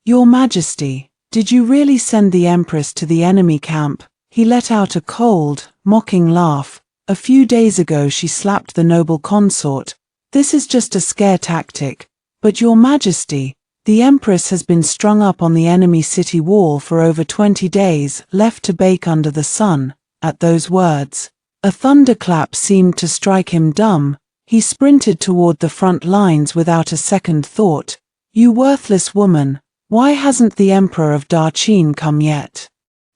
Your Majesty, did you really send the Empress to the enemy camp? He let out a cold, mocking laugh. A few days ago she slapped the noble consort. This is just a scare tactic. But Your Majesty, the Empress has been strung up on the enemy city wall for over 20 days, left to bake under the sun. At those words, a thunderclap seemed to strike him dumb. He sprinted toward the front lines without a second thought. You worthless woman, why hasn't the Emperor of Darchin come yet?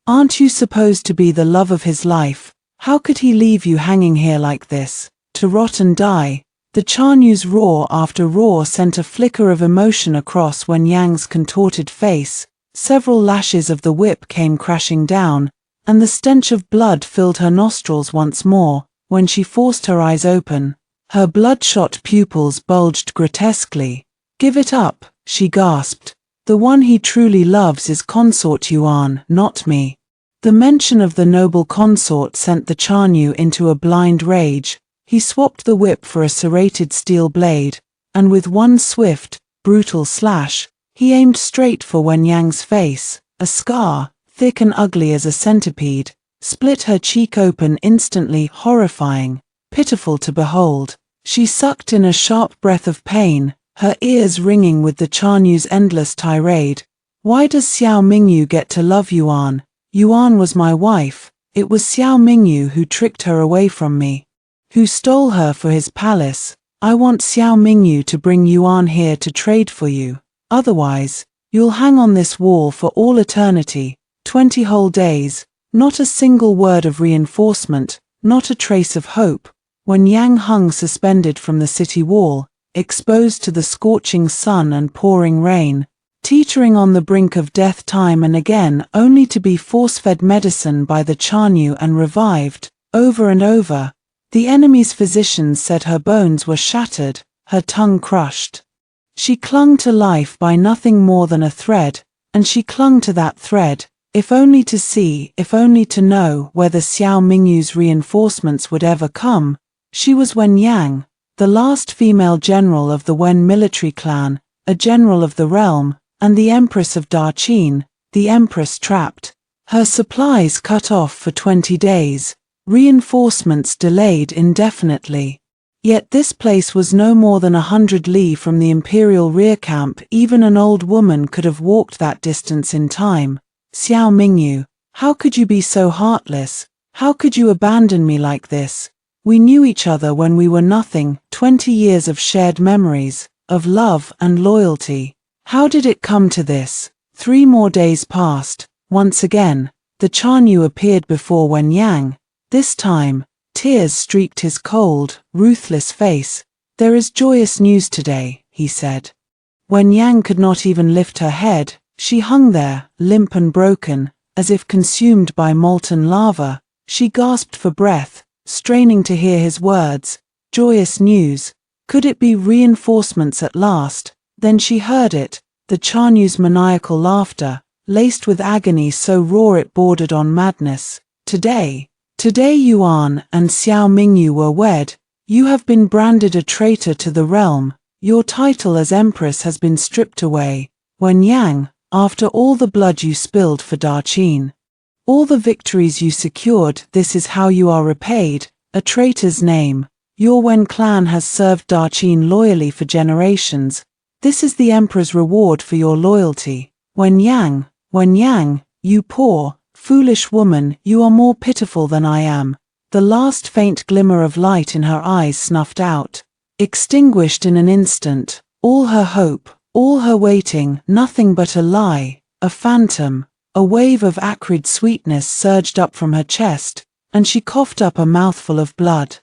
Aren't you supposed to be the love of his life? How could he leave you hanging here like this, to rot and die? The Chanyu's roar after roar sent a flicker of emotion across Wen Yang's contorted face. Several lashes of the whip came crashing down, and the stench of blood filled her nostrils once more. When she forced her eyes open, her bloodshot pupils bulged grotesquely. Give it up, she gasped. The one he truly loves is Consort Yuan, not me. The mention of the noble consort sent the Chanyu into a blind rage. He swapped the whip for a serrated steel blade, and with one swift, brutal slash, he aimed straight for Wen Yang's face. A scar, thick and ugly as a centipede, split her cheek open instantly, horrifying, pitiful to behold. She sucked in a sharp breath of pain, her ears ringing with the Chanyu's endless tirade. Why does Xiao Mingyu get to love Yuan? Yuan was my wife. It was Xiao Mingyu who tricked her away from me, who stole her for his palace. I want Xiao Mingyu to bring Yuan here to trade for you. Otherwise, you'll hang on this wall for all eternity, 20 whole days, not a single word of reinforcement, not a trace of hope. When Yang hung suspended from the city wall, exposed to the scorching sun and pouring rain, teetering on the brink of death time and again only to be force-fed medicine by the Chanyu and revived, over and over. The enemy's physicians said her bones were shattered, her tongue crushed. She clung to life by nothing more than a thread, and she clung to that thread, if only to see, if only to know whether Xiao Mingyu's reinforcements would ever come. She was Wen Yang, the last female general of the Wen military clan, a general of the realm, and the Empress of Darchin, the Empress trapped. Her supplies cut off for 20 days, reinforcements delayed indefinitely. Yet this place was no more than 100 li from the imperial rear camp. Even an old woman could have walked that distance in time. Xiao Mingyu, how could you be so heartless? How could you abandon me like this? We knew each other when we were nothing, 20 years of shared memories, of love and loyalty. How did it come to this? 3 more days passed. Once again, the Chanyu appeared before Wen Yang. This time, tears streaked his cold, ruthless face. There is joyous news today, he said. Wen Yang could not even lift her head. She hung there, limp and broken, as if consumed by molten lava. She gasped for breath, straining to hear his words. Joyous news. Could it be reinforcements at last? Then she heard it, the Chanyu's maniacal laughter, laced with agony so raw it bordered on madness. Today Yuan and Xiao Mingyu were wed. You have been branded a traitor to the realm. Your title as Empress has been stripped away. Wen Yang, after all the blood you spilled for Darchin, all the victories you secured, this is how you are repaid, a traitor's name. Your Wen clan has served Darchin loyally for generations. This is the Emperor's reward for your loyalty. Wen Yang, you poor, foolish woman, you are more pitiful than I am. The last faint glimmer of light in her eyes snuffed out, extinguished in an instant. All her hope, all her waiting, nothing but a lie, a phantom. A wave of acrid sweetness surged up from her chest, and she coughed up a mouthful of blood,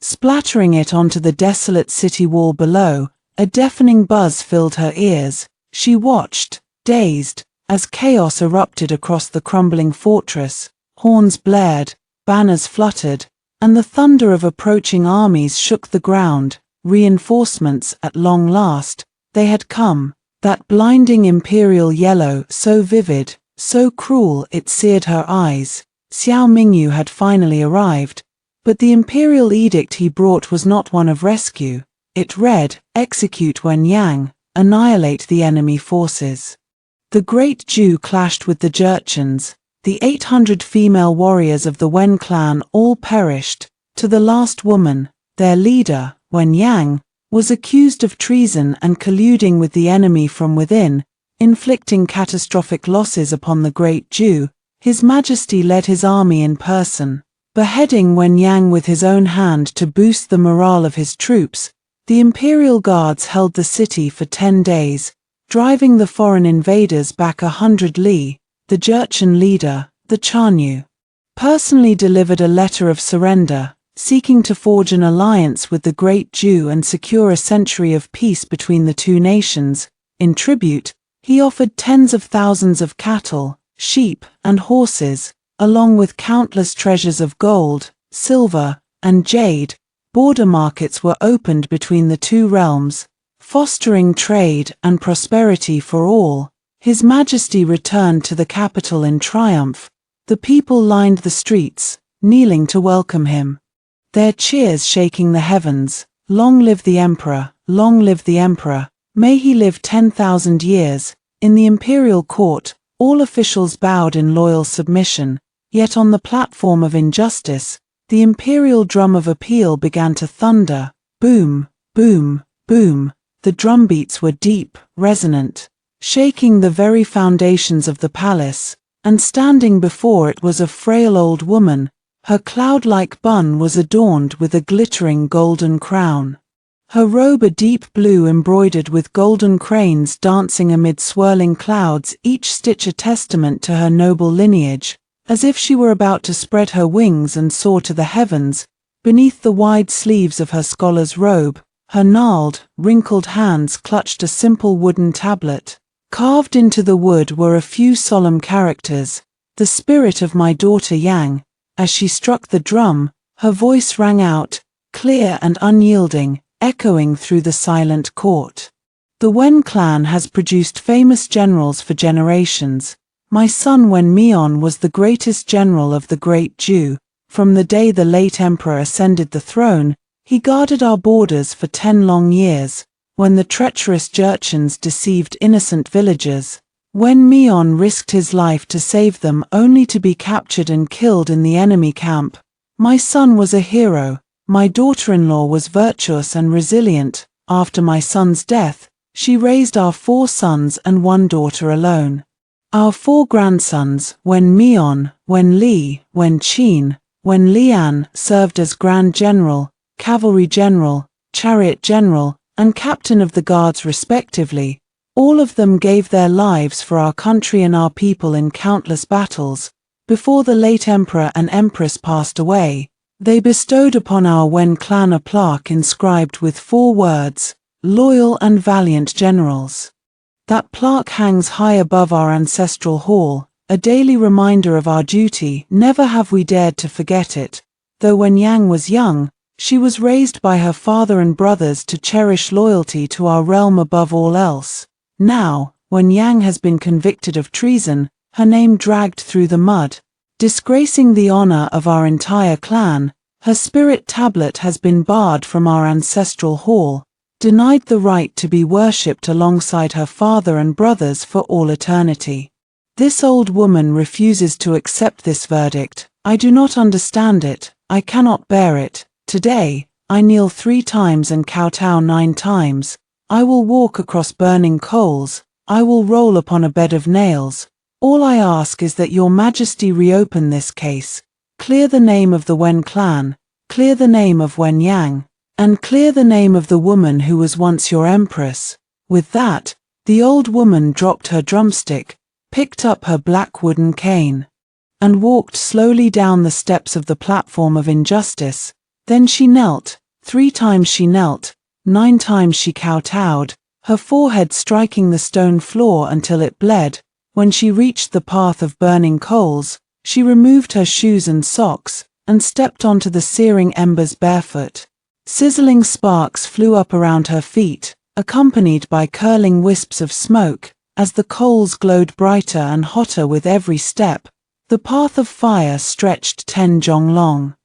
splattering it onto the desolate city wall below. A deafening buzz filled her ears. She watched, dazed, as chaos erupted across the crumbling fortress. Horns blared, banners fluttered, and the thunder of approaching armies shook the ground. Reinforcements, at long last. They had come. That blinding imperial yellow, so vivid, so cruel it seared her eyes. Xiao Mingyu had finally arrived, but the imperial edict he brought was not one of rescue. It read, execute Wen Yang, annihilate the enemy forces. The great Jew clashed with the Jurchens. The 800 female warriors of the Wen clan all perished. To the last woman, their leader, Wen Yang, was accused of treason and colluding with the enemy from within, inflicting catastrophic losses upon the great Jew. His Majesty led his army in person, beheading Wen Yang with his own hand to boost the morale of his troops. The imperial guards held the city for 10 days, driving the foreign invaders back 100 li. The Jurchen leader, the Chanyu, personally delivered a letter of surrender, seeking to forge an alliance with the great Jew and secure a century of peace between the two nations. In tribute, he offered tens of thousands of cattle, sheep, and horses, along with countless treasures of gold, silver, and jade. Border markets were opened between the two realms, fostering trade and prosperity for all. His Majesty returned to the capital in triumph. The people lined the streets, kneeling to welcome him, their cheers shaking the heavens. Long live the Emperor, long live the Emperor, may he live 10,000 years. In the imperial court, all officials bowed in loyal submission, yet on the platform of injustice, the imperial drum of appeal began to thunder. Boom, boom, boom. The drumbeats were deep, resonant, shaking the very foundations of the palace, and standing before it was a frail old woman. Her cloud-like bun was adorned with a glittering golden crown. Her robe a deep blue embroidered with golden cranes dancing amid swirling clouds, each stitch a testament to her noble lineage. As if she were about to spread her wings and soar to the heavens, beneath the wide sleeves of her scholar's robe, her gnarled, wrinkled hands clutched a simple wooden tablet. Carved into the wood were a few solemn characters, "The spirit of my daughter Yang." As she struck the drum, her voice rang out, clear and unyielding, echoing through the silent court. The Wen clan has produced famous generals for generations. My son Wen Mion was the greatest general of the great Jew. From the day the late emperor ascended the throne, he guarded our borders for 10 long years. When the treacherous Jurchens deceived innocent villagers, Wen Mion risked his life to save them, only to be captured and killed in the enemy camp. My son was a hero. My daughter-in-law was virtuous and resilient. After my son's death, she raised our 4 sons and 1 daughter alone. Our 4 grandsons, Wen Mion, Wen Li, Wen Qin, Wen Lian, served as Grand General, Cavalry General, Chariot General, and Captain of the Guards respectively. All of them gave their lives for our country and our people in countless battles. Before the late Emperor and Empress passed away, they bestowed upon our Wen clan a plaque inscribed with 4 words, "Loyal and Valiant Generals." That plaque hangs high above our ancestral hall, a daily reminder of our duty. Never have we dared to forget it. Though when Yang was young, she was raised by her father and brothers to cherish loyalty to our realm above all else. Now, when Yang has been convicted of treason, her name dragged through the mud, disgracing the honor of our entire clan, her spirit tablet has been barred from our ancestral hall, denied the right to be worshipped alongside her father and brothers for all eternity. This old woman refuses to accept this verdict. I do not understand it. I cannot bear it. Today, I kneel 3 times and kowtow 9 times. I will walk across burning coals. I will roll upon a bed of nails. All I ask is that your Majesty reopen this case. Clear the name of the Wen clan, clear the name of Wen Yang, and clear the name of the woman who was once your empress. With that, the old woman dropped her drumstick, picked up her black wooden cane, and walked slowly down the steps of the platform of injustice. Then she knelt. 3 times she knelt, 9 times she kowtowed, her forehead striking the stone floor until it bled. When she reached the path of burning coals, she removed her shoes and socks, and stepped onto the searing embers barefoot. Sizzling sparks flew up around her feet, accompanied by curling wisps of smoke. As the coals glowed brighter and hotter with every step, the path of fire stretched 10 jong long.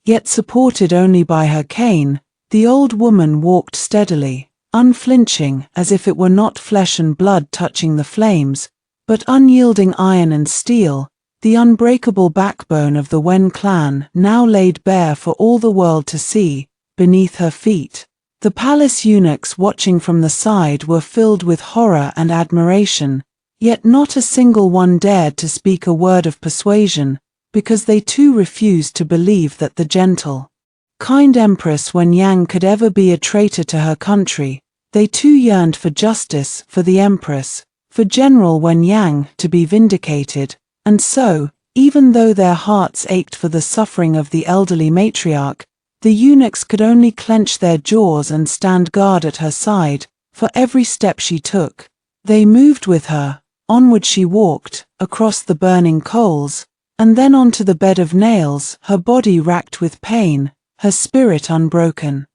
Yet supported only by her cane, the old woman walked steadily, unflinching, as if it were not flesh and blood touching the flames, But unyielding iron and steel, the unbreakable backbone of the Wen clan, now laid bare for all the world to see, beneath her feet. The palace eunuchs watching from the side were filled with horror and admiration, yet not a single one dared to speak a word of persuasion, because they too refused to believe that the gentle, kind Empress Wen Yang could ever be a traitor to her country. They too yearned for justice, for the Empress, for General Wen Yang to be vindicated, and so, even though their hearts ached for the suffering of the elderly matriarch, the eunuchs could only clench their jaws and stand guard at her side. For every step she took, they moved with her. Onward she walked, across the burning coals, and then onto the bed of nails, her body racked with pain, her spirit unbroken.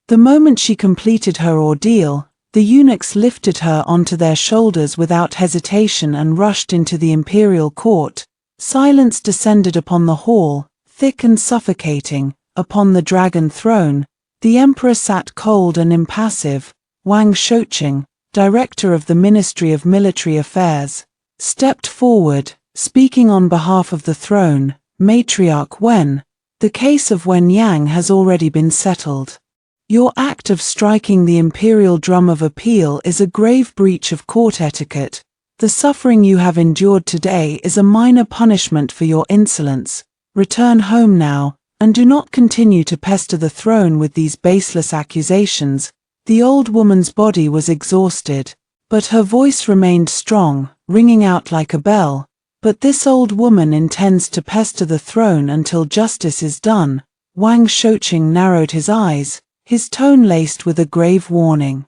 The moment she completed her ordeal, the eunuchs lifted her onto their shoulders without hesitation and rushed into the imperial court. Silence descended upon the hall, thick and suffocating. Upon the dragon throne, the emperor sat cold and impassive. Wang Shouqing, director of the Ministry of Military Affairs, stepped forward, speaking on behalf of the throne. Matriarch Wen, the case of Wen Yang has already been settled. Your act of striking the imperial drum of appeal is a grave breach of court etiquette. The suffering you have endured today is a minor punishment for your insolence. Return home now, and do not continue to pester the throne with these baseless accusations. The old woman's body was exhausted, but her voice remained strong, ringing out like a bell. But this old woman intends to pester the throne until justice is done. Wang Shouqing narrowed his eyes, his tone laced with a grave warning.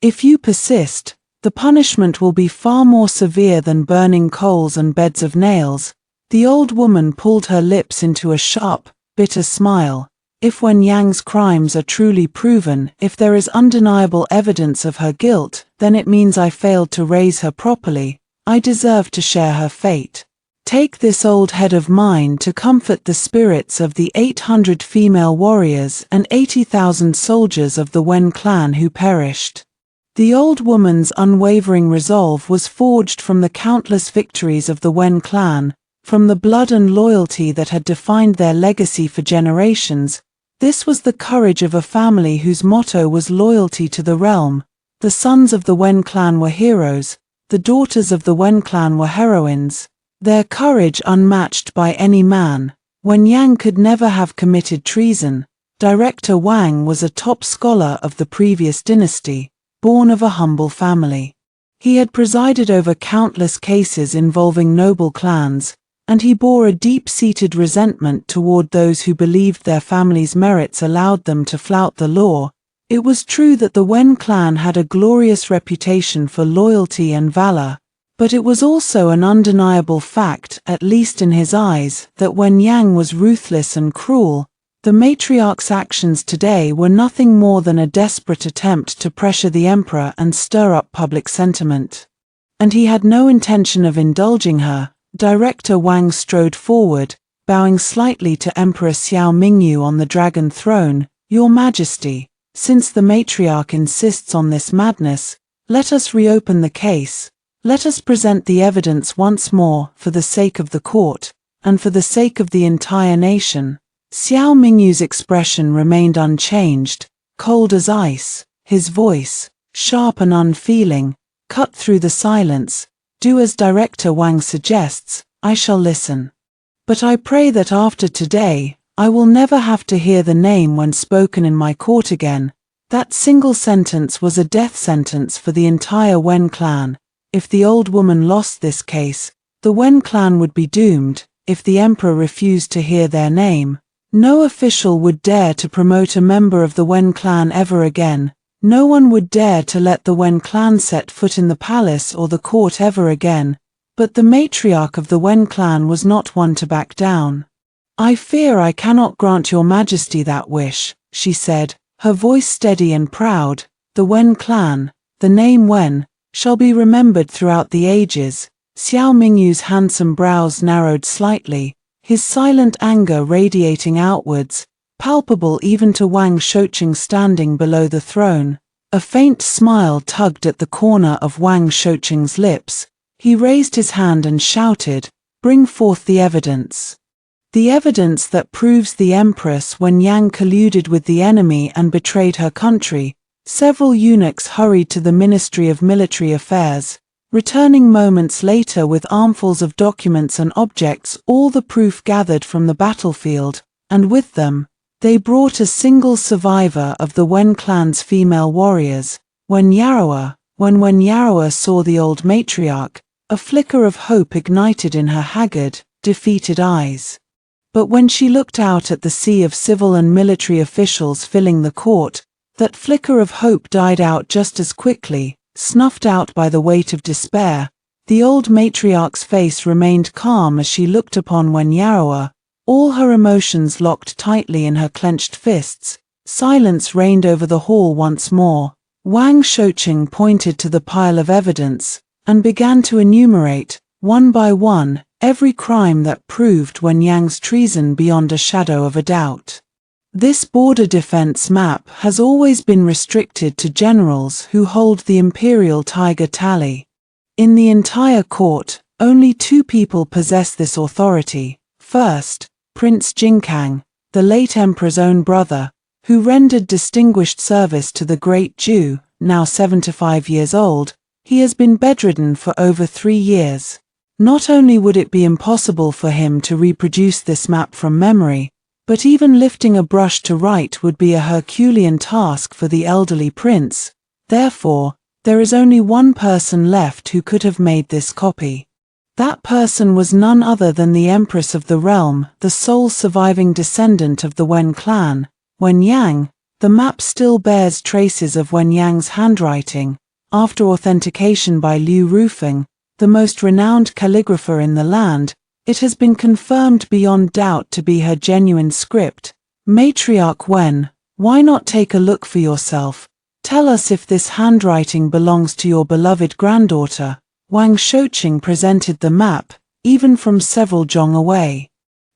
If you persist, the punishment will be far more severe than burning coals and beds of nails. The old woman pulled her lips into a sharp, bitter smile. If Wen Yang's crimes are truly proven, if there is undeniable evidence of her guilt, then it means I failed to raise her properly. I deserve to share her fate. Take this old head of mine to comfort the spirits of the 800 female warriors and 80,000 soldiers of the Wen clan who perished. The old woman's unwavering resolve was forged from the countless victories of the Wen clan, from the blood and loyalty that had defined their legacy for generations. This was the courage of a family whose motto was loyalty to the realm. The sons of the Wen clan were heroes, the daughters of the Wen clan were heroines, their courage unmatched by any man. Wen Yang could never have committed treason. Director Wang was a top scholar of the previous dynasty, born of a humble family. He had presided over countless cases involving noble clans, and he bore a deep-seated resentment toward those who believed their family's merits allowed them to flout the law. It was true that the Wen clan had a glorious reputation for loyalty and valor, but it was also an undeniable fact, at least in his eyes, that Wen Yang was ruthless and cruel. The matriarch's actions today were nothing more than a desperate attempt to pressure the emperor and stir up public sentiment. And he had no intention of indulging her. Director Wang strode forward, bowing slightly to Emperor Xiao Mingyu on the dragon throne. Your Majesty, since the matriarch insists on this madness, let us reopen the case. Let us present the evidence once more, for the sake of the court, and for the sake of the entire nation. Xiao Mingyu's expression remained unchanged, cold as ice. His voice, sharp and unfeeling, cut through the silence. Do as Director Wang suggests, I shall listen. But I pray that after today, I will never have to hear the name when spoken in my court again. That single sentence was a death sentence for the entire Wen clan. If the old woman lost this case, the Wen clan would be doomed. If the emperor refused to hear their name, no official would dare to promote a member of the Wen clan ever again. No one would dare to let the Wen clan set foot in the palace or the court ever again. But the matriarch of the Wen clan was not one to back down. I fear I cannot grant your Majesty that wish, she said, her voice steady and proud. The Wen clan, the name Wen, shall be remembered throughout the ages. Xiao Mingyu's handsome brows narrowed slightly, his silent anger radiating outwards, palpable even to Wang Shouqing standing below the throne. A faint smile tugged at the corner of Wang Shouqing's lips. He raised his hand and shouted, "Bring forth the evidence." The evidence that proves the Empress Wen Yang colluded with the enemy and betrayed her country. Several eunuchs hurried to the Ministry of Military Affairs, returning moments later with armfuls of documents and objects, all the proof gathered from the battlefield, and with them, they brought a single survivor of the Wen clan's female warriors, Wen Yarowa. When Wen Yarowa saw the old matriarch, a flicker of hope ignited in her haggard, defeated eyes. But when she looked out at the sea of civil and military officials filling the court, that flicker of hope died out just as quickly, snuffed out by the weight of despair. The old matriarch's face remained calm as she looked upon Wen Yarowa, all her emotions locked tightly in her clenched fists. Silence reigned over the hall once more. Wang Shouqing pointed to the pile of evidence, and began to enumerate, one by one, every crime that proved Wen Yang's treason beyond a shadow of a doubt. This border defense map has always been restricted to generals who hold the imperial tiger tally. In the entire court, only 2 people possess this authority. First, Prince Jingkang, the late emperor's own brother, who rendered distinguished service to the great Jew, now 75 years old. He has been bedridden for over 3 years. Not only would it be impossible for him to reproduce this map from memory, but even lifting a brush to write would be a Herculean task for the elderly prince. Therefore, there is only one person left who could have made this copy. That person was none other than the Empress of the realm, the sole surviving descendant of the Wen clan, Wen Yang. The map still bears traces of Wen Yang's handwriting. After authentication by Liu Rufeng, the most renowned calligrapher in the land, it has been confirmed beyond doubt to be her genuine script. Matriarch Wen, why not take a look for yourself? Tell us if this handwriting belongs to your beloved granddaughter. Wang Shouqing presented the map, even from several zhong away.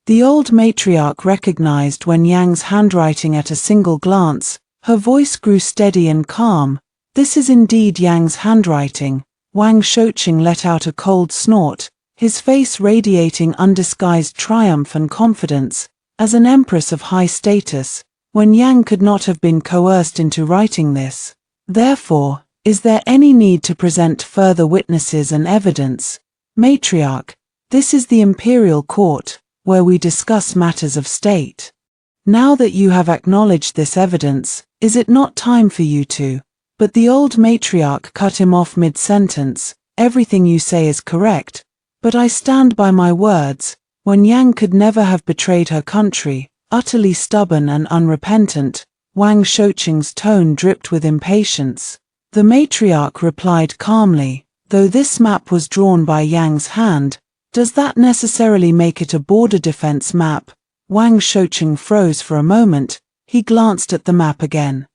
The old matriarch recognized Wen Yang's handwriting at a single glance. Her voice grew steady and calm. This is indeed Yang's handwriting. Wang Shouqing let out a cold snort, his face radiating undisguised triumph and confidence. As an empress of high status, Wen Yang could not have been coerced into writing this. Therefore, is there any need to present further witnesses and evidence? Matriarch, this is the imperial court, where we discuss matters of state. Now that you have acknowledged this evidence, is it not time for you to? But the old matriarch cut him off mid-sentence. Everything you say is correct, but I stand by my words. Wen Yang could never have betrayed her country. Utterly stubborn and unrepentant, Wang Shouqing's tone dripped with impatience. The matriarch replied calmly, though this map was drawn by Yang's hand, does that necessarily make it a border defense map? Wang Shouqing froze for a moment. He glanced at the map again,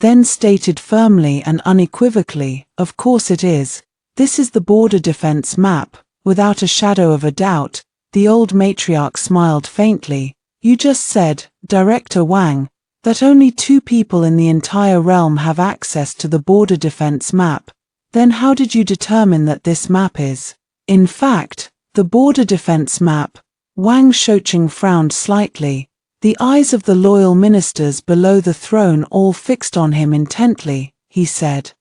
then stated firmly and unequivocally, of course it is. This is the border defense map, without a shadow of a doubt. The old matriarch smiled faintly. You just said, Director Wang, that only 2 people in the entire realm have access to the border defense map. Then how did you determine that this map is, in fact, the border defense map? Wang Shouqing frowned slightly. The eyes of the loyal ministers below the throne all fixed on him intently. He said,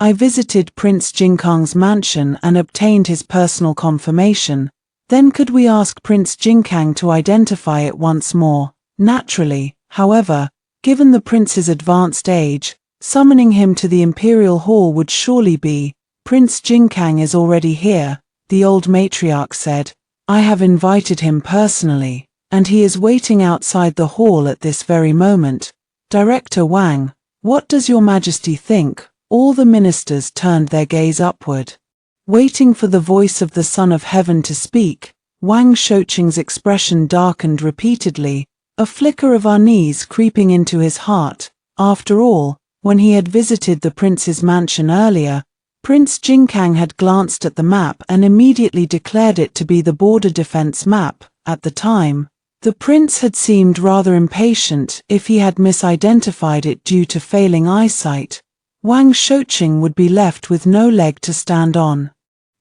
I visited Prince Jingkang's mansion and obtained his personal confirmation. Then could we ask Prince Jingkang to identify it once more? Naturally, however, given the prince's advanced age, summoning him to the imperial hall would surely be. Prince Jingkang is already here, the old matriarch said. I have invited him personally, and he is waiting outside the hall at this very moment. Director Wang, what does your Majesty think? All the ministers turned their gaze upward, waiting for the voice of the Son of Heaven to speak. Wang Shouqing's expression darkened repeatedly, a flicker of unease creeping into his heart. After all, when he had visited the prince's mansion earlier, Prince Jingkang had glanced at the map and immediately declared it to be the border defense map. At the time, the prince had seemed rather impatient. If he had misidentified it due to failing eyesight, Wang Shouqing would be left with no leg to stand on.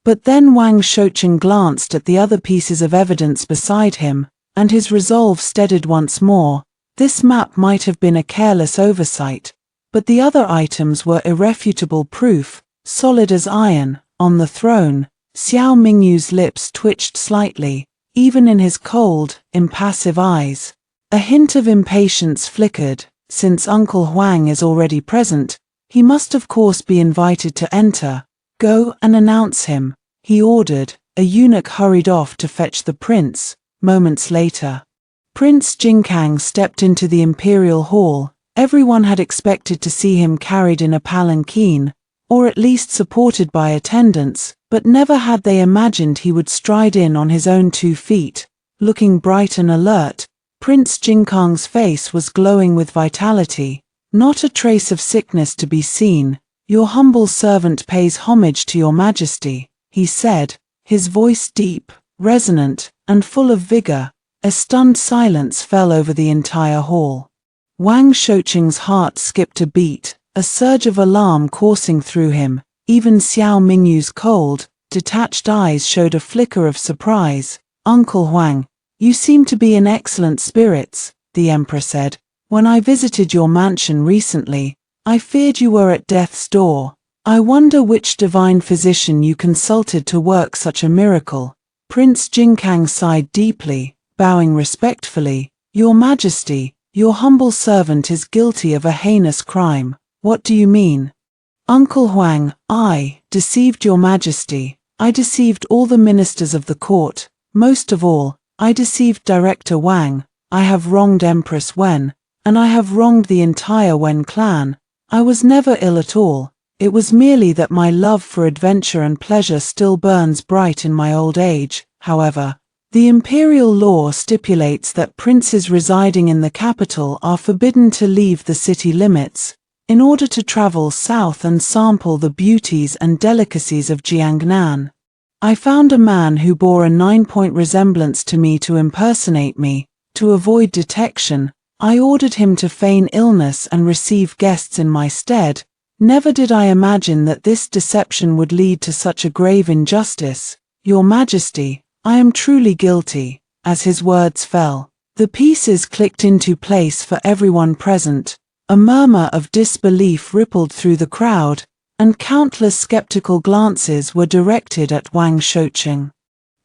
But then Wang Shoucheng glanced at the other pieces of evidence beside him, and his resolve steadied once more. This map might have been a careless oversight, but the other items were irrefutable proof, solid as iron. On the throne, Xiao Mingyu's lips twitched slightly, even in his cold, impassive eyes. A hint of impatience flickered. Since Uncle Huang is already present, he must of course be invited to enter. Go and announce him, he ordered. A eunuch hurried off to fetch the prince. Moments later, Prince Jinkang stepped into the imperial hall. Everyone had expected to see him carried in a palanquin, or at least supported by attendants, but never had they imagined he would stride in on his own 2 feet. Looking bright and alert, Prince Jinkang's face was glowing with vitality, not a trace of sickness to be seen. Your humble servant pays homage to your Majesty, he said, his voice deep, resonant, and full of vigor. A stunned silence fell over the entire hall. Wang Shoucheng's heart skipped a beat, a surge of alarm coursing through him. Even Xiao Mingyu's cold, detached eyes showed a flicker of surprise. Uncle Huang, you seem to be in excellent spirits, the emperor said. When I visited your mansion recently, I feared you were at death's door. I wonder which divine physician you consulted to work such a miracle. Prince Jinkang sighed deeply, bowing respectfully. Your Majesty, your humble servant is guilty of a heinous crime. What do you mean? Uncle Huang, I deceived your Majesty. I deceived all the ministers of the court. Most of all, I deceived Director Wang. I have wronged Empress Wen, and I have wronged the entire Wen clan. I was never ill at all. It was merely that my love for adventure and pleasure still burns bright in my old age. However, the imperial law stipulates that princes residing in the capital are forbidden to leave the city limits, in order to travel south and sample the beauties and delicacies of Jiangnan. I found a man who bore a 9-point resemblance to me to impersonate me. To avoid detection, I ordered him to feign illness and receive guests in my stead. Never did I imagine that this deception would lead to such a grave injustice. Your Majesty, I am truly guilty. As his words fell, the pieces clicked into place for everyone present. A murmur of disbelief rippled through the crowd, and countless skeptical glances were directed at Wang Shoucheng.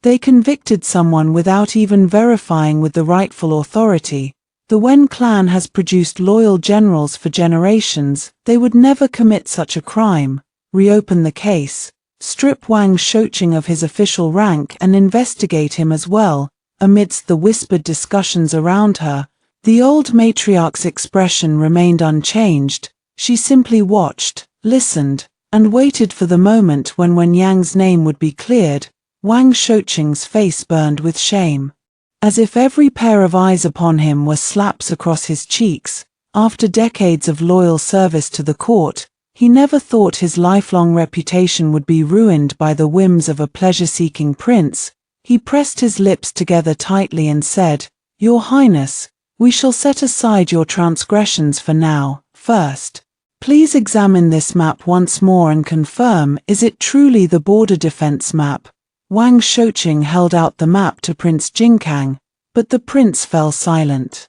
They convicted someone without even verifying with the rightful authority. The Wen clan has produced loyal generals for generations. They would never commit such a crime. Reopen the case, strip Wang Shoucheng of his official rank and investigate him as well. Amidst the whispered discussions around her, the old matriarch's expression remained unchanged. She simply watched, listened, and waited for the moment when Wen Yang's name would be cleared. Wang Shoucheng's face burned with shame, as if every pair of eyes upon him were slaps across his cheeks. After decades of loyal service to the court, he never thought his lifelong reputation would be ruined by the whims of a pleasure-seeking prince. He pressed his lips together tightly and said, Your Highness, we shall set aside your transgressions for now. First, please examine this map once more and confirm, is it truly the border defense map? Wang Shoucheng held out the map to Prince Jinkang, but the prince fell silent.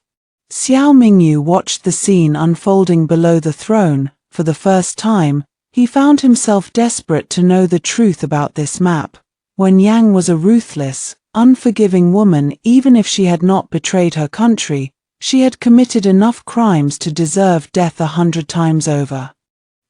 Xiao Mingyu watched the scene unfolding below the throne. For the first time, he found himself desperate to know the truth about this map. Wen Yang was a ruthless, unforgiving woman. Even if she had not betrayed her country, she had committed enough crimes to deserve death 100 times over.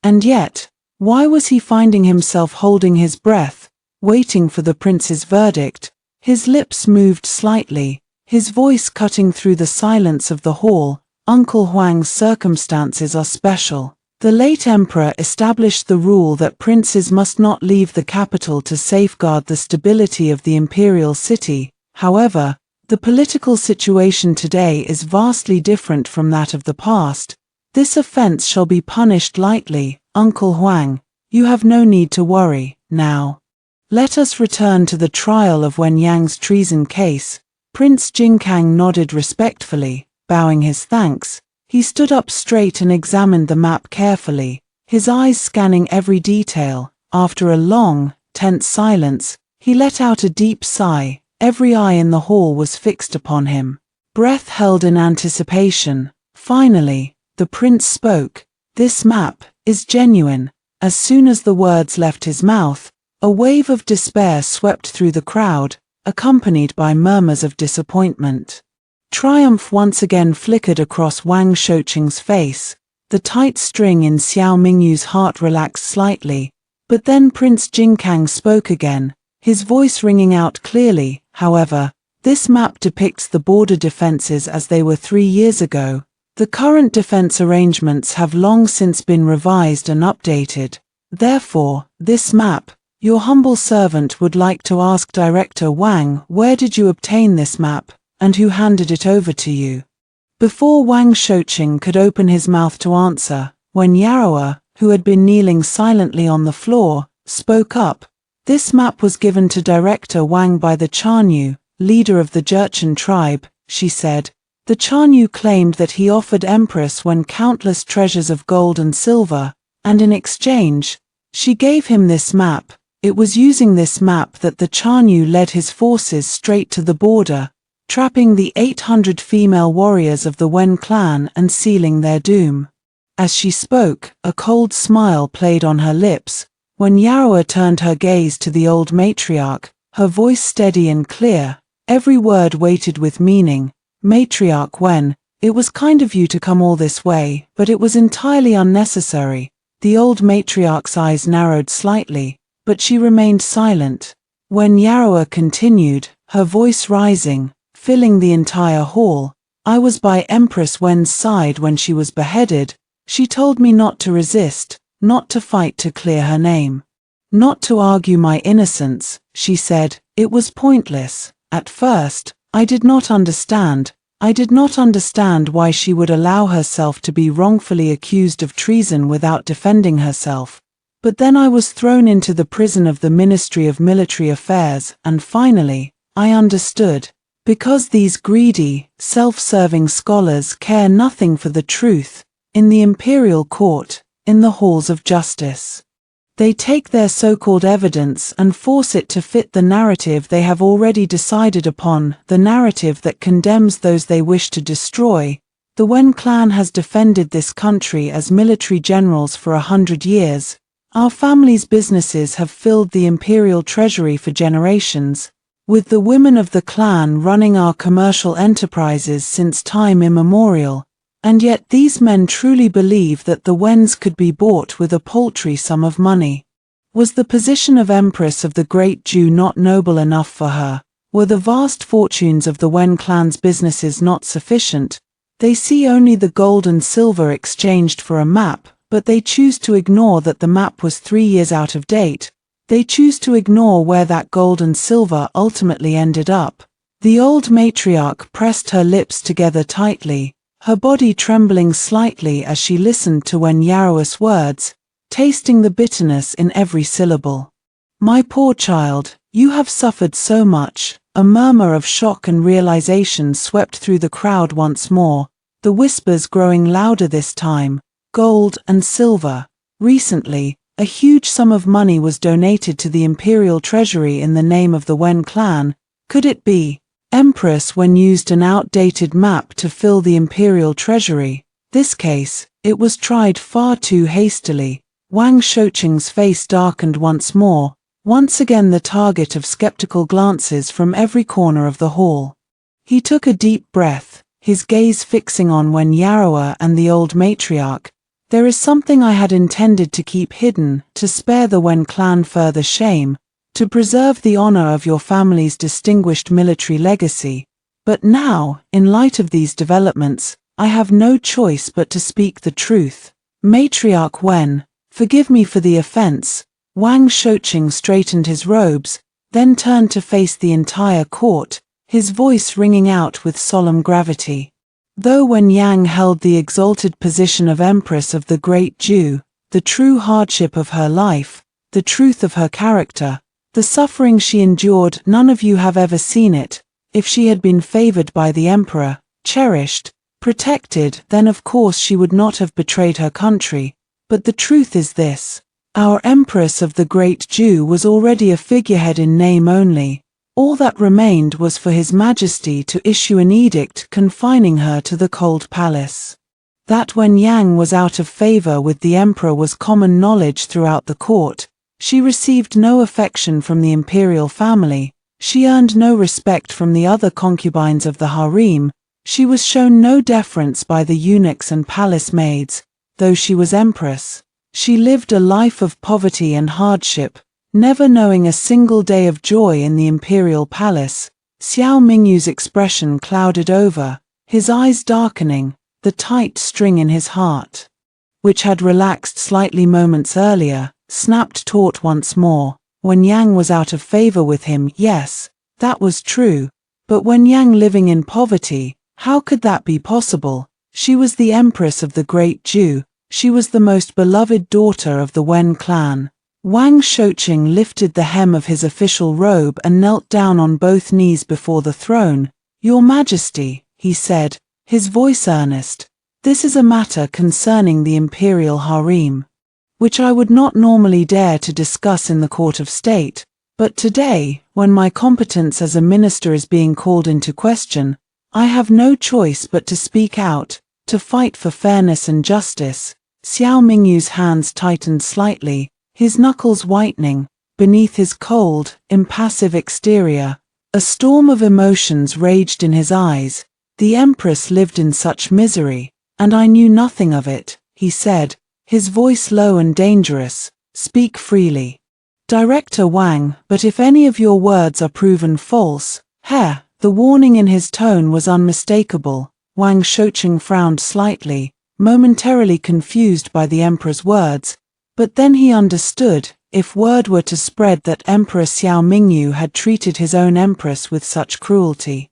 And yet, why was he finding himself holding his breath, waiting for the prince's verdict? His lips moved slightly, his voice cutting through the silence of the hall. Uncle Huang's circumstances are special. The late emperor established the rule that princes must not leave the capital to safeguard the stability of the imperial city. However, the political situation today is vastly different from that of the past. This offense shall be punished lightly. Uncle Huang, you have no need to worry. Now, let us return to the trial of Wen Yang's treason case. Prince Jinkang nodded respectfully, bowing his thanks. He stood up straight and examined the map carefully, his eyes scanning every detail. After a long, tense silence, he let out a deep sigh. Every eye in the hall was fixed upon him. Breath held in anticipation. Finally, the prince spoke. "This map is genuine." As soon as the words left his mouth, a wave of despair swept through the crowd, accompanied by murmurs of disappointment. Triumph once again flickered across Wang Shouqing's face. The tight string in Xiao Mingyu's heart relaxed slightly, but then Prince Jingkang spoke again, his voice ringing out clearly. "However, this map depicts the border defenses as they were 3 years ago. The current defense arrangements have long since been revised and updated. Therefore, this map, your humble servant would like to ask Director Wang, where did you obtain this map, and who handed it over to you?" Before Wang Shouqing could open his mouth to answer, Wen Yaroa, who had been kneeling silently on the floor, spoke up. "This map was given to Director Wang by the Chanyu, leader of the Jurchen tribe," she said. "The Chanyu claimed that he offered Empress Wen countless treasures of gold and silver, and in exchange, she gave him this map. It was using this map that the Chanyu led his forces straight to the border, trapping the 800 female warriors of the Wen clan and sealing their doom." As she spoke, a cold smile played on her lips. When Yaroa turned her gaze to the old matriarch, her voice steady and clear, every word weighted with meaning. "Matriarch Wen, it was kind of you to come all this way, but it was entirely unnecessary." The old matriarch's eyes narrowed slightly, but she remained silent. When Yaroa continued, her voice rising, filling the entire hall, "I was by Empress Wen's side when she was beheaded. She told me not to resist, not to fight to clear her name, not to argue my innocence," she said. "It was pointless. At first, I did not understand. I did not understand why she would allow herself to be wrongfully accused of treason without defending herself. But then I was thrown into the prison of the Ministry of Military Affairs, and finally, I understood. Because these greedy, self-serving scholars care nothing for the truth, in the imperial court, in the halls of justice. They take their so-called evidence and force it to fit the narrative they have already decided upon, the narrative that condemns those they wish to destroy. The Wen clan has defended this country as military generals for 100 years. Our family's businesses have filled the imperial treasury for generations, with the women of the clan running our commercial enterprises since time immemorial. And yet these men truly believe that the Wens could be bought with a paltry sum of money. Was the position of Empress of the Great Jew not noble enough for her? Were the vast fortunes of the Wen clan's businesses not sufficient? They see only the gold and silver exchanged for a map, but they choose to ignore that the map was 3 years out of date. They choose to ignore where that gold and silver ultimately ended up. The old matriarch pressed her lips together tightly, her body trembling slightly as she listened to Wen Yaroa's words, tasting the bitterness in every syllable. "My poor child, you have suffered so much." A murmur of shock and realization swept through the crowd once more, the whispers growing louder this time. "Gold and silver. Recently, a huge sum of money was donated to the imperial treasury in the name of the Wen clan. Could it be Empress Wen used an outdated map to fill the imperial treasury? This case, it was tried far too hastily." Wang Shouqing's face darkened once more, once again the target of skeptical glances from every corner of the hall. He took a deep breath, his gaze fixing on Wen Yaroa and the old matriarch. "There is something I had intended to keep hidden, to spare the Wen clan further shame, to preserve the honor of your family's distinguished military legacy. But now, in light of these developments, I have no choice but to speak the truth. Matriarch Wen, forgive me for the offense." Wang Shouqing straightened his robes, then turned to face the entire court, his voice ringing out with solemn gravity. Though Wen Yang held the exalted position of Empress of the Great Jew, the true hardship of her life, the truth of her character, the suffering she endured, none of you have ever seen it. If she had been favored by the emperor, cherished, protected, then of course she would not have betrayed her country. But the truth is this: Our Empress of the Great Jew was already a figurehead in name only. All that remained was for His Majesty to issue an edict confining her to the cold palace. That when Yang was out of favor with the emperor was common knowledge throughout the court. She received no affection from the imperial family. She earned no respect from the other concubines of the harem. She was shown no deference by the eunuchs and palace maids. Though she was empress, she lived a life of poverty and hardship, never knowing a single day of joy in the imperial palace. Xiao Mingyu's expression clouded over, his eyes darkening, the tight string in his heart, which had relaxed slightly moments earlier, snapped taut once more. When Yang was out of favor with him, yes, that was true, but when Yang living in poverty, how could that be possible? She was the Empress of the Great Jew. She was the most beloved daughter of the Wen clan. Wang Shouqing lifted the hem of his official robe and knelt down on both knees before the throne. "Your Majesty," he said, his voice earnest, "this is a matter concerning the imperial harem, which I would not normally dare to discuss in the court of state, but today, when my competence as a minister is being called into question, I have no choice but to speak out, to fight for fairness and justice." Xiao Mingyu's hands tightened slightly, his knuckles whitening. Beneath his cold, impassive exterior, a storm of emotions raged in his eyes. "The Empress lived in such misery, and I knew nothing of it," he said, his voice low and dangerous. "Speak freely, Director Wang, but if any of your words are proven false..." The warning in his tone was unmistakable. Wang Shouqing frowned slightly, momentarily confused by the emperor's words, but then he understood. If word were to spread that Emperor Xiao Mingyu had treated his own empress with such cruelty,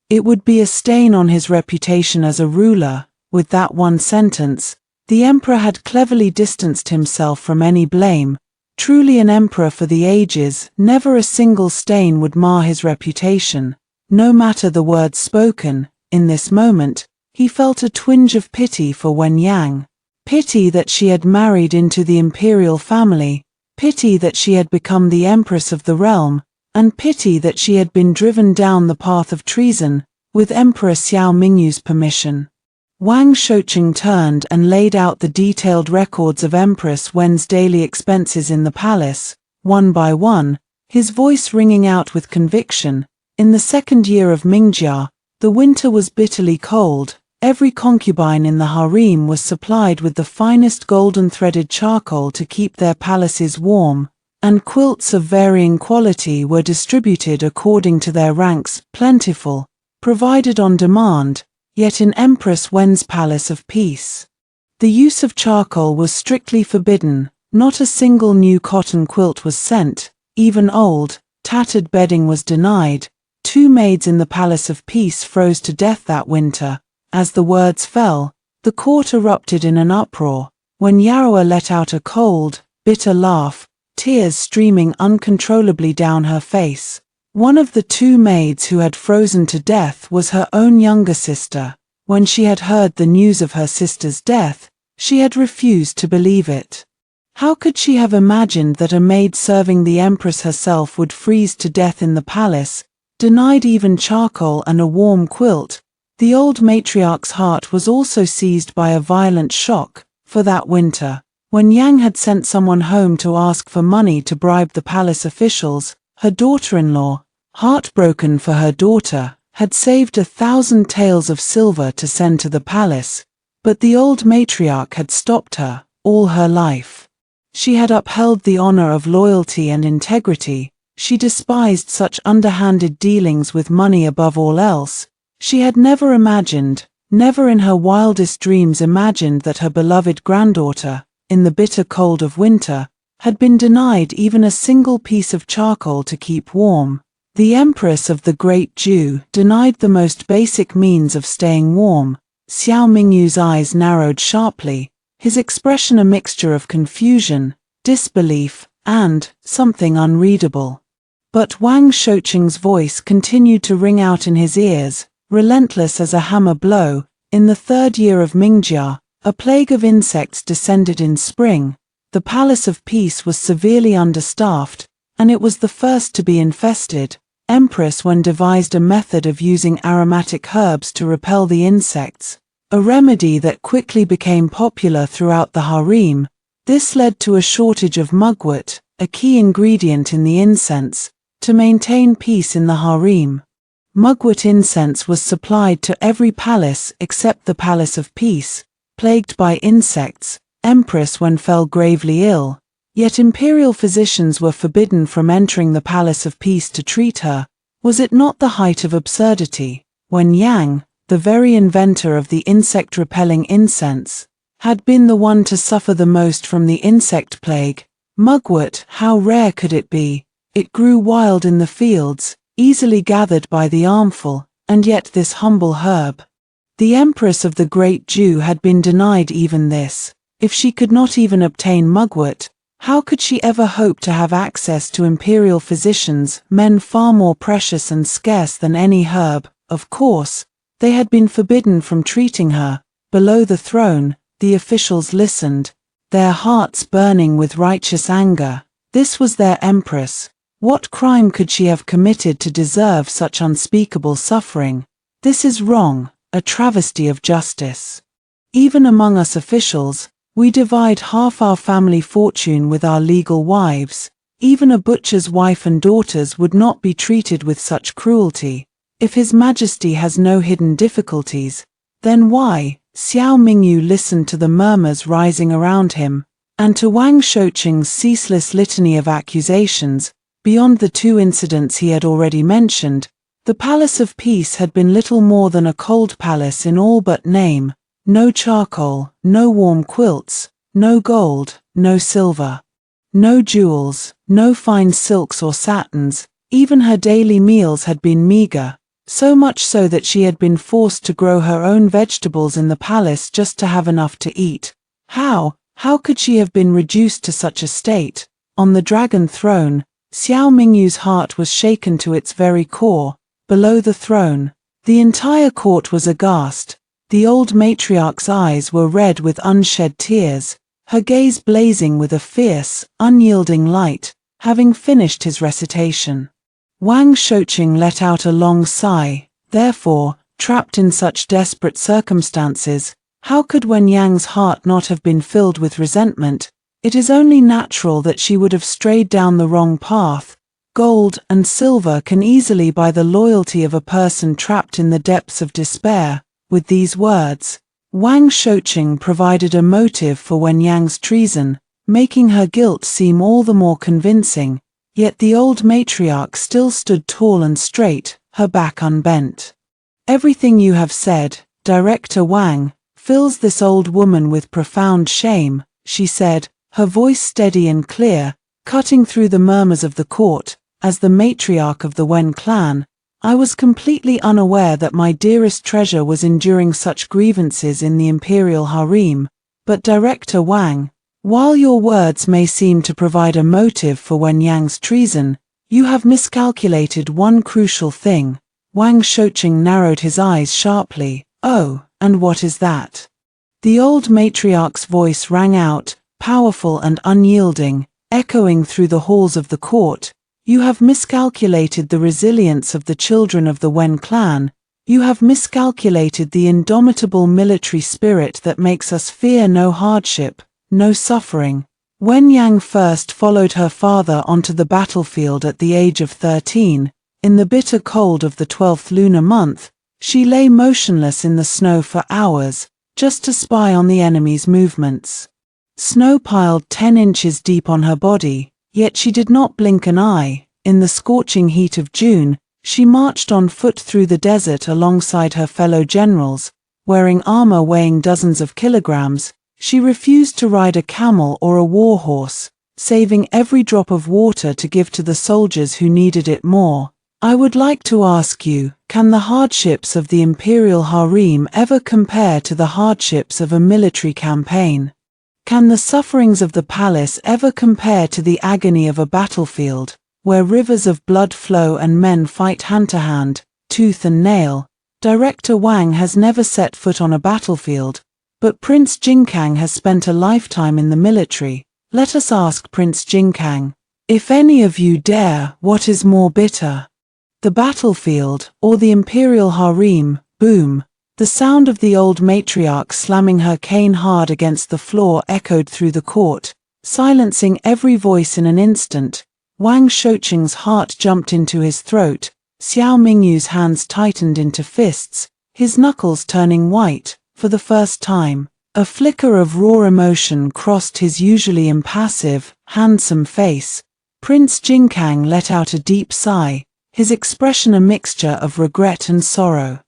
it would be a stain on his reputation as a ruler. With that one sentence, the emperor had cleverly distanced himself from any blame. Truly an emperor for the ages, never a single stain would mar his reputation, no matter the words spoken. In this moment, he felt a twinge of pity for Wen Yang. Pity that she had married into the imperial family, pity that she had become the empress of the realm, and pity that she had been driven down the path of treason, with Emperor Xiao Mingyu's permission. Wang Shouqing turned and laid out the detailed records of Empress Wen's daily expenses in the palace, one by one, his voice ringing out with conviction. In the second year of Mingjia, the winter was bitterly cold. Every concubine in the harem was supplied with the finest golden-threaded charcoal to keep their palaces warm, and quilts of varying quality were distributed according to their ranks, plentiful, provided on demand. Yet in Empress Wen's Palace of Peace, the use of charcoal was strictly forbidden. Not a single new cotton quilt was sent, even old, tattered bedding was denied. 2 maids in the Palace of Peace froze to death that winter. As the words fell, the court erupted in an uproar. When Yaroa let out a cold, bitter laugh, tears streaming uncontrollably down her face. One of the 2 maids who had frozen to death was her own younger sister. When she had heard the news of her sister's death, she had refused to believe it. How could she have imagined that a maid serving the empress herself would freeze to death in the palace, denied even charcoal and a warm quilt? The old matriarch's heart was also seized by a violent shock. For that winter, when Yang had sent someone home to ask for money to bribe the palace officials, her daughter-in-law, heartbroken for her daughter, had saved 1,000 taels of silver to send to the palace, but the old matriarch had stopped her. All her life, she had upheld the honor of loyalty and integrity. She despised such underhanded dealings with money above all else. She had never imagined, never in her wildest dreams imagined that her beloved granddaughter, in the bitter cold of winter, had been denied even a single piece of charcoal to keep warm. The Empress of the Great Jew denied the most basic means of staying warm. Xiao Mingyu's eyes narrowed sharply, his expression a mixture of confusion, disbelief, and something unreadable. But Wang Shouqing's voice continued to ring out in his ears, relentless as a hammer blow. In the 3rd year of Mingjia, a plague of insects descended in spring. The Palace of Peace was severely understaffed, and it was the first to be infested. Empress Wen devised a method of using aromatic herbs to repel the insects, a remedy that quickly became popular throughout the harem. This led to a shortage of mugwort, a key ingredient in the incense, to maintain peace in the harem. Mugwort incense was supplied to every palace except the Palace of Peace, plagued by insects. Empress Wen fell gravely ill, yet imperial physicians were forbidden from entering the Palace of Peace to treat her. Was it not the height of absurdity? Wen Yang, the very inventor of the insect-repelling incense, had been the one to suffer the most from the insect plague. Mugwort, how rare could it be? It grew wild in the fields, easily gathered by the armful, and yet this humble herb. The Empress of the Great Jew had been denied even this. If she could not even obtain mugwort, how could she ever hope to have access to imperial physicians, men far more precious and scarce than any herb? Of course, they had been forbidden from treating her. Below the throne, the officials listened, their hearts burning with righteous anger. This was their empress. What crime could she have committed to deserve such unspeakable suffering? This is wrong, a travesty of justice. Even among us officials, we divide half our family fortune with our legal wives. Even a butcher's wife and daughters would not be treated with such cruelty. If His Majesty has no hidden difficulties, then why? Xiao Mingyu listened to the murmurs rising around him, and to Wang Shouqing's ceaseless litany of accusations. Beyond the two incidents he had already mentioned, the Palace of Peace had been little more than a cold palace in all but name. No charcoal, no warm quilts, no gold, no silver, no jewels, no fine silks or satins. Even her daily meals had been meager, so much so that she had been forced to grow her own vegetables in the palace just to have enough to eat. How could she have been reduced to such a state? On the dragon throne, Xiao Mingyu's heart was shaken to its very core. Below the throne, the entire court was aghast. The old matriarch's eyes were red with unshed tears, her gaze blazing with a fierce, unyielding light. Having finished his recitation, Wang Shouqing let out a long sigh. Therefore, trapped in such desperate circumstances, how could Wen Yang's heart not have been filled with resentment? It is only natural that she would have strayed down the wrong path. Gold and silver can easily buy the loyalty of a person trapped in the depths of despair. With these words, Wang Shouqing provided a motive for Wen Yang's treason, making her guilt seem all the more convincing. Yet the old matriarch still stood tall and straight, her back unbent. Everything you have said, Director Wang, fills this old woman with profound shame, she said, her voice steady and clear, cutting through the murmurs of the court. As the matriarch of the Wen clan, I was completely unaware that my dearest treasure was enduring such grievances in the imperial harem. But Director Wang, while your words may seem to provide a motive for Wen Yang's treason, you have miscalculated one crucial thing. Wang Shouqing narrowed his eyes sharply. Oh, and what is that? The old matriarch's voice rang out, powerful and unyielding, echoing through the halls of the court. You have miscalculated the resilience of the children of the Wen clan. You have miscalculated the indomitable military spirit that makes us fear no hardship, no suffering. Wen Yang first followed her father onto the battlefield at the age of 13. In the bitter cold of the 12th lunar month, she lay motionless in the snow for hours, just to spy on the enemy's movements. Snow piled 10 inches deep on her body. Yet she did not blink an eye. In the scorching heat of June, she marched on foot through the desert alongside her fellow generals, wearing armor weighing dozens of kilograms. She refused to ride a camel or a war horse, saving every drop of water to give to the soldiers who needed it more. I would like to ask you, can the hardships of the imperial harem ever compare to the hardships of a military campaign? Can the sufferings of the palace ever compare to the agony of a battlefield, where rivers of blood flow and men fight hand to hand, tooth and nail? Director Wang has never set foot on a battlefield, but Prince Jinkang has spent a lifetime in the military. Let us ask Prince Jinkang. If any of you dare, what is more bitter? The battlefield, or the imperial harem? Boom! The sound of the old matriarch slamming her cane hard against the floor echoed through the court, silencing every voice in an instant. Wang Shouqing's heart jumped into his throat, Xiao Mingyu's hands tightened into fists, his knuckles turning white. For the first time, a flicker of raw emotion crossed his usually impassive, handsome face. Prince Jinkang let out a deep sigh, his expression a mixture of regret and sorrow.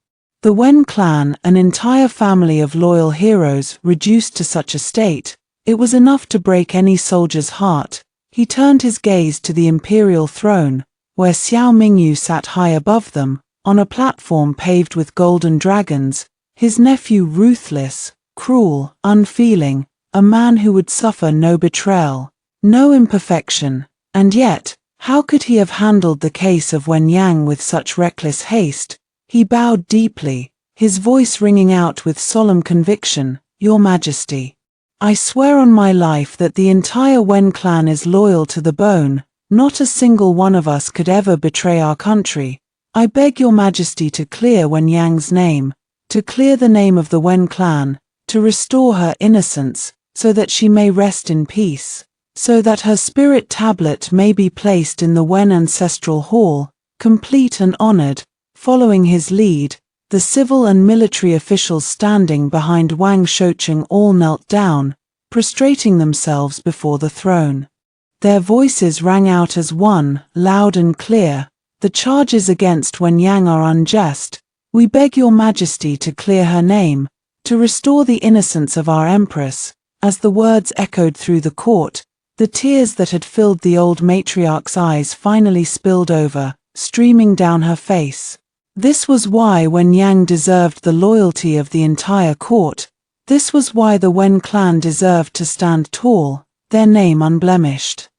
The Wen clan, an entire family of loyal heroes, reduced to such a state, it was enough to break any soldier's heart. He turned his gaze to the imperial throne, where Xiao Mingyu sat high above them, on a platform paved with golden dragons, his nephew ruthless, cruel, unfeeling, a man who would suffer no betrayal, no imperfection. And yet, how could he have handled the case of Wen Yang with such reckless haste? He bowed deeply, his voice ringing out with solemn conviction, "Your Majesty, I swear on my life that the entire Wen clan is loyal to the bone. Not a single one of us could ever betray our country. I beg your Majesty to clear Wen Yang's name, to clear the name of the Wen clan, to restore her innocence, so that she may rest in peace, so that her spirit tablet may be placed in the Wen ancestral hall, complete and honored." Following his lead, the civil and military officials standing behind Wang Shouqing all knelt down, prostrating themselves before the throne. Their voices rang out as one, loud and clear, "The charges against Wen Yang are unjust. We beg your Majesty to clear her name, to restore the innocence of our Empress." As the words echoed through the court, the tears that had filled the old matriarch's eyes finally spilled over, streaming down her face. This was why Wen Yang deserved the loyalty of the entire court. This was why the Wen clan deserved to stand tall, their name unblemished.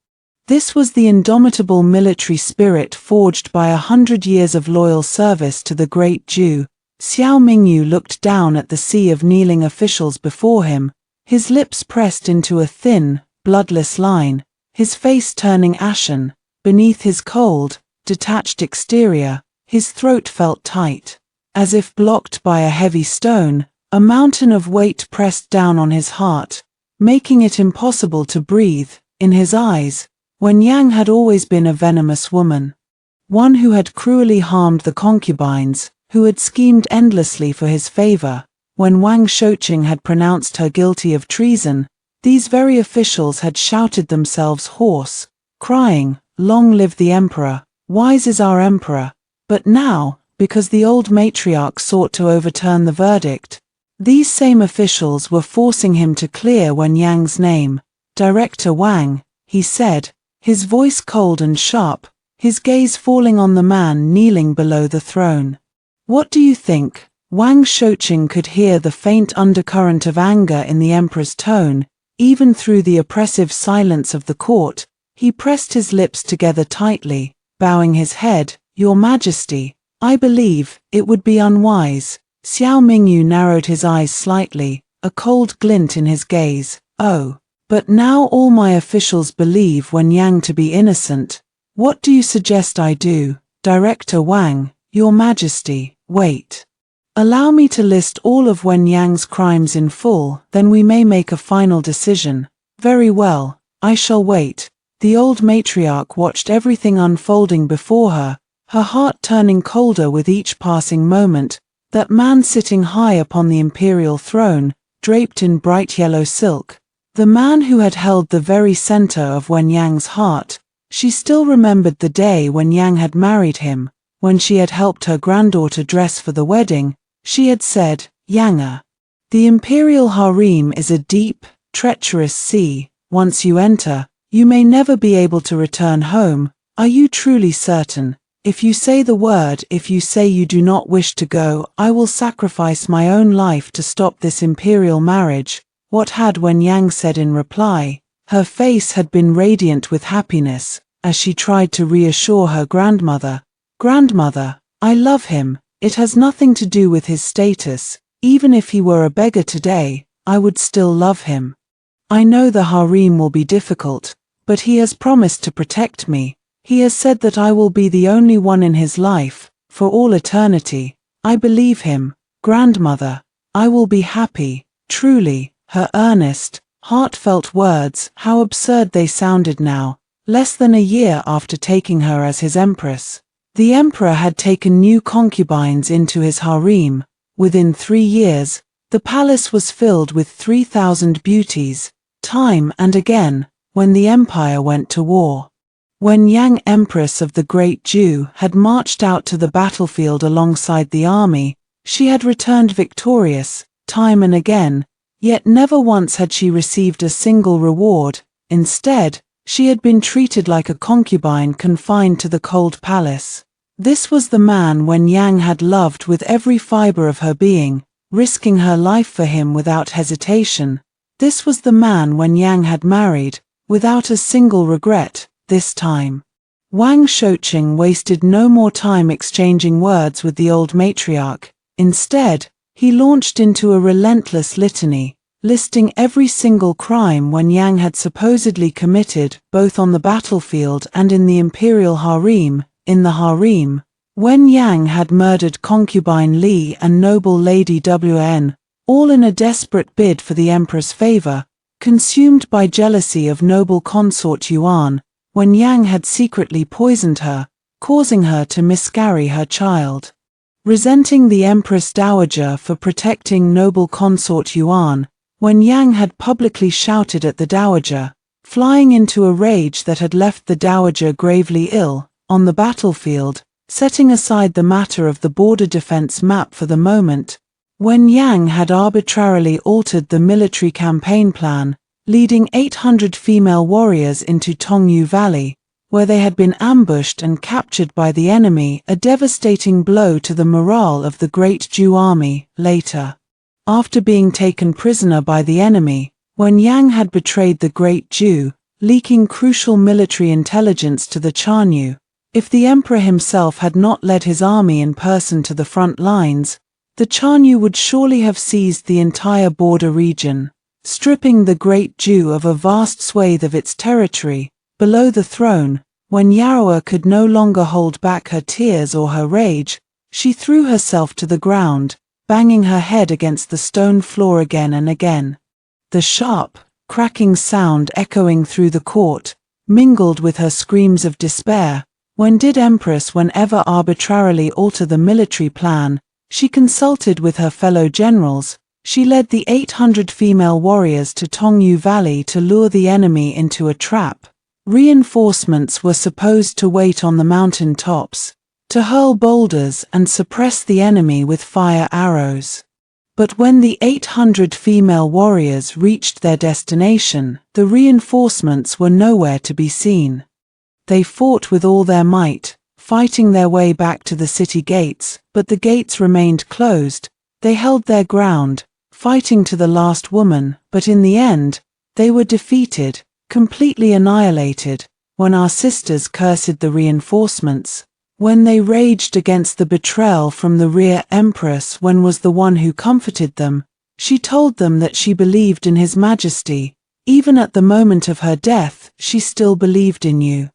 This was the indomitable military spirit forged by 100 years of loyal service to the great Jew. Xiao Mingyu looked down at the sea of kneeling officials before him, his lips pressed into a thin, bloodless line, his face turning ashen. Beneath his cold, detached exterior, his throat felt tight, as if blocked by a heavy stone. A mountain of weight pressed down on his heart, making it impossible to breathe. In his eyes, Wen Yang had always been a venomous woman, one who had cruelly harmed the concubines, who had schemed endlessly for his favor. When Wang Shouqing had pronounced her guilty of treason, these very officials had shouted themselves hoarse, crying, "Long live the emperor, wise is our emperor." But now, because the old matriarch sought to overturn the verdict, these same officials were forcing him to clear Wen Yang's name. "Director Wang," he said, his voice cold and sharp, his gaze falling on the man kneeling below the throne. "What do you think?" Wang Shouqing could hear the faint undercurrent of anger in the emperor's tone, even through the oppressive silence of the court. He pressed his lips together tightly, bowing his head. "Your Majesty, I believe it would be unwise." Xiao Mingyu narrowed his eyes slightly, a cold glint in his gaze. "Oh, but now all my officials believe Wen Yang to be innocent. What do you suggest I do?" "Director Wang, your Majesty, wait. Allow me to list all of Wen Yang's crimes in full, then we may make a final decision." "Very well, I shall wait." The old matriarch watched everything unfolding before her, her heart turning colder with each passing moment. That man sitting high upon the imperial throne, draped in bright yellow silk, the man who had held the very center of Wen Yang's heart. She still remembered the day when Yang had married him, when she had helped her granddaughter dress for the wedding. She had said, "Yang, the imperial harem is a deep, treacherous sea. Once you enter, you may never be able to return home. Are you truly certain? If you say the word, if you say you do not wish to go, I will sacrifice my own life to stop this imperial marriage." What had Wen Yang said in reply? Her face had been radiant with happiness, as she tried to reassure her grandmother. "Grandmother, I love him. It has nothing to do with his status. Even if he were a beggar today, I would still love him." I know the harem will be difficult, but he has promised to protect me. He has said that I will be the only one in his life, for all eternity. I believe him, grandmother. I will be happy, truly." Her earnest, heartfelt words, how absurd they sounded now, less than a year after taking her as his empress. The emperor had taken new concubines into his harem. Within 3 years, the palace was filled with 3,000 beauties. Time and again, when the empire went to war. When Yang, Empress of the Great Jew, had marched out to the battlefield alongside the army, she had returned victorious, time and again, yet never once had she received a single reward. Instead, she had been treated like a concubine confined to the cold palace. This was the man Wen Yang had loved with every fiber of her being, risking her life for him without hesitation. This was the man Wen Yang had married, without a single regret, this time. Wang Shouqing wasted no more time exchanging words with the old matriarch. Instead, he launched into a relentless litany, listing every single crime Wen Yang had supposedly committed, both on the battlefield and in the imperial harem. In the harem, Wen Yang had murdered concubine Li and noble lady Wn, all in a desperate bid for the emperor's favor. Consumed by jealousy of noble consort Yuan, Wen Yang had secretly poisoned her, causing her to miscarry her child. Resenting the Empress Dowager for protecting noble consort Yuan, Wen Yang had publicly shouted at the Dowager, flying into a rage that had left the Dowager gravely ill. On the battlefield, setting aside the matter of the border defense map for the moment, Wen Yang had arbitrarily altered the military campaign plan, leading 800 female warriors into Tongyu Valley, where they had been ambushed and captured by the enemy, a devastating blow to the morale of the Great Jew army. Later, after being taken prisoner by the enemy, Wen Yang had betrayed the Great Jew, leaking crucial military intelligence to the Chanyu. If the emperor himself had not led his army in person to the front lines, the Chanyu would surely have seized the entire border region, stripping the Great Jew of a vast swathe of its territory. Below the throne, when Yaroa could no longer hold back her tears or her rage, she threw herself to the ground, banging her head against the stone floor again and again. The sharp, cracking sound echoing through the court, mingled with her screams of despair. When did Empress ever arbitrarily alter the military plan? She consulted with her fellow generals. She led the 800 female warriors to Tongyu Valley to lure the enemy into a trap. Reinforcements were supposed to wait on the mountain tops, to hurl boulders and suppress the enemy with fire arrows. But when the 800 female warriors reached their destination, the reinforcements were nowhere to be seen. They fought with all their might, fighting their way back to the city gates, but the gates remained closed. They held their ground, fighting to the last woman, but in the end, they were defeated, completely annihilated. When our sisters cursed the reinforcements, when they raged against the betrayal from the rear, Empress Wen was the one who comforted them. She told them that she believed in His Majesty. Even at the moment of her death, she still believed in you.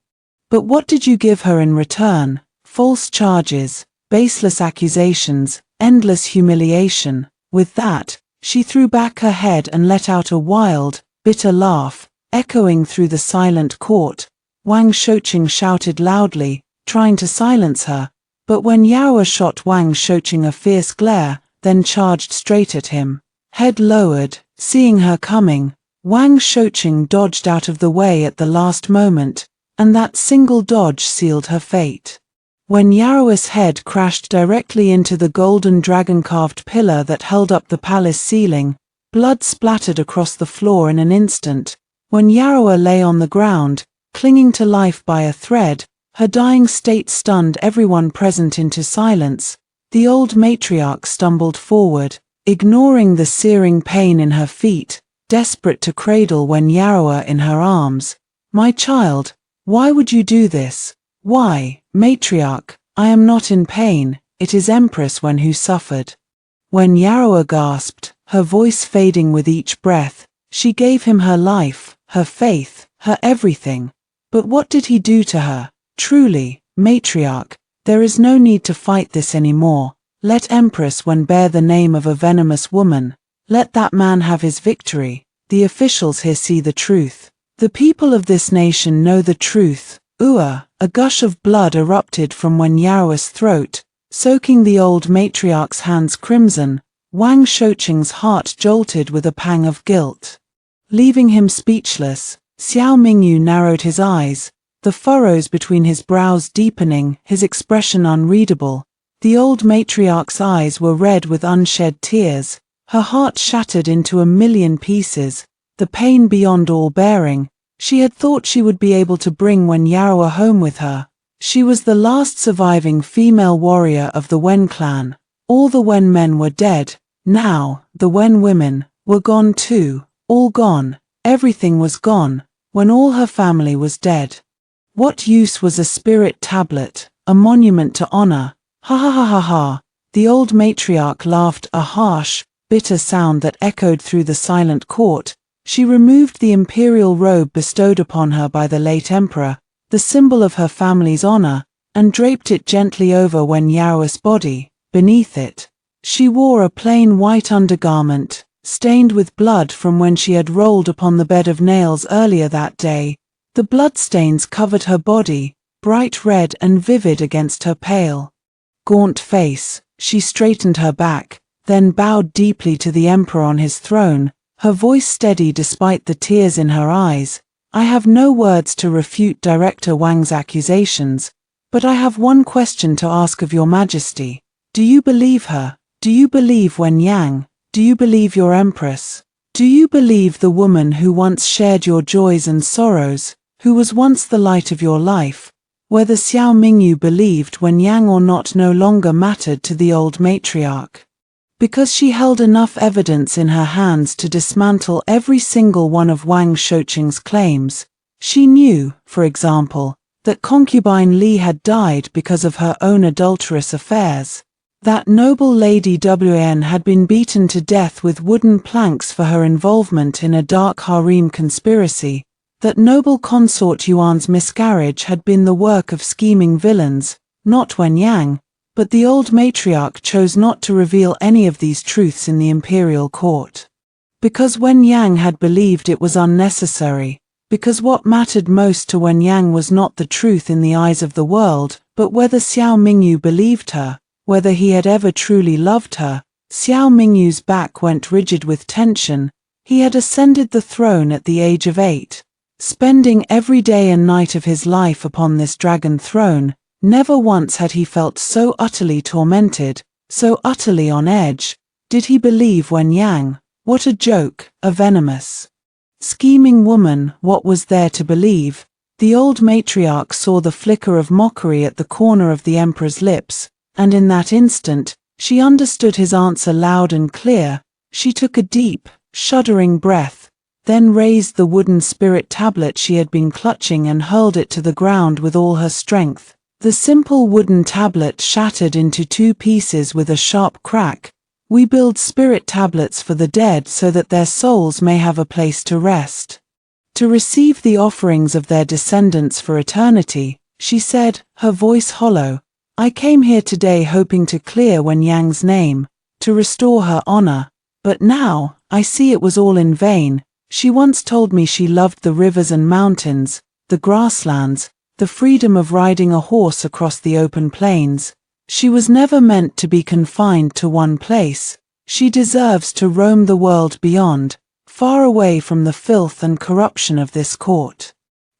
But what did you give her in return? False charges, baseless accusations, endless humiliation. With that, she threw back her head and let out a wild, bitter laugh, echoing through the silent court. Wang Shouqing shouted loudly, trying to silence her, but when Yaoa shot Wang Shouqing a fierce glare, then charged straight at him. Head lowered, seeing her coming, Wang Shouqing dodged out of the way at the last moment, and that single dodge sealed her fate. When Yaoa's head crashed directly into the golden dragon-carved pillar that held up the palace ceiling, blood splattered across the floor in an instant. When Yaoa lay on the ground, clinging to life by a thread, her dying state stunned everyone present into silence. The old matriarch stumbled forward, ignoring the searing pain in her feet, desperate to cradle Wen Yaoa in her arms. "My child, why would you do this? Why, matriarch, I am not in pain, it is Empress Wen who suffered." When Yaoa gasped, her voice fading with each breath, She gave him her life, her faith, her everything. But what did he do to her? Truly, matriarch, there is no need to fight this anymore. Let Empress Wen bear the name of a venomous woman. Let that man have his victory. The officials here see the truth. The people of this nation know the truth. A gush of blood erupted from Wen Yao's throat, soaking the old matriarch's hands crimson. Wang Shouqing's heart jolted with a pang of guilt. Leaving him speechless, Xiao Mingyu narrowed his eyes, the furrows between his brows deepening, his expression unreadable. The old matriarch's eyes were red with unshed tears, her heart shattered into a million pieces, the pain beyond all bearing. She had thought she would be able to bring Wen Yao home with her. She was the last surviving female warrior of the Wen clan. All the Wen men were dead. Now, the Wen women were gone too, all gone. Everything was gone, when all her family was dead. What use was a spirit tablet, a monument to honor? Ha ha ha ha ha. The old matriarch laughed, a harsh, bitter sound that echoed through the silent court. She removed the imperial robe bestowed upon her by the late emperor, the symbol of her family's honor, and draped it gently over Wen Yao's body. Beneath it, she wore a plain white undergarment, stained with blood from when she had rolled upon the bed of nails earlier that day. The bloodstains covered her body, bright red and vivid against her pale, gaunt face. She straightened her back, then bowed deeply to the emperor on his throne, her voice steady despite the tears in her eyes. I have no words to refute Director Wang's accusations, but I have one question to ask of your Majesty. Do you believe her? Do you believe Wen Yang? Do you believe your Empress? Do you believe the woman who once shared your joys and sorrows, who was once the light of your life? Whether Xiao Mingyu believed Wen Yang or not no longer mattered to the old matriarch. Because she held enough evidence in her hands to dismantle every single one of Wang Shouqing's claims. She knew, for example, that concubine Li had died because of her own adulterous affairs. That noble Lady Wan had been beaten to death with wooden planks for her involvement in a dark harem conspiracy. That noble consort Yuan's miscarriage had been the work of scheming villains, not Wen Yang. But the old matriarch chose not to reveal any of these truths in the imperial court. Because Wen Yang had believed it was unnecessary, because what mattered most to Wen Yang was not the truth in the eyes of the world, but whether Xiao Mingyu believed her, whether he had ever truly loved her. Xiao Mingyu's back went rigid with tension. He had ascended the throne at the age of 8, spending every day and night of his life upon this dragon throne. Never once had he felt so utterly tormented, so utterly on edge. Did he believe Wen Yang? What a joke, a venomous, scheming woman. What was there to believe? The old matriarch saw the flicker of mockery at the corner of the emperor's lips, and in that instant, she understood his answer loud and clear. She took a deep, shuddering breath, then raised the wooden spirit tablet she had been clutching and hurled it to the ground with all her strength. The simple wooden tablet shattered into 2 pieces with a sharp crack. We build spirit tablets for the dead so that their souls may have a place to rest, to receive the offerings of their descendants for eternity, she said, her voice hollow. I came here today hoping to clear Wen Yang's name, to restore her honor, but now, I see it was all in vain. She once told me she loved the rivers and mountains, the grasslands, the freedom of riding a horse across the open plains. She was never meant to be confined to one place. She deserves to roam the world beyond, far away from the filth and corruption of this court.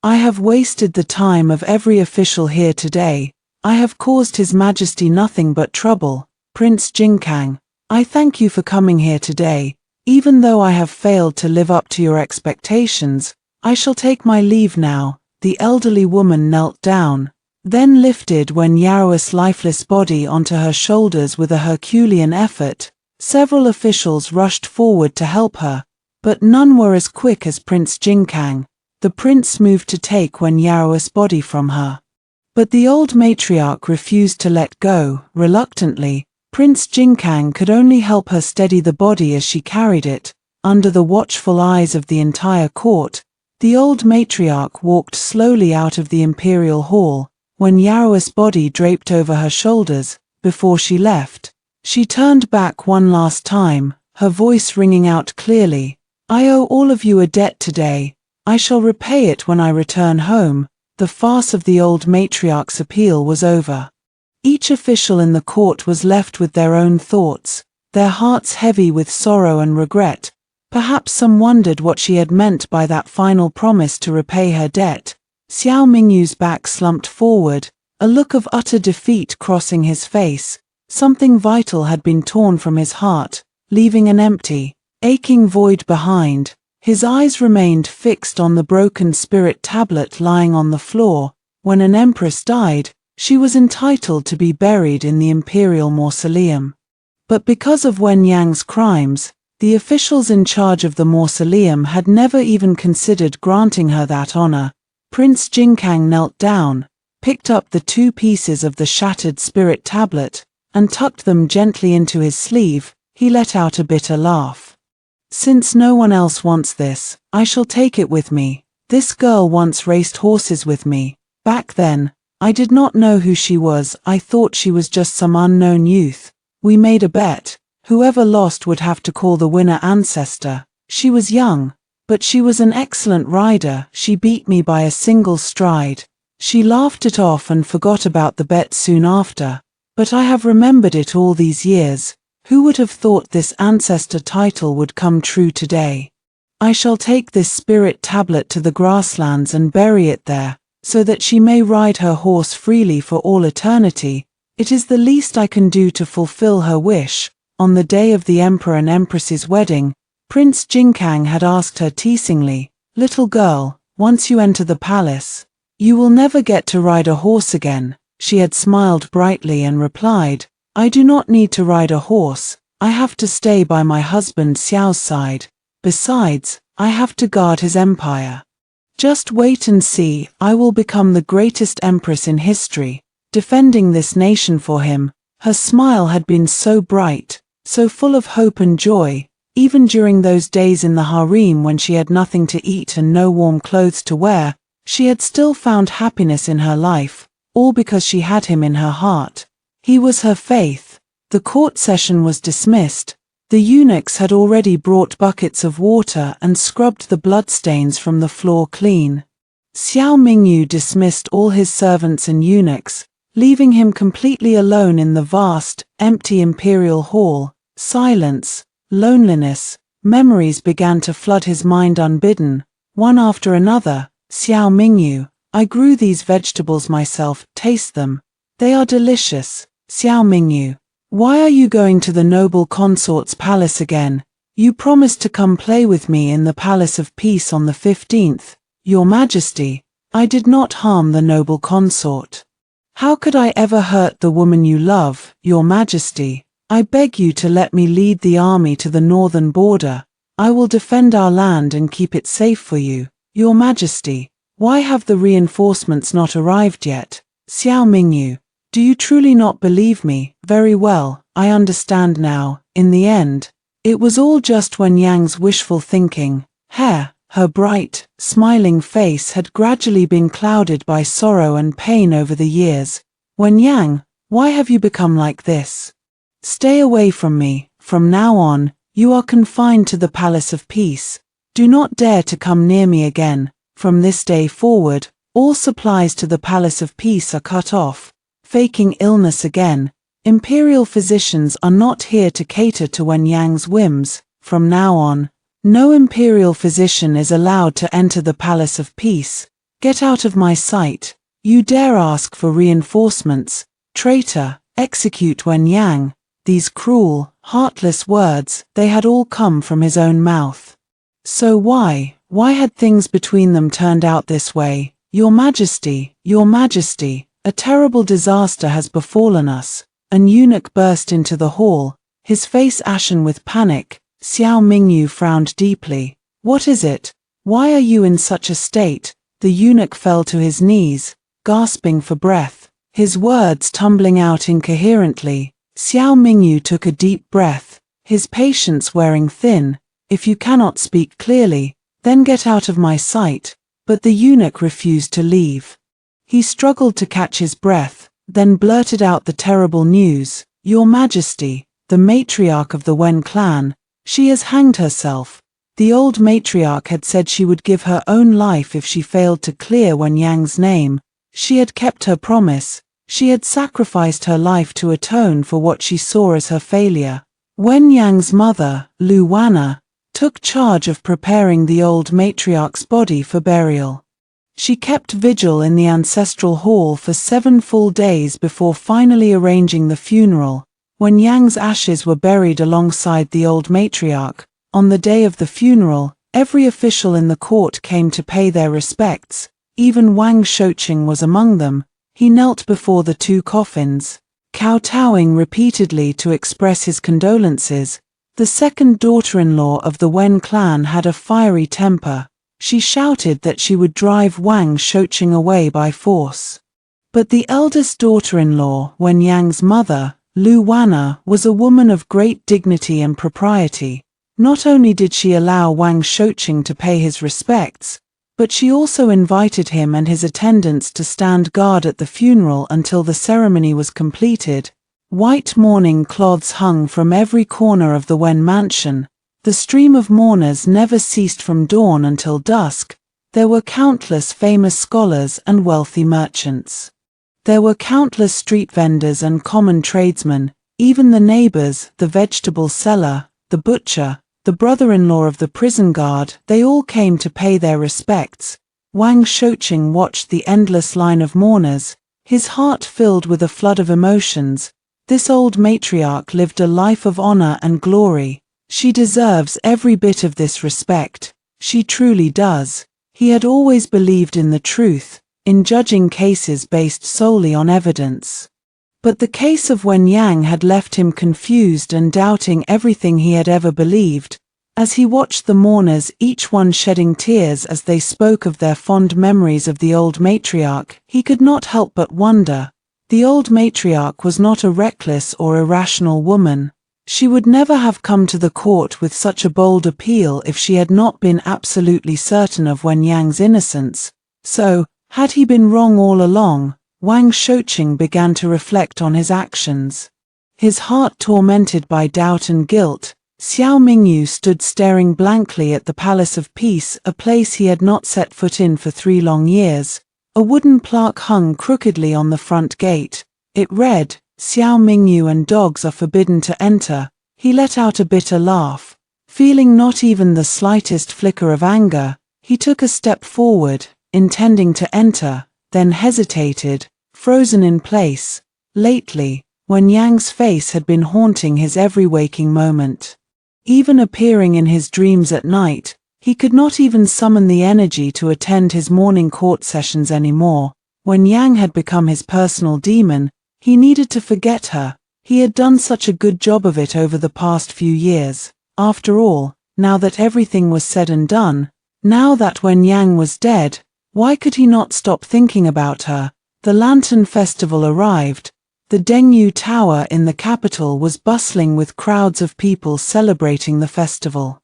I have wasted the time of every official here today. I have caused His Majesty nothing but trouble. Prince Jinkang, I thank you for coming here today. Even though I have failed to live up to your expectations, I shall take my leave now. The elderly woman knelt down, then lifted Wen Yao's lifeless body onto her shoulders with a Herculean effort. Several officials rushed forward to help her, but none were as quick as Prince Jinkang. The prince moved to take Wen Yao's body from her. But the old matriarch refused to let go. Reluctantly, Prince Jinkang could only help her steady the body as she carried it. under the watchful eyes of the entire court, the old matriarch walked slowly out of the imperial hall. When Yaro's body draped over her shoulders, before she left, she turned back one last time, her voice ringing out clearly, "I owe all of you a debt today. I shall repay it when I return home." The farce of the old matriarch's appeal was over. Each official in the court was left with their own thoughts, their hearts heavy with sorrow and regret. Perhaps some wondered what she had meant by that final promise to repay her debt. Xiao Mingyu's back slumped forward, a look of utter defeat crossing his face. Something vital had been torn from his heart, leaving an empty, aching void behind. His eyes remained fixed on the broken spirit tablet lying on the floor. When an empress died, she was entitled to be buried in the imperial mausoleum. But because of Wen Yang's crimes, the officials in charge of the mausoleum had never even considered granting her that honor. Prince Jingkang knelt down, picked up the 2 pieces of the shattered spirit tablet, and tucked them gently into his sleeve. He let out a bitter laugh. "Since no one else wants this, I shall take it with me. This girl once raced horses with me. Back then, I did not know who she was. I thought she was just some unknown youth. We made a bet. Whoever lost would have to call the winner ancestor. She was young, but she was an excellent rider. She beat me by a single stride." She laughed it off and forgot about the bet soon after. "But I have remembered it all these years. Who would have thought this ancestor title would come true today? I shall take this spirit tablet to the grasslands and bury it there, so that she may ride her horse freely for all eternity. It is the least I can do to fulfill her wish." On the day of the emperor and empress's wedding, Prince Jingkang had asked her teasingly, "Little girl, once you enter the palace, you will never get to ride a horse again." She had smiled brightly and replied, "I do not need to ride a horse. I have to stay by my husband Xiao's side. Besides, I have to guard his empire. Just wait and see. I will become the greatest empress in history, defending this nation for him." Her smile had been so bright, so full of hope and joy. Even during those days in the harem when she had nothing to eat and no warm clothes to wear, she had still found happiness in her life, all because she had him in her heart. He was her faith. The court session was dismissed. The eunuchs had already brought buckets of water and scrubbed the bloodstains from the floor clean. Xiao Mingyu dismissed all his servants and eunuchs, leaving him completely alone in the vast, empty imperial hall. Silence, loneliness, memories began to flood his mind unbidden, one after another. "Xiao Mingyu, I grew these vegetables myself. Taste them. They are delicious." "Xiao Mingyu, why are you going to the noble consort's palace again? You promised to come play with me in the Palace of Peace on the 15th. "Your Majesty, I did not harm the noble consort. How could I ever hurt the woman you love? Your Majesty, I beg you to let me lead the army to the northern border. I will defend our land and keep it safe for you." "Your Majesty, why have the reinforcements not arrived yet?" "Xiao Mingyu, do you truly not believe me?" "Very well, I understand now. In the end, it was all just Wen Yang's wishful thinking." Her bright, smiling face had gradually been clouded by sorrow and pain over the years. "Wen Yang, why have you become like this? Stay away from me. From now on, you are confined to the Palace of Peace. Do not dare to come near me again. From this day forward, all supplies to the Palace of Peace are cut off." Faking illness again. Imperial physicians are not here to cater to Wen Yang's whims. From now on, no imperial physician is allowed to enter the Palace of Peace. "Get out of my sight. You dare ask for reinforcements? Traitor, execute Wen Yang." These cruel, heartless words, they had all come from his own mouth. So why had things between them turned out this way? "Your Majesty, Your Majesty, a terrible disaster has befallen us." An eunuch burst into the hall, his face ashen with panic. Xiao Mingyu frowned deeply. "What is it? Why are you in such a state?" The eunuch fell to his knees, gasping for breath, his words tumbling out incoherently. Xiao Mingyu took a deep breath, his patience wearing thin. if you cannot speak clearly, then get out of my sight." But the eunuch refused to leave. He struggled to catch his breath, then blurted out the terrible news, "Your Majesty, the matriarch of the Wen clan, she has hanged herself." The old matriarch had said she would give her own life if she failed to clear Wen Yang's name. She had kept her promise. She had sacrificed her life to atone for what she saw as her failure. Wen Yang's mother, Lu Wanna, took charge of preparing the old matriarch's body for burial. She kept vigil in the ancestral hall for 7 full days before finally arranging the funeral. When Yang's ashes were buried alongside the old matriarch, on the day of the funeral, every official in the court came to pay their respects. Even Wang Shouqing was among them. He knelt before the 2 coffins, kowtowing repeatedly to express his condolences. The second daughter-in-law of the Wen clan had a fiery temper. She shouted that she would drive Wang Shouqing away by force. But the eldest daughter-in-law, Wen Yang's mother, Lu Wanna, was a woman of great dignity and propriety. Not only did she allow Wang Shouqing to pay his respects, but she also invited him and his attendants to stand guard at the funeral until the ceremony was completed. White mourning cloths hung from every corner of the Wen mansion. The stream of mourners never ceased from dawn until dusk. There were countless famous scholars and wealthy merchants. There were countless street vendors and common tradesmen, even the neighbors, the vegetable seller, the butcher, the brother-in-law of the prison guard. They all came to pay their respects. Wang Shouqing watched the endless line of mourners, his heart filled with a flood of emotions. This old matriarch lived a life of honor and glory. She deserves every bit of this respect. She truly does. He had always believed in the truth, in judging cases based solely on evidence. But the case of Wen Yang had left him confused and doubting everything he had ever believed. As he watched the mourners, each one shedding tears as they spoke of their fond memories of the old matriarch, he could not help but wonder. The old matriarch was not a reckless or irrational woman. She would never have come to the court with such a bold appeal if she had not been absolutely certain of Wen Yang's innocence. So, had he been wrong all along? Wang Shouqing began to reflect on his actions. His heart tormented by doubt and guilt, Xiao Mingyu stood staring blankly at the Palace of Peace, a place he had not set foot in for 3 long years. A wooden plaque hung crookedly on the front gate. It read, "Xiao Mingyu and dogs are forbidden to enter." He let out a bitter laugh. Feeling not even the slightest flicker of anger, he took a step forward, intending to enter, then hesitated, frozen in place. Lately, Wen Yang's face had been haunting his every waking moment. Even appearing in his dreams at night, he could not even summon the energy to attend his morning court sessions anymore. When Yang had become his personal demon, he needed to forget her. He had done such a good job of it over the past few years. After all, now that everything was said and done, now that Wen Yang was dead, why could he not stop thinking about her? The Lantern Festival arrived. The Dengyu Tower in the capital was bustling with crowds of people celebrating the festival.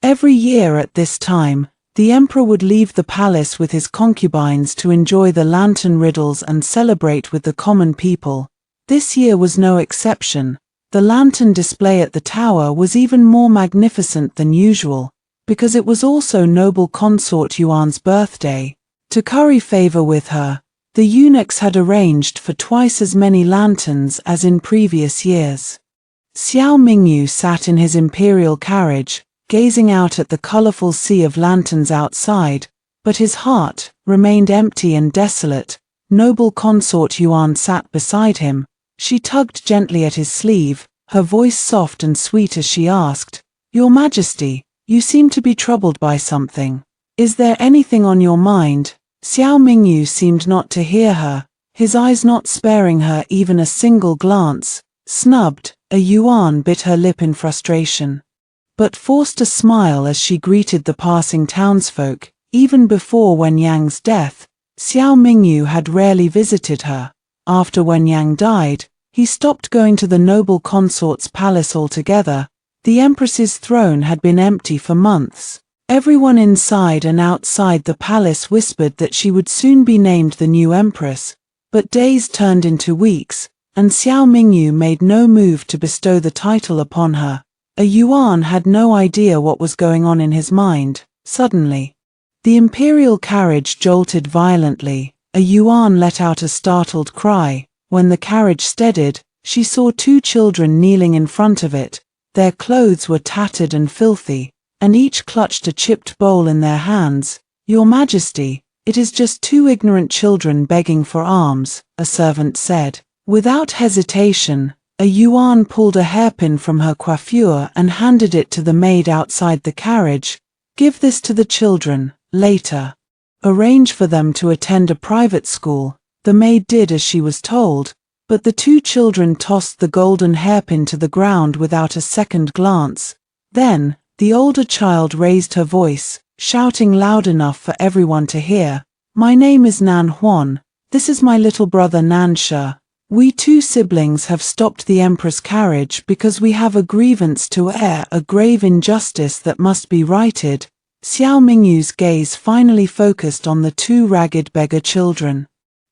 Every year at this time, the emperor would leave the palace with his concubines to enjoy the lantern riddles and celebrate with the common people. This year was no exception. The lantern display at the tower was even more magnificent than usual, because it was also noble consort Yuan's birthday. To curry favor with her, the eunuchs had arranged for twice as many lanterns as in previous years. Xiao Mingyu sat in his imperial carriage, gazing out at the colorful sea of lanterns outside, but his heart remained empty and desolate. Noble consort Yuan sat beside him. She tugged gently at his sleeve, her voice soft and sweet as she asked, "Your Majesty, you seem to be troubled by something. Is there anything on your mind?" Xiao Mingyu seemed not to hear her, his eyes not sparing her even a single glance. Snubbed, a Yuan bit her lip in frustration, but forced a smile as she greeted the passing townsfolk. Even before Wen Yang's death, Xiao Mingyu had rarely visited her. After Wen Yang died, he stopped going to the noble consort's palace altogether. The Empress's throne had been empty for months. Everyone inside and outside the palace whispered that she would soon be named the new Empress, but days turned into weeks, and Xiao Mingyu made no move to bestow the title upon her. A Yuan had no idea what was going on in his mind. Suddenly, the imperial carriage jolted violently. A Yuan let out a startled cry. When the carriage steadied, she saw two children kneeling in front of it. Their clothes were tattered and filthy, and each clutched a chipped bowl in their hands. "Your Majesty, it is just two ignorant children begging for alms," a servant said. Without hesitation, a Yuan pulled a hairpin from her coiffure and handed it to the maid outside the carriage. "Give this to the children, later. Arrange for them to attend a private school." The maid did as she was told, but the two children tossed the golden hairpin to the ground without a second glance. Then, the older child raised her voice, shouting loud enough for everyone to hear, "My name is Nan Huan. This is my little brother Nan She. We two siblings have stopped the Empress carriage because we have a grievance to air, a grave injustice that must be righted." Xiao Mingyu's gaze finally focused on the two ragged beggar children.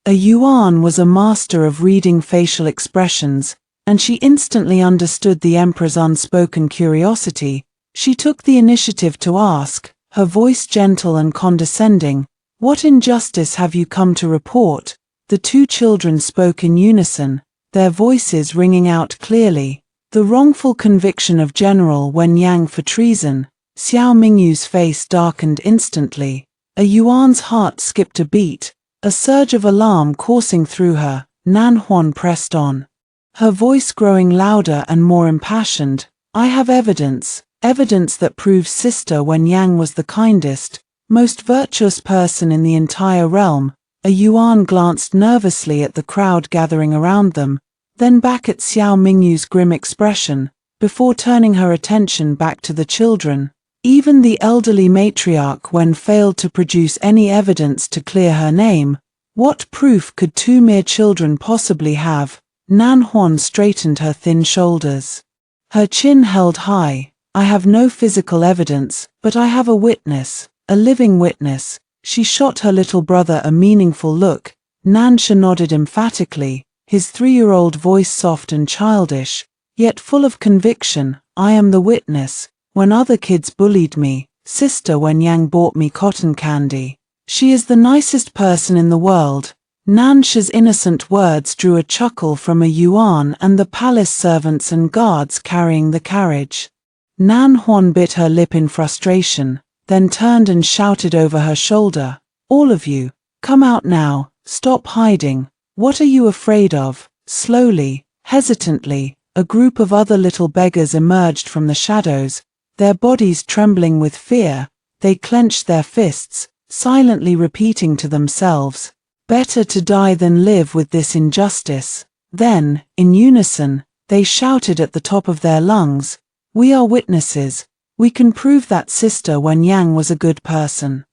A Yuan was a master of reading facial expressions, and she instantly understood the Emperor's unspoken curiosity. She took the initiative to ask, her voice gentle and condescending, "What injustice have you come to report?" The two children spoke in unison, their voices ringing out clearly. "The wrongful conviction of General Wen Yang for treason." Xiao Mingyu's face darkened instantly. A Yuan's heart skipped a beat, a surge of alarm coursing through her. Nan Huan pressed on, her voice growing louder and more impassioned. "I have evidence that proves Sister Wen Yang was the kindest, most virtuous person in the entire realm." A Yuan glanced nervously at the crowd gathering around them, then back at Xiao Mingyu's grim expression, before turning her attention back to the children. Even the elderly matriarch Wen failed to produce any evidence to clear her name. What proof could two mere children possibly have? Nan Huan straightened her thin shoulders, her chin held high. "I have no physical evidence, but I have a witness, a living witness." She shot her little brother a meaningful look. Nan She nodded emphatically, his 3-year-old voice soft and childish, yet full of conviction. "I am the witness. When other kids bullied me, Sister Wen Yang bought me cotton candy. She is the nicest person in the world." Nan She's innocent words drew a chuckle from a Yuan and the palace servants and guards carrying the carriage. Nan Huan bit her lip in frustration, then turned and shouted over her shoulder, "All of you, come out now, stop hiding. What are you afraid of?" Slowly, hesitantly, a group of other little beggars emerged from the shadows, their bodies trembling with fear. They clenched their fists, silently repeating to themselves, "Better to die than live with this injustice." Then, in unison, they shouted at the top of their lungs, "We are witnesses. We can prove that Sister Wen Yang was a good person.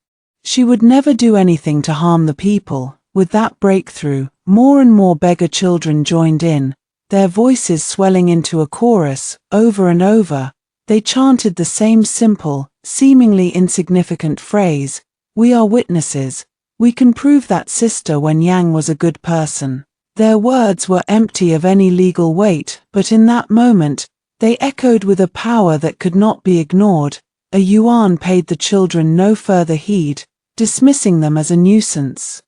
She would never do anything to harm the people." With that breakthrough, more and more beggar children joined in, their voices swelling into a chorus. Over and over, they chanted the same simple, seemingly insignificant phrase, "We are witnesses. We can prove that Sister Wen Yang was a good person." Their words were empty of any legal weight, but in that moment, they echoed with a power that could not be ignored. A Yuan paid the children no further heed, dismissing them as a nuisance.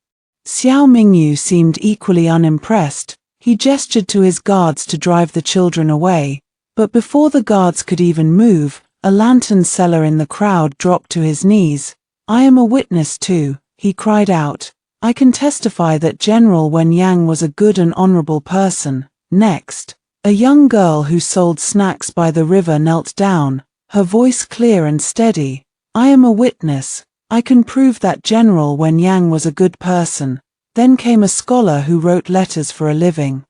Xiao Mingyu seemed equally unimpressed. He gestured to his guards to drive the children away, but before the guards could even move, a lantern seller in the crowd dropped to his knees. "I am a witness too," he cried out. "I can testify that General Wen Yang was a good and honorable person." Next, a young girl who sold snacks by the river knelt down, her voice clear and steady. "I am a witness. I can prove that General Wen Yang was a good person." Then came a scholar who wrote letters for a living,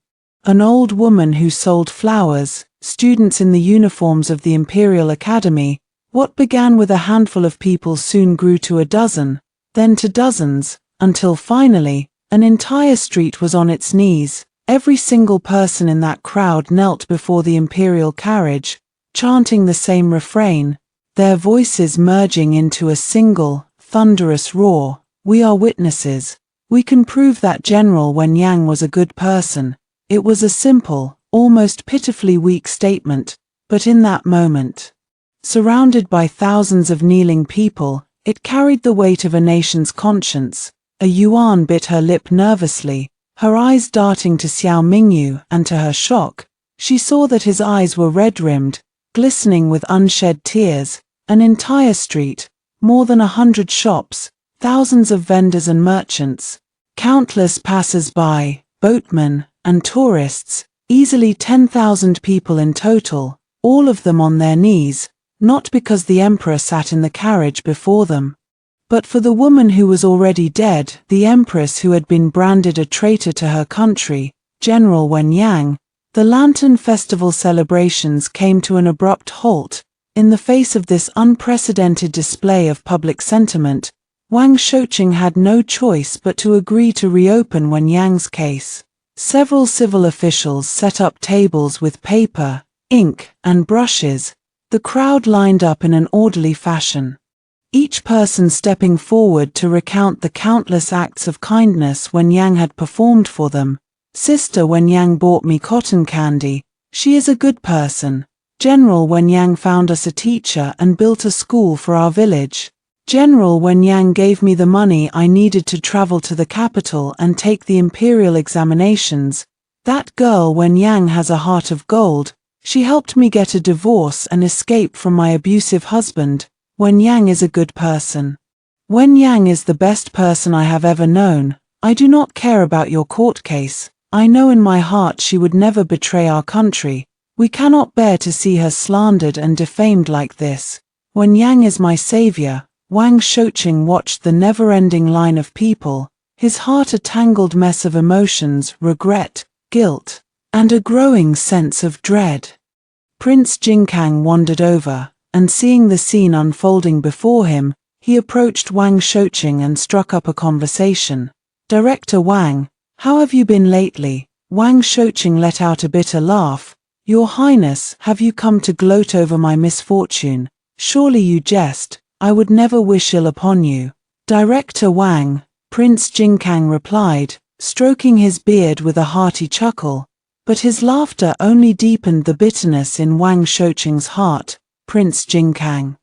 an old woman who sold flowers, students in the uniforms of the Imperial Academy. What began with a handful of people soon grew to a dozen, then to dozens, until finally, an entire street was on its knees. Every single person in that crowd knelt before the imperial carriage, chanting the same refrain, their voices merging into a single, thunderous roar. We are witnesses. We can prove that General Wen Yang was a good person. It was a simple, almost pitifully weak statement, but in that moment, surrounded by thousands of kneeling people, it carried the weight of a nation's conscience. A Yuan bit her lip nervously, her eyes darting to Xiao Mingyu, and to her shock, she saw that his eyes were red-rimmed, glistening with unshed tears. An entire street, more than 100 shops, thousands of vendors and merchants, countless passers-by, boatmen, and tourists, easily 10,000 people in total, all of them on their knees, not because the emperor sat in the carriage before them, but for the woman who was already dead, the empress who had been branded a traitor to her country, General Wen Yang. The Lantern Festival celebrations came to an abrupt halt. In the face of this unprecedented display of public sentiment, Wang Shouqing had no choice but to agree to reopen Wen Yang's case. Several civil officials set up tables with paper, ink, and brushes. The crowd lined up in an orderly fashion, each person stepping forward to recount the countless acts of kindness Wen Yang had performed for them. Sister Wen Yang bought me cotton candy. She is a good person. General Wen Yang found us a teacher and built a school for our village. General Wen Yang gave me the money I needed to travel to the capital and take the imperial examinations. That girl Wen Yang has a heart of gold. She helped me get a divorce and escape from my abusive husband. Wen Yang is a good person. Wen Yang is the best person I have ever known. I do not care about your court case. I know in my heart she would never betray our country. We cannot bear to see her slandered and defamed like this. Wen Yang is my savior. Wang Shouqing watched the never-ending line of people, his heart a tangled mess of emotions, regret, guilt, and a growing sense of dread. Prince Jingkang wandered over, and seeing the scene unfolding before him, he approached Wang Shouqing and struck up a conversation. Director Wang, how have you been lately? Wang Shouqing let out a bitter laugh. Your Highness, have you come to gloat over my misfortune? Surely you jest. I would never wish ill upon you. Director Wang, Prince Jingkang replied, stroking his beard with a hearty chuckle. But his laughter only deepened the bitterness in Wang Shouqing's heart. Prince Jingkang,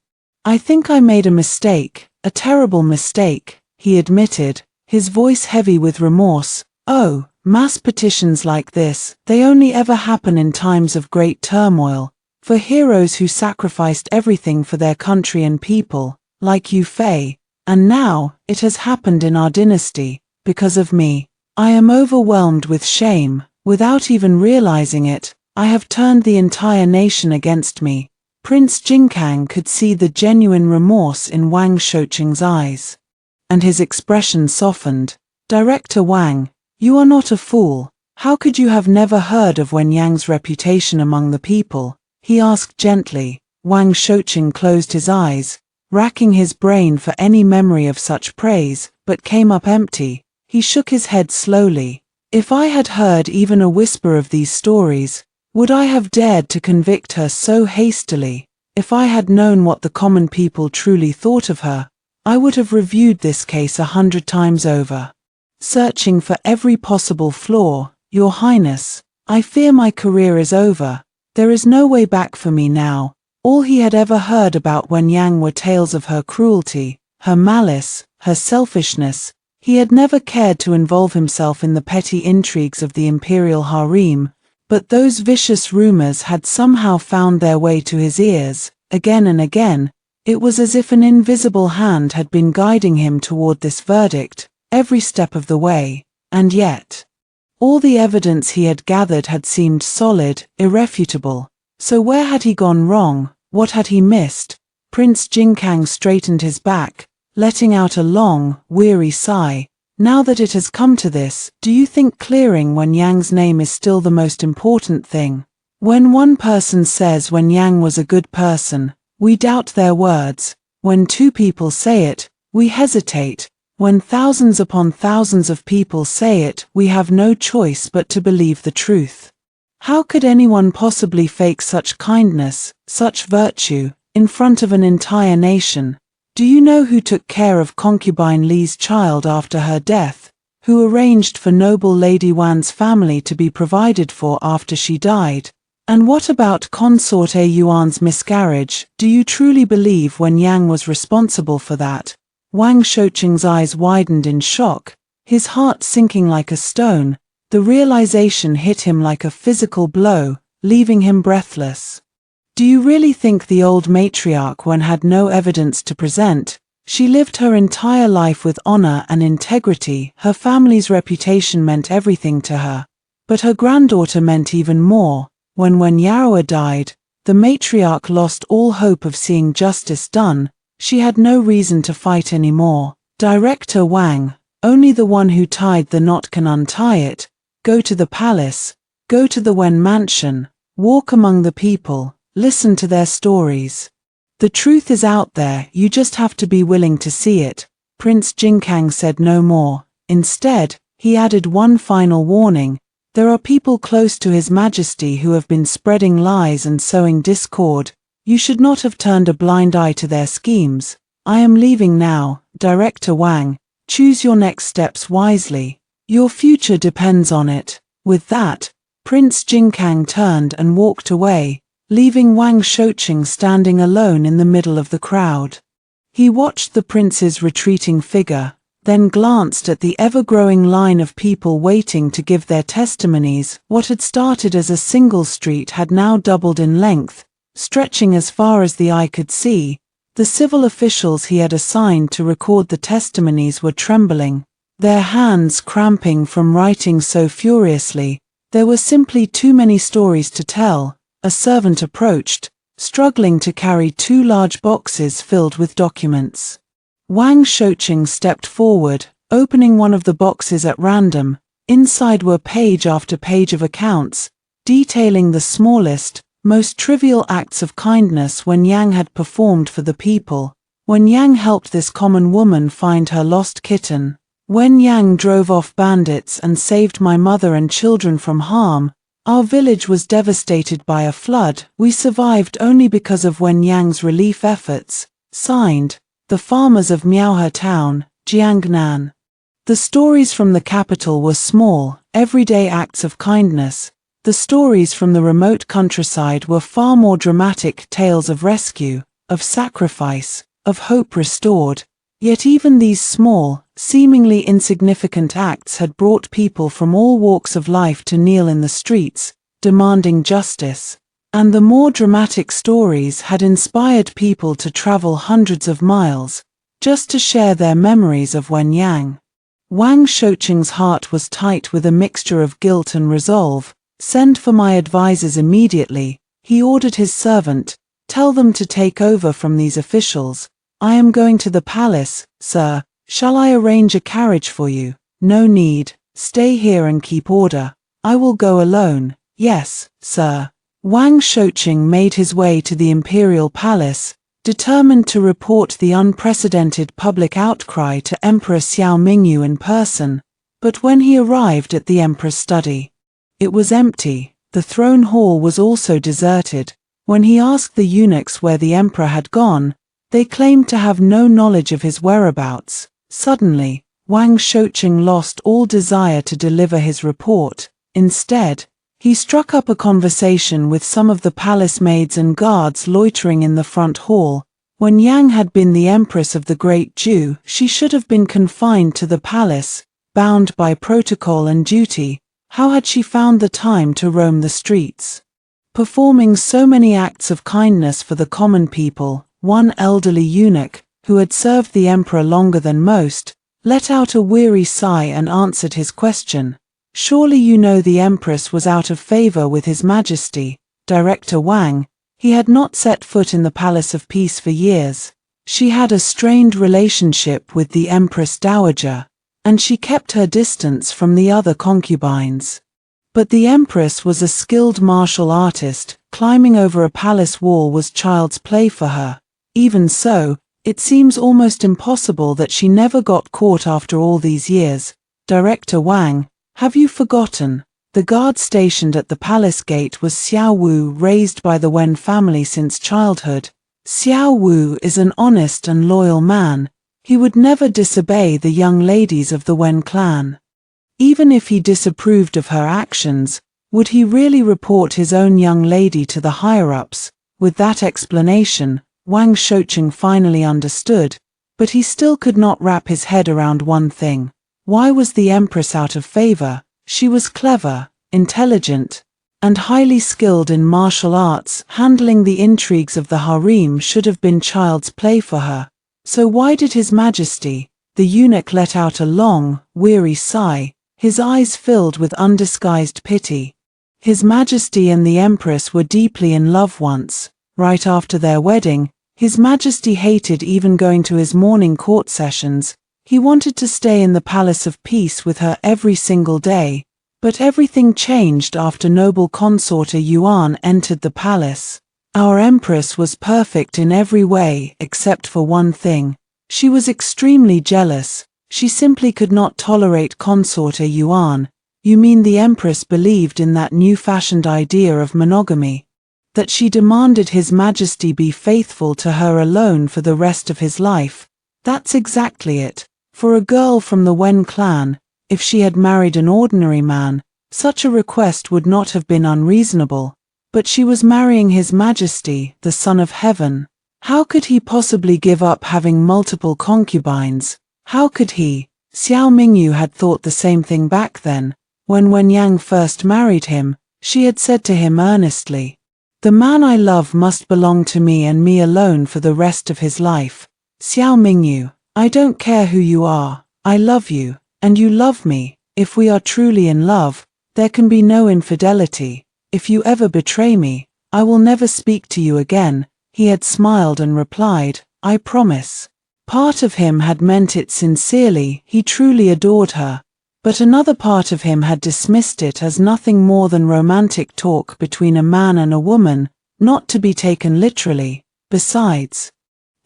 I think I made a mistake, a terrible mistake, he admitted, his voice heavy with remorse. Oh, mass petitions like this, they only ever happen in times of great turmoil, for heroes who sacrificed everything for their country and people, like Yu Fei, and now, it has happened in our dynasty, because of me. I am overwhelmed with shame. Without even realizing it, I have turned the entire nation against me. Prince Jingkang could see the genuine remorse in Wang Shouqing's eyes, and his expression softened. Director Wang, you are not a fool. How could you have never heard of Wen Yang's reputation among the people? He asked gently. Wang Shouqing closed his eyes, racking his brain for any memory of such praise, but came up empty. He shook his head slowly. If I had heard even a whisper of these stories, would I have dared to convict her so hastily? If I had known what the common people truly thought of her, I would have reviewed this case 100 times over, searching for every possible flaw. Your Highness, I fear my career is over. There is no way back for me now. All he had ever heard about Wen Yang were tales of her cruelty, her malice, her selfishness. He had never cared to involve himself in the petty intrigues of the imperial harem, but those vicious rumors had somehow found their way to his ears. Again and again, it was as if an invisible hand had been guiding him toward this verdict, every step of the way, and yet, all the evidence he had gathered had seemed solid, irrefutable. So where had he gone wrong? What had he missed? Prince Jingkang straightened his back, letting out a long, weary sigh. Now that it has come to this, do you think clearing Wen Yang's name is still the most important thing? When one person says Wen Yang was a good person, we doubt their words. When two people say it, we hesitate. When thousands upon thousands of people say it, we have no choice but to believe the truth. How could anyone possibly fake such kindness, such virtue, in front of an entire nation? Do you know who took care of concubine Li's child after her death? Who arranged for noble Lady Wan's family to be provided for after she died? And what about consort A Yuan's miscarriage? Do you truly believe Wen Yang was responsible for that? Wang Shouqing's eyes widened in shock, his heart sinking like a stone. The realization hit him like a physical blow, leaving him breathless. Do you really think the old matriarch Wen had no evidence to present? She lived her entire life with honor and integrity. Her family's reputation meant everything to her. But her granddaughter meant even more. When Wen Yaoa died, the matriarch lost all hope of seeing justice done. She had no reason to fight anymore. Director Wang, only the one who tied the knot can untie it. Go to the palace, go to the Wen mansion, walk among the people, listen to their stories. The truth is out there, you just have to be willing to see it. Prince Jinkang said no more. Instead, he added one final warning. There are people close to His Majesty who have been spreading lies and sowing discord. You should not have turned a blind eye to their schemes. I am leaving now, Director Wang. Choose your next steps wisely. Your future depends on it. With that, Prince Jinkang turned and walked away, leaving Wang Shouqing standing alone in the middle of the crowd. He watched the prince's retreating figure, then glanced at the ever-growing line of people waiting to give their testimonies. What had started as a single street had now doubled in length, stretching as far as the eye could see. The civil officials he had assigned to record the testimonies were trembling, their hands cramping from writing so furiously. There were simply too many stories to tell. A servant approached, struggling to carry 2 large boxes filled with documents. Wang Shouqing stepped forward, opening one of the boxes at random. Inside were page after page of accounts, detailing the smallest, most trivial acts of kindness Wen Yang had performed for the people. Wen Yang helped this common woman find her lost kitten. Wen Yang drove off bandits and saved my mother and children from harm. Our village was devastated by a flood. We survived only because of Wen Yang's relief efforts. Signed, the farmers of Miaohe Town, Jiangnan. The stories from the capital were small, everyday acts of kindness. The stories from the remote countryside were far more dramatic tales of rescue, of sacrifice, of hope restored. Yet even these small, seemingly insignificant acts had brought people from all walks of life to kneel in the streets, demanding justice. And the more dramatic stories had inspired people to travel hundreds of miles, just to share their memories of Wen Yang. Wang Shouqing's heart was tight with a mixture of guilt and resolve. Send for my advisors immediately, he ordered his servant. Tell them to take over from these officials. I am going to the palace, sir. Shall I arrange a carriage for you? No need. Stay here and keep order. I will go alone. Yes, sir. Wang Shouqing made his way to the imperial palace, determined to report the unprecedented public outcry to Emperor Xiao Mingyu in person. But when he arrived at the emperor's study, it was empty. The throne hall was also deserted. When he asked the eunuchs where the emperor had gone, they claimed to have no knowledge of his whereabouts. Suddenly, Wang Shouqing lost all desire to deliver his report. Instead, he struck up a conversation with some of the palace maids and guards loitering in the front hall. When Yang had been the empress of the Great Jew, she should have been confined to the palace, bound by protocol and duty. How had she found the time to roam the streets? Performing so many acts of kindness for the common people, one elderly eunuch, who had served the emperor longer than most, let out a weary sigh and answered his question. Surely you know the empress was out of favor with His Majesty, Director Wang. He had not set foot in the Palace of Peace for years. She had a strained relationship with the Empress Dowager, and she kept her distance from the other concubines. But the Empress was a skilled martial artist. Climbing over a palace wall was child's play for her. Even so, it seems almost impossible that she never got caught after all these years. Director Wang, have you forgotten? The guard stationed at the palace gate was Xiao Wu, raised by the Wen family since childhood. Xiao Wu is an honest and loyal man. He would never disobey the young ladies of the Wen clan. Even if he disapproved of her actions, would he really report his own young lady to the higher-ups? With that explanation, Wang Shoucheng finally understood, but he still could not wrap his head around one thing. Why was the Empress out of favor? She was clever, intelligent, and highly skilled in martial arts. Handling the intrigues of the harem should have been child's play for her. So why did His Majesty? The eunuch let out a long, weary sigh, his eyes filled with undisguised pity. His Majesty and the Empress were deeply in love once. Right after their wedding, His Majesty hated even going to his morning court sessions. He wanted to stay in the Palace of Peace with her every single day. But everything changed after noble consort Yuan entered the palace. Our Empress was perfect in every way except for one thing. She was extremely jealous. She simply could not tolerate consort Yuan. You mean the Empress believed in that new-fashioned idea of monogamy? That she demanded His Majesty be faithful to her alone for the rest of his life? That's exactly it. For a girl from the Wen clan, if she had married an ordinary man, such a request would not have been unreasonable. But she was marrying His Majesty, the Son of Heaven. How could he possibly give up having multiple concubines? How could he? Xiao Mingyu had thought the same thing back then. When Wen Yang first married him, she had said to him earnestly, "The man I love must belong to me and me alone for the rest of his life. Xiao Mingyu, I don't care who you are, I love you, and you love me. If we are truly in love, there can be no infidelity. If you ever betray me, I will never speak to you again." He had smiled and replied, "I promise." Part of him had meant it sincerely, he truly adored her. But another part of him had dismissed it as nothing more than romantic talk between a man and a woman, not to be taken literally. Besides,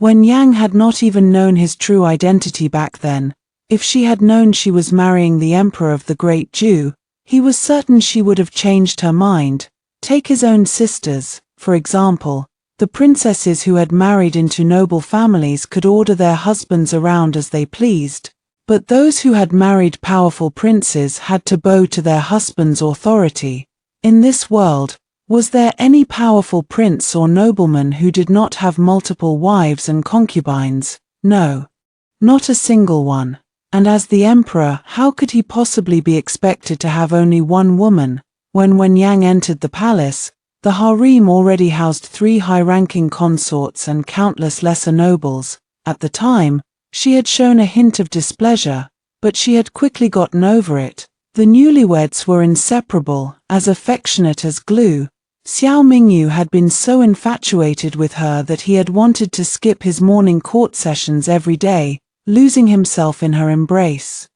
Wen Yang had not even known his true identity back then. If she had known she was marrying the Emperor of the Great Jew, he was certain she would have changed her mind. Take his own sisters, for example. The princesses who had married into noble families could order their husbands around as they pleased. But those who had married powerful princes had to bow to their husband's authority. In this world, was there any powerful prince or nobleman who did not have multiple wives and concubines? No. Not a single one. And as the emperor, how could he possibly be expected to have only one woman? When Wen Yang entered the palace, the harem already housed 3 high-ranking consorts and countless lesser nobles. At the time, she had shown a hint of displeasure, but she had quickly gotten over it. The newlyweds were inseparable, as affectionate as glue. Xiao Mingyu had been so infatuated with her that he had wanted to skip his morning court sessions every day, losing himself in her embrace.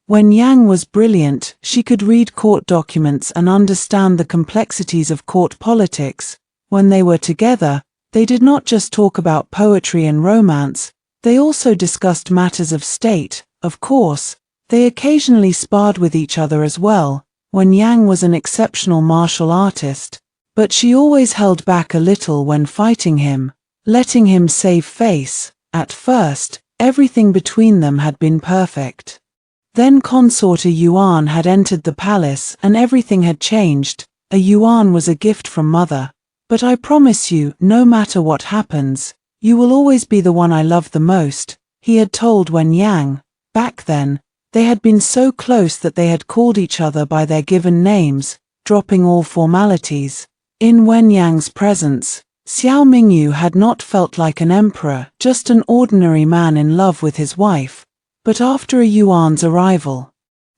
When Yang was brilliant, she could read court documents and understand the complexities of court politics. When they were together, they did not just talk about poetry and romance, they also discussed matters of state. Of course, they occasionally sparred with each other as well. When Yang was an exceptional martial artist, but she always held back a little when fighting him, letting him save face. At first, everything between them had been perfect. Then consort Yuan had entered the palace and everything had changed. A Yuan was a gift from mother. But I promise you, no matter what happens, you will always be the one I love the most, he had told Wen Yang. Back then, they had been so close that they had called each other by their given names, dropping all formalities. In Wen Yang's presence, Xiao Mingyu had not felt like an emperor, just an ordinary man in love with his wife. But after a Yuan's arrival,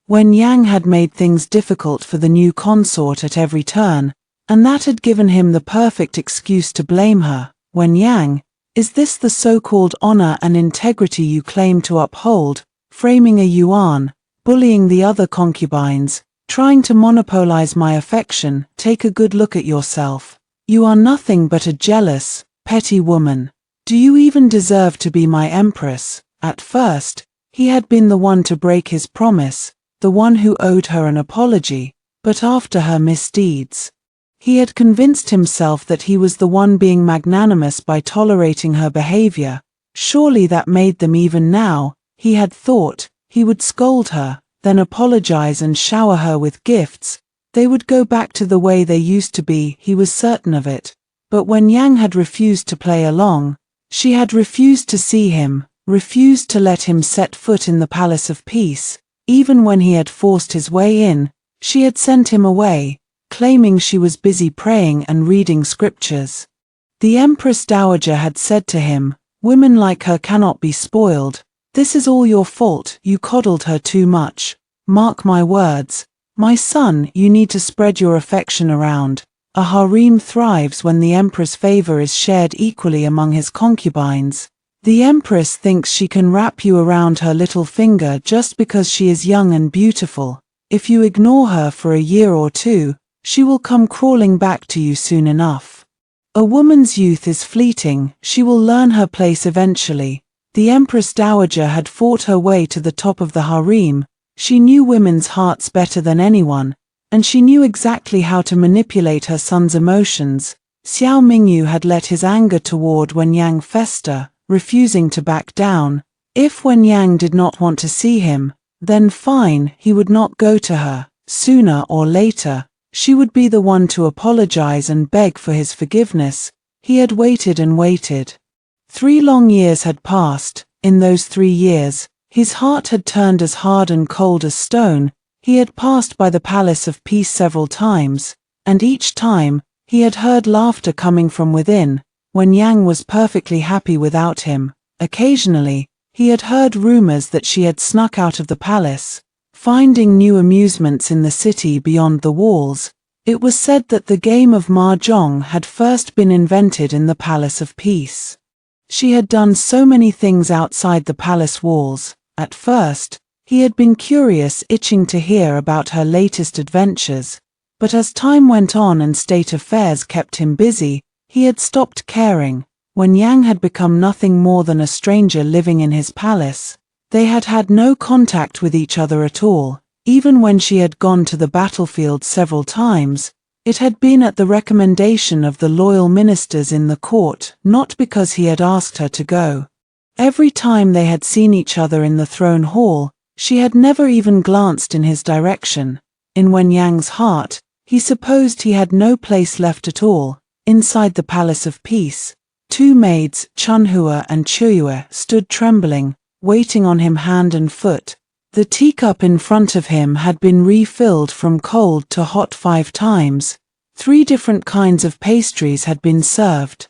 Wen Yang had made things difficult for the new consort at every turn, and that had given him the perfect excuse to blame her. Wen Yang, is this the so-called honor and integrity you claim to uphold, framing a Yuan, bullying the other concubines, trying to monopolize my affection? Take a good look at yourself. You are nothing but a jealous, petty woman. Do you even deserve to be my empress? At first, he had been the one to break his promise, the one who owed her an apology, but after her misdeeds. He had convinced himself that he was the one being magnanimous by tolerating her behavior. Surely that made them even now, he had thought. He would scold her, then apologize and shower her with gifts. They would go back to the way they used to be, he was certain of it. But when Yang had refused to play along, she had refused to see him, refused to let him set foot in the Palace of Peace. Even when he had forced his way in, she had sent him away, claiming she was busy praying and reading scriptures. The Empress Dowager had said to him, "Women like her cannot be spoiled. This is all your fault, you coddled her too much. Mark my words. My son, you need to spread your affection around. A harem thrives when the emperor's favor is shared equally among his concubines. The empress thinks she can wrap you around her little finger just because she is young and beautiful. If you ignore her for a year or two, she will come crawling back to you soon enough. A woman's youth is fleeting, she will learn her place eventually." The Empress Dowager had fought her way to the top of the harem. She knew women's hearts better than anyone, and she knew exactly how to manipulate her son's emotions. Xiao Mingyu had let his anger toward Wen Yang fester, refusing to back down. If Wen Yang did not want to see him, then fine, he would not go to her. Sooner or later, she would be the one to apologize and beg for his forgiveness. He had waited and waited. 3 long years had passed. In those 3 years, his heart had turned as hard and cold as stone. He had passed by the Palace of Peace several times, and each time, he had heard laughter coming from within. When Yang was perfectly happy without him. Occasionally, he had heard rumors that she had snuck out of the palace, finding new amusements in the city beyond the walls. It was said that the game of mahjong had first been invented in the Palace of Peace. She had done so many things outside the palace walls. At first, he had been curious, itching to hear about her latest adventures, but as time went on and state affairs kept him busy, he had stopped caring. When Yang had become nothing more than a stranger living in his palace, they had had no contact with each other at all. Even when she had gone to the battlefield several times, it had been at the recommendation of the loyal ministers in the court, not because he had asked her to go. Every time they had seen each other in the throne hall, she had never even glanced in his direction. In Wen Yang's heart, he supposed he had no place left at all. Inside the Palace of Peace, 2 maids, Chunhua and Chuyue, stood trembling, waiting on him hand and foot. The teacup in front of him had been refilled from cold to hot 5 times. 3 different kinds of pastries had been served.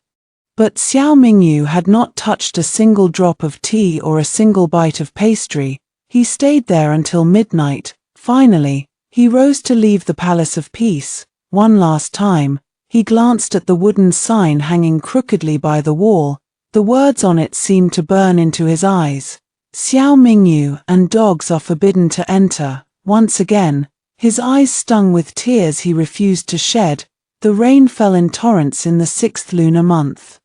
But Xiao Mingyu had not touched a single drop of tea or a single bite of pastry. He stayed there until midnight. Finally, he rose to leave the Palace of Peace. One last time, he glanced at the wooden sign hanging crookedly by the wall. The words on it seemed to burn into his eyes. Xiao Mingyu and dogs are forbidden to enter. Once again, his eyes stung with tears he refused to shed. The rain fell in torrents in the 6th lunar month.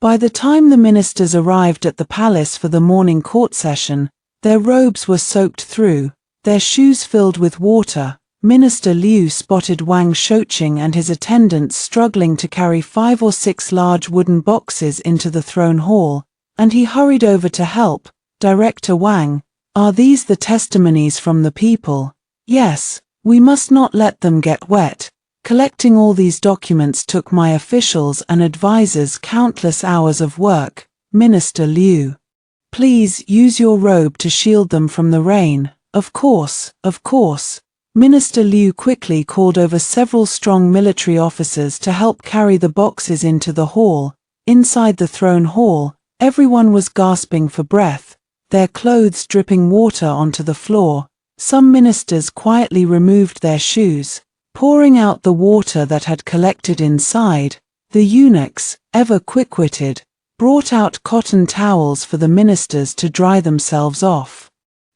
By the time the ministers arrived at the palace for the morning court session, their robes were soaked through, their shoes filled with water. Minister Liu spotted Wang Shouqing and his attendants struggling to carry 5 or 6 large wooden boxes into the throne hall, and he hurried over to help. Director Wang, are these the testimonies from the people? Yes, we must not let them get wet. Collecting all these documents took my officials and advisors countless hours of work. Minister Liu, please use your robe to shield them from the rain. Of course, of course. Minister Liu quickly called over several strong military officers to help carry the boxes into the hall. Inside the throne hall, everyone was gasping for breath, their clothes dripping water onto the floor. Some ministers quietly removed their shoes, pouring out the water that had collected inside. The eunuchs, ever quick-witted, brought out cotton towels for the ministers to dry themselves off.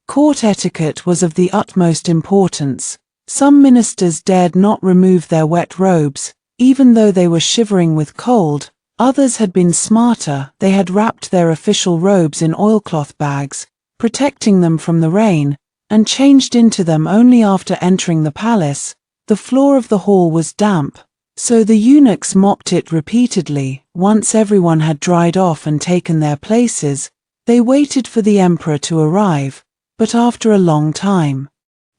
Court etiquette was of the utmost importance. Some ministers dared not remove their wet robes, even though they were shivering with cold. Others had been smarter. They had wrapped their official robes in oilcloth bags, protecting them from the rain, and changed into them only after entering the palace. The floor of the hall was damp, so the eunuchs mopped it repeatedly. Once everyone had dried off and taken their places, they waited for the emperor to arrive, but after a long time,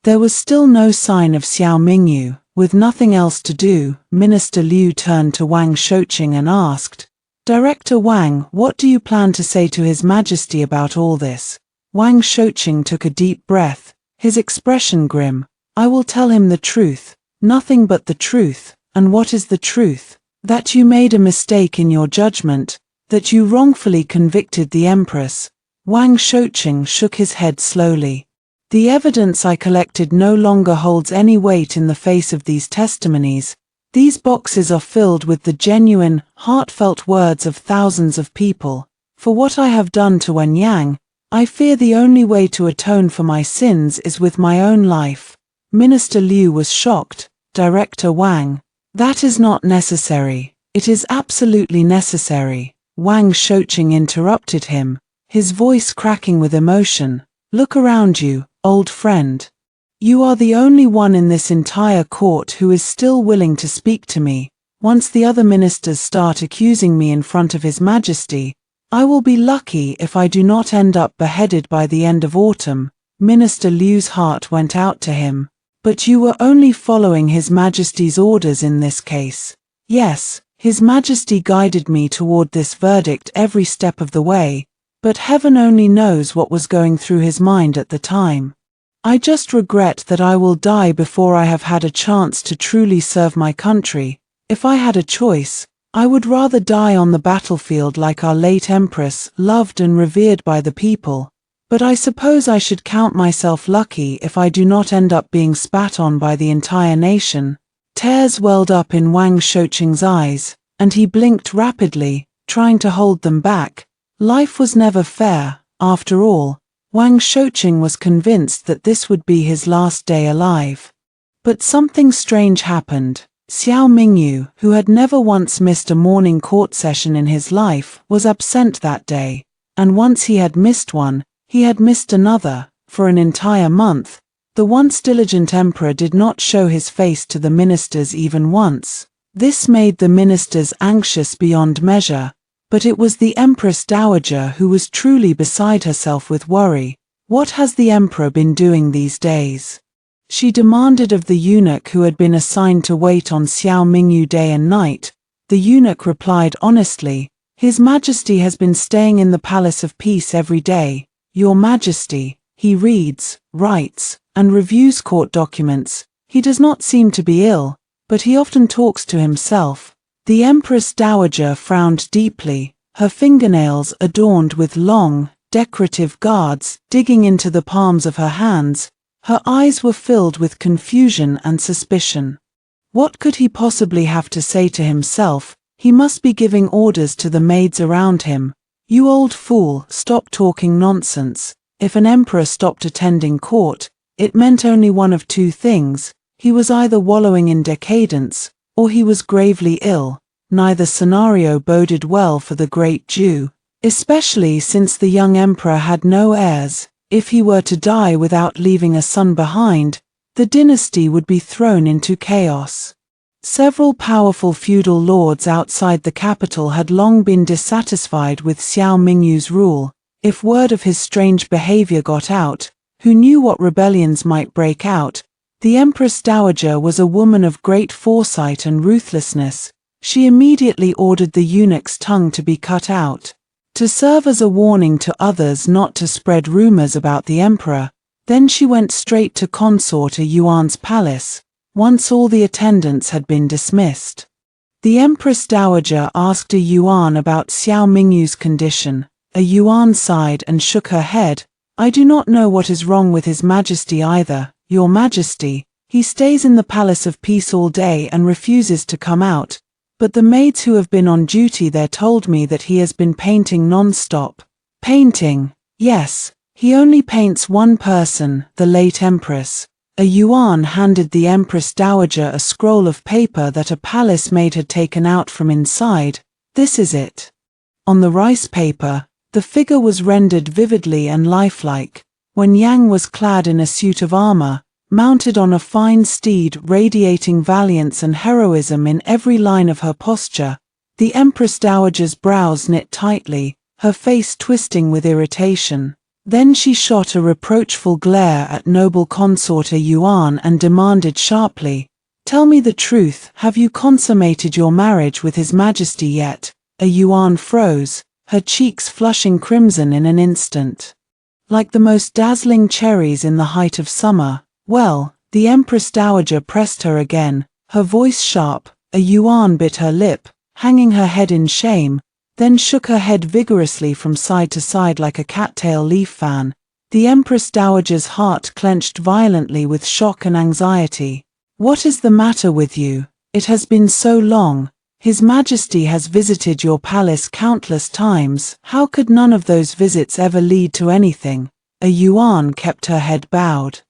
there was still no sign of Xiao Mingyu. With nothing else to do, Minister Liu turned to Wang Shouqing and asked, "Director Wang, what do you plan to say to His Majesty about all this?" Wang Shouqing took a deep breath, his expression grim. "I will tell him the truth, nothing but the truth." "And what is the truth?" "That you made a mistake in your judgment, that you wrongfully convicted the empress." Wang Shouqing shook his head slowly. "The evidence I collected no longer holds any weight in the face of these testimonies. These boxes are filled with the genuine, heartfelt words of thousands of people. For what I have done to Wen Yang, I fear the only way to atone for my sins is with my own life." Minister Liu was shocked. "Director Wang, that is not necessary." "It is absolutely necessary." Wang Shouqing interrupted him, his voice cracking with emotion. "Look around you, old friend. You are the only one in this entire court who is still willing to speak to me. Once the other ministers start accusing me in front of His Majesty, I will be lucky if I do not end up beheaded by the end of autumn." Minister Liu's heart went out to him. "But you were only following His Majesty's orders in this case." "Yes, His Majesty guided me toward this verdict every step of the way, but heaven only knows what was going through his mind at the time. I just regret that I will die before I have had a chance to truly serve my country. If I had a choice, I would rather die on the battlefield like our late empress, loved and revered by the people. But I suppose I should count myself lucky if I do not end up being spat on by the entire nation." Tears welled up in Wang Shouqing's eyes, and he blinked rapidly, trying to hold them back. Life was never fair, after all. Wang Shouqing was convinced that this would be his last day alive. But something strange happened. Xiao Mingyu, who had never once missed a morning court session in his life, was absent that day, and once he had missed one, he had missed another. For an entire month, the once diligent emperor did not show his face to the ministers even once. This made the ministers anxious beyond measure, but it was the Empress Dowager who was truly beside herself with worry. "What has the emperor been doing these days?" she demanded of the eunuch who had been assigned to wait on Xiao Mingyu day and night. The eunuch replied honestly, "His Majesty has been staying in the Palace of Peace every day, Your Majesty. He reads, writes, and reviews court documents. He does not seem to be ill, but he often talks to himself." The Empress Dowager frowned deeply, her fingernails adorned with long, decorative guards digging into the palms of her hands. Her eyes were filled with confusion and suspicion. What could he possibly have to say to himself? He must be giving orders to the maids around him. "You old fool, stop talking nonsense." If an emperor stopped attending court, it meant only one of two things. He was either wallowing in decadence, or he was gravely ill. Neither scenario boded well for the great Jew, especially since the young emperor had no heirs. If he were to die without leaving a son behind, the dynasty would be thrown into chaos. Several powerful feudal lords outside the capital had long been dissatisfied with Xiao Mingyu's rule. If word of his strange behavior got out, who knew what rebellions might break out? The Empress Dowager was a woman of great foresight and ruthlessness. She immediately ordered the eunuch's tongue to be cut out, to serve as a warning to others not to spread rumors about the emperor. Then she went straight to consort Yuan's palace, once all the attendants had been dismissed. The Empress Dowager asked a Yuan about Xiao Mingyu's condition. A Yuan sighed and shook her head. "I do not know what is wrong with His Majesty either, Your Majesty. He stays in the Palace of Peace all day and refuses to come out. But the maids who have been on duty there told me that he has been painting non-stop." "Painting?" "Yes, he only paints one person, the late Empress." A Yuan handed the Empress Dowager a scroll of paper that a palace maid had taken out from inside. "This is it." On the rice paper, the figure was rendered vividly and lifelike. Wen Yang was clad in a suit of armor, mounted on a fine steed radiating valiance and heroism in every line of her posture. The Empress Dowager's brows knit tightly, her face twisting with irritation. Then she shot a reproachful glare at noble consort Yuan and demanded sharply, "Tell me the truth, have you consummated your marriage with His Majesty yet?" Yuan froze, her cheeks flushing crimson in an instant. Like the most dazzling cherries in the height of summer. "Well," the Empress Dowager pressed her again, her voice sharp. Yuan bit her lip, hanging her head in shame, then shook her head vigorously from side to side like a cattail leaf fan. The Empress Dowager's heart clenched violently with shock and anxiety. "What is the matter with you? It has been so long. His Majesty has visited your palace countless times. How could none of those visits ever lead to anything?" Yuan kept her head bowed,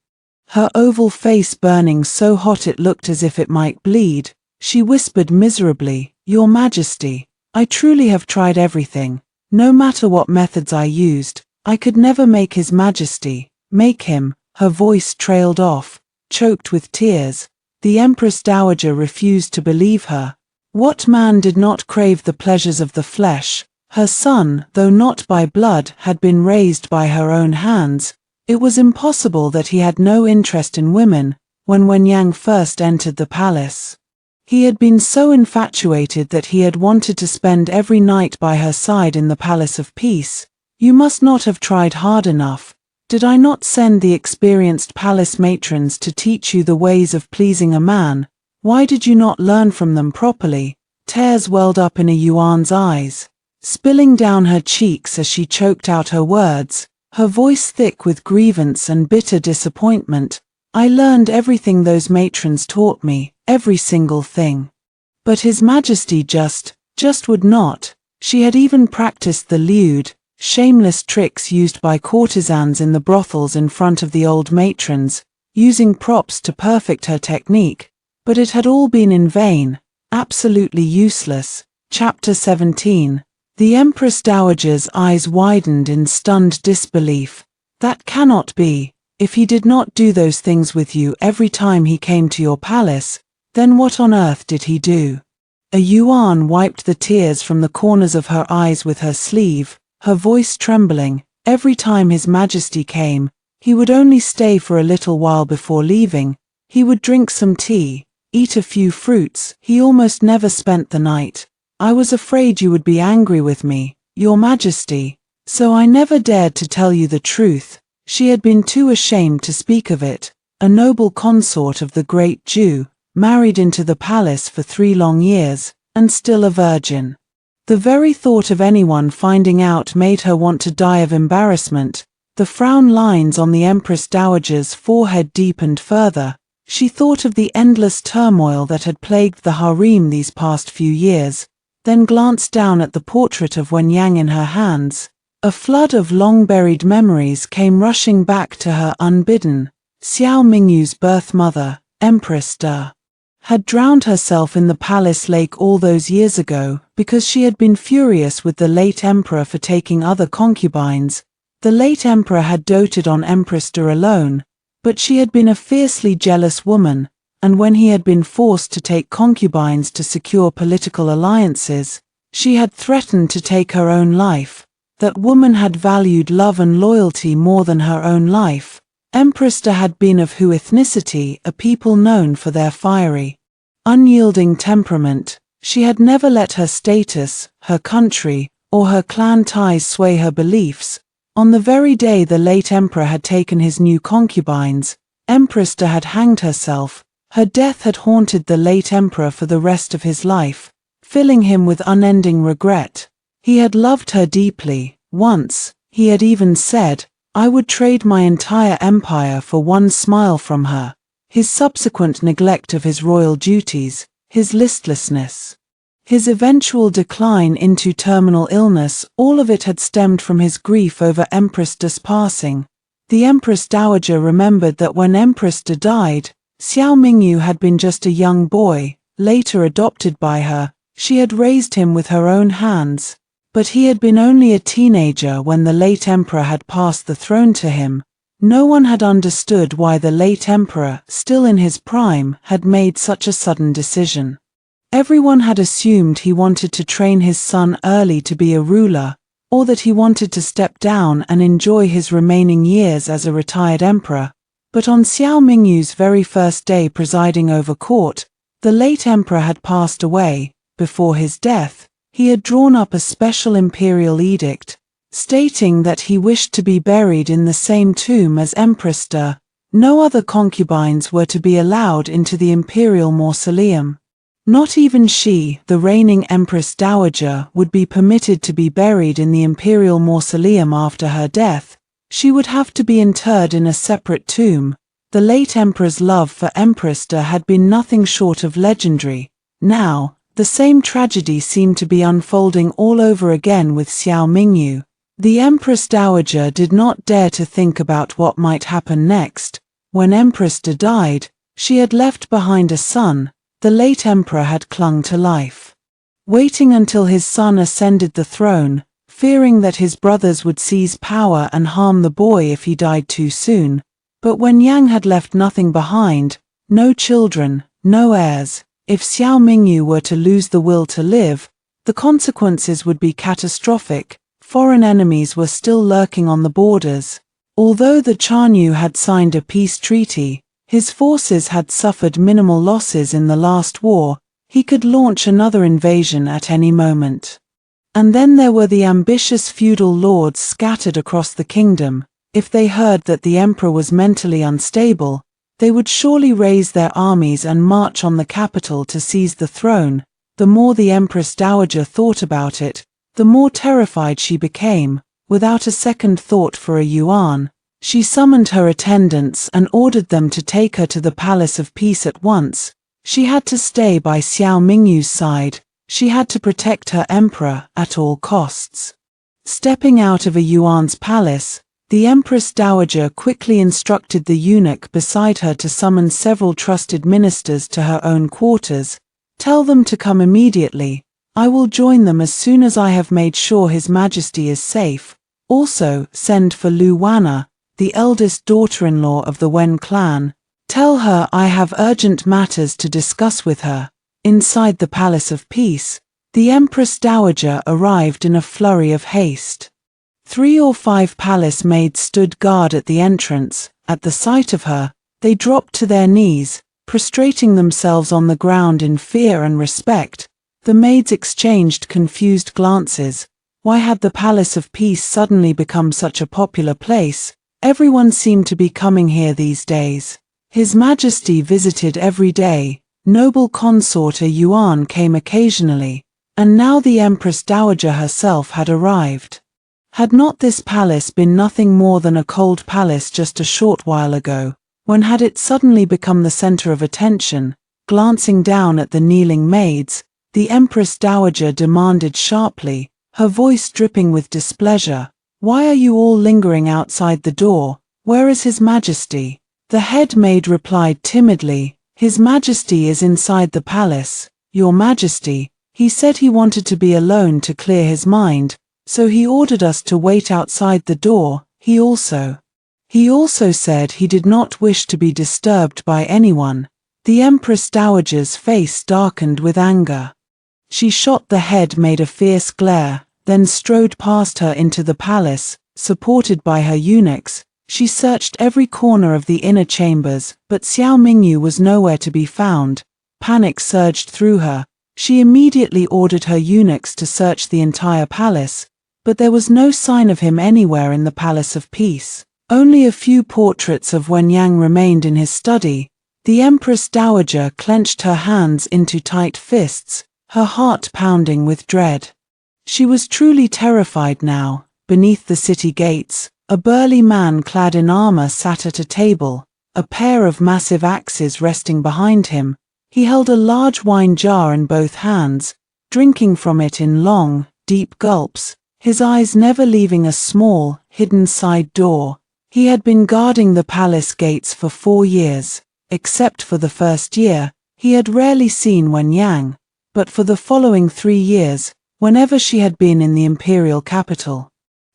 her oval face burning so hot it looked as if it might bleed. She whispered miserably, "Your Majesty, I truly have tried everything. No matter what methods I used, I could never make His Majesty, make him." Her voice trailed off, choked with tears. The Empress Dowager refused to believe her. What man did not crave the pleasures of the flesh? Her son, though not by blood, had been raised by her own hands. It was impossible that he had no interest in women. When Yang first entered the palace, he had been so infatuated that he had wanted to spend every night by her side in the Palace of Peace. "You must not have tried hard enough. Did I not send the experienced palace matrons to teach you the ways of pleasing a man? Why did you not learn from them properly?" Tears welled up in Yuan's eyes, spilling down her cheeks as she choked out her words, her voice thick with grievance and bitter disappointment. "I learned everything those matrons taught me, every single thing. But His Majesty just would not." She had even practiced the lewd, shameless tricks used by courtesans in the brothels in front of the old matrons, using props to perfect her technique. But it had all been in vain, absolutely useless. Chapter 17. The Empress Dowager's eyes widened in stunned disbelief. "That cannot be. If he did not do those things with you every time he came to your palace, then what on earth did he do?" Yuan wiped the tears from the corners of her eyes with her sleeve, her voice trembling. "Every time His Majesty came, he would only stay for a little while before leaving. He would drink some tea, eat a few fruits. He almost never spent the night. I was afraid you would be angry with me, Your Majesty, so I never dared to tell you the truth." She had been too ashamed to speak of it. A noble consort of the great Jew, married into the palace for 3 long years, and still a virgin. The very thought of anyone finding out made her want to die of embarrassment. The frown lines on the Empress Dowager's forehead deepened further. She thought of the endless turmoil that had plagued the harem these past few years, then glanced down at the portrait of Wen Yang in her hands. A flood of long-buried memories came rushing back to her unbidden. Xiao Mingyu's birth mother, Empress De, had drowned herself in the palace lake all those years ago because she had been furious with the late emperor for taking other concubines. The late emperor had doted on Empress De alone, but she had been a fiercely jealous woman, and when he had been forced to take concubines to secure political alliances, she had threatened to take her own life. That woman had valued love and loyalty more than her own life. Empress De had been of Hu ethnicity, a people known for their fiery, unyielding temperament. She had never let her status, her country, or her clan ties sway her beliefs. On the very day the late emperor had taken his new concubines, Empress De had hanged herself. Her death had haunted the late emperor for the rest of his life, filling him with unending regret. He had loved her deeply. Once, he had even said, "I would trade my entire empire for one smile from her." His subsequent neglect of his royal duties, his listlessness, his eventual decline into terminal illness, all of it had stemmed from his grief over Empress De's passing. The Empress Dowager remembered that when Empress De died, Xiao Mingyu had been just a young boy, later adopted by her. She had raised him with her own hands. But he had been only a teenager when the late emperor had passed the throne to him. No one had understood why the late emperor, still in his prime, had made such a sudden decision. Everyone had assumed he wanted to train his son early to be a ruler, or that he wanted to step down and enjoy his remaining years as a retired emperor. But on Xiao Mingyu's very first day presiding over court, the late emperor had passed away. Before his death, he had drawn up a special imperial edict, stating that he wished to be buried in the same tomb as Empress De. No other concubines were to be allowed into the imperial mausoleum. Not even she, the reigning Empress Dowager, would be permitted to be buried in the imperial mausoleum after her death. She would have to be interred in a separate tomb. The late emperor's love for Empress De had been nothing short of legendary. Now, the same tragedy seemed to be unfolding all over again with Xiao Mingyu. The Empress Dowager did not dare to think about what might happen next. When Empress De died, she had left behind a son. The late emperor had clung to life, waiting until his son ascended the throne, fearing that his brothers would seize power and harm the boy if he died too soon. But when Yang had left nothing behind, no children, no heirs, if Xiao Mingyu were to lose the will to live, the consequences would be catastrophic. Foreign enemies were still lurking on the borders. Although the Chanyu had signed a peace treaty, his forces had suffered minimal losses in the last war. He could launch another invasion at any moment. And then there were the ambitious feudal lords scattered across the kingdom. If they heard that the emperor was mentally unstable, they would surely raise their armies and march on the capital to seize the throne. The more the Empress Dowager thought about it, the more terrified she became. Without a second thought for a yuan, she summoned her attendants and ordered them to take her to the Palace of Peace at once. She had to stay by Xiao Mingyu's side. She had to protect her emperor at all costs. Stepping out of a yuan's palace, the Empress Dowager quickly instructed the eunuch beside her to summon several trusted ministers to her own quarters. Tell them to come immediately. I will join them as soon as I have made sure His Majesty is safe. Also, send for Lu Wanna, the eldest daughter-in-law of the Wen clan. Tell her I have urgent matters to discuss with her. Inside the Palace of Peace, the Empress Dowager arrived in a flurry of haste. 3 or 5 palace maids stood guard at the entrance. At the sight of her, they dropped to their knees, prostrating themselves on the ground in fear and respect. The maids exchanged confused glances. Why had the Palace of Peace suddenly become such a popular place? Everyone seemed to be coming here these days. His Majesty visited every day. Noble consort a yuan came occasionally. And now the Empress Dowager herself had arrived. Had not this palace been nothing more than a cold palace just a short while ago? When had it suddenly become the center of attention? Glancing down at the kneeling maids, the Empress Dowager demanded sharply, her voice dripping with displeasure, "Why are you all lingering outside the door? Where is His Majesty?" The head maid replied timidly, "His Majesty is inside the palace, Your Majesty. He said he wanted to be alone to clear his mind, so he ordered us to wait outside the door. He also said he did not wish to be disturbed by anyone." The Empress Dowager's face darkened with anger. She shot the head maid a fierce glare, then strode past her into the palace. Supported by her eunuchs, she searched every corner of the inner chambers, but Xiao Mingyu was nowhere to be found. Panic surged through her. She immediately ordered her eunuchs to search the entire palace, but there was no sign of him anywhere in the Palace of Peace. Only a few portraits of Wen Yang remained in his study. The Empress Dowager clenched her hands into tight fists, her heart pounding with dread. She was truly terrified now. Beneath the city gates, a burly man clad in armor sat at a table, a pair of massive axes resting behind him. He held a large wine jar in both hands, drinking from it in long, deep gulps, his eyes never leaving a small, hidden side door. He had been guarding the palace gates for 4 years. Except for the first year, he had rarely seen Wen Yang, but for the following 3 years, whenever she had been in the imperial capital,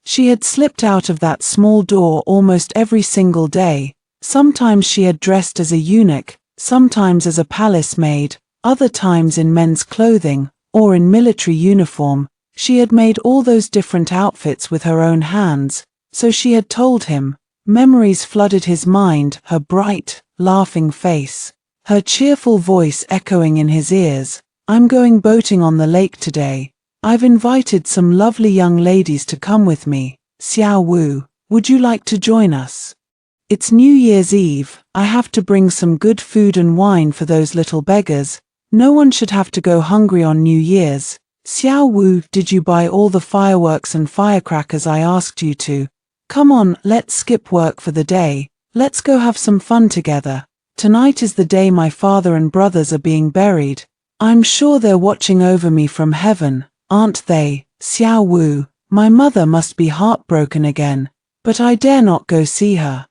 She had slipped out of that small door almost every single day. Sometimes she had dressed as a eunuch, sometimes as a palace maid, other times in men's clothing, or in military uniform. She had made all those different outfits with her own hands, so she had told him. Memories flooded his mind, her bright, laughing face, her cheerful voice echoing in his ears. I'm going boating on the lake today. I've invited some lovely young ladies to come with me. Xiao Wu, would you like to join us? It's New Year's Eve. I have to bring some good food and wine for those little beggars. No one should have to go hungry on New Year's. Xiao Wu, did you buy all the fireworks and firecrackers I asked you to? Come on, let's skip work for the day. Let's go have some fun together. Tonight is the day my father and brothers are being buried. I'm sure they're watching over me from heaven, aren't they? Xiao Wu, my mother must be heartbroken again, but I dare not go see her.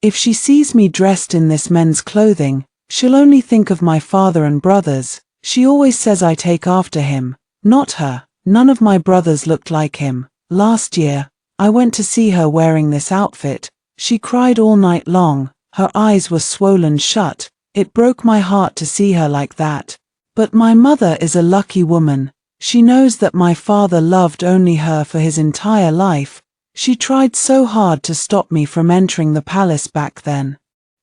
If she sees me dressed in this men's clothing, she'll only think of my father and brothers. She always says I take after him. Not her. None of my brothers looked like him. Last year, I went to see her wearing this outfit. She cried all night long. Her eyes were swollen shut. It broke my heart to see her like that. But my mother is a lucky woman. She knows that my father loved only her for his entire life. She tried so hard to stop me from entering the palace back then.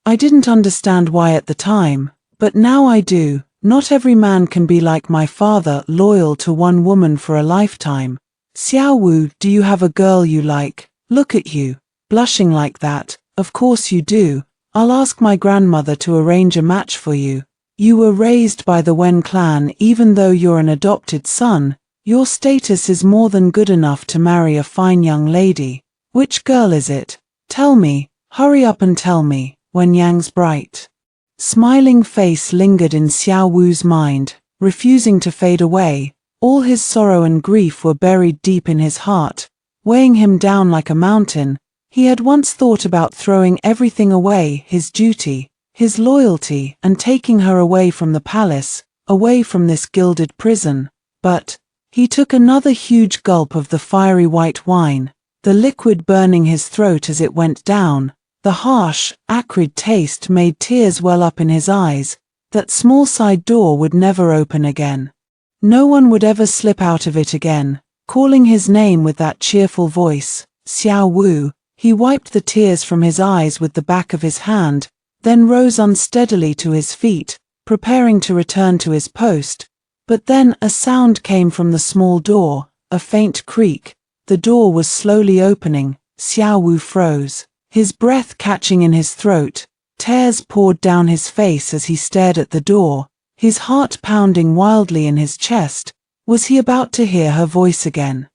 I didn't understand why at the time, but now I do. Not every man can be like my father, loyal to one woman for a lifetime. Xiao Wu, do you have a girl you like? Look at you, blushing like that. Of course you do. I'll ask my grandmother to arrange a match for you. You were raised by the Wen clan. Even though you're an adopted son, your status is more than good enough to marry a fine young lady. Which girl is it? Tell me, hurry up and tell me. Wen Yang's bright, smiling face lingered in Xiao Wu's mind, refusing to fade away. All his sorrow and grief were buried deep in his heart, weighing him down like a mountain. He had once thought about throwing everything away, his duty, his loyalty, and taking her away from the palace, away from this gilded prison. But he took another huge gulp of the fiery white wine, the liquid burning his throat as it went down. The harsh, acrid taste made tears well up in his eyes. That small side door would never open again. No one would ever slip out of it again. Calling his name with that cheerful voice, Xiao Wu, he wiped the tears from his eyes with the back of his hand, then rose unsteadily to his feet, preparing to return to his post. But then a sound came from the small door, a faint creak. The door was slowly opening. Xiao Wu froze, his breath catching in his throat. Tears poured down his face as he stared at the door, his heart pounding wildly in his chest. Was he about to hear her voice again?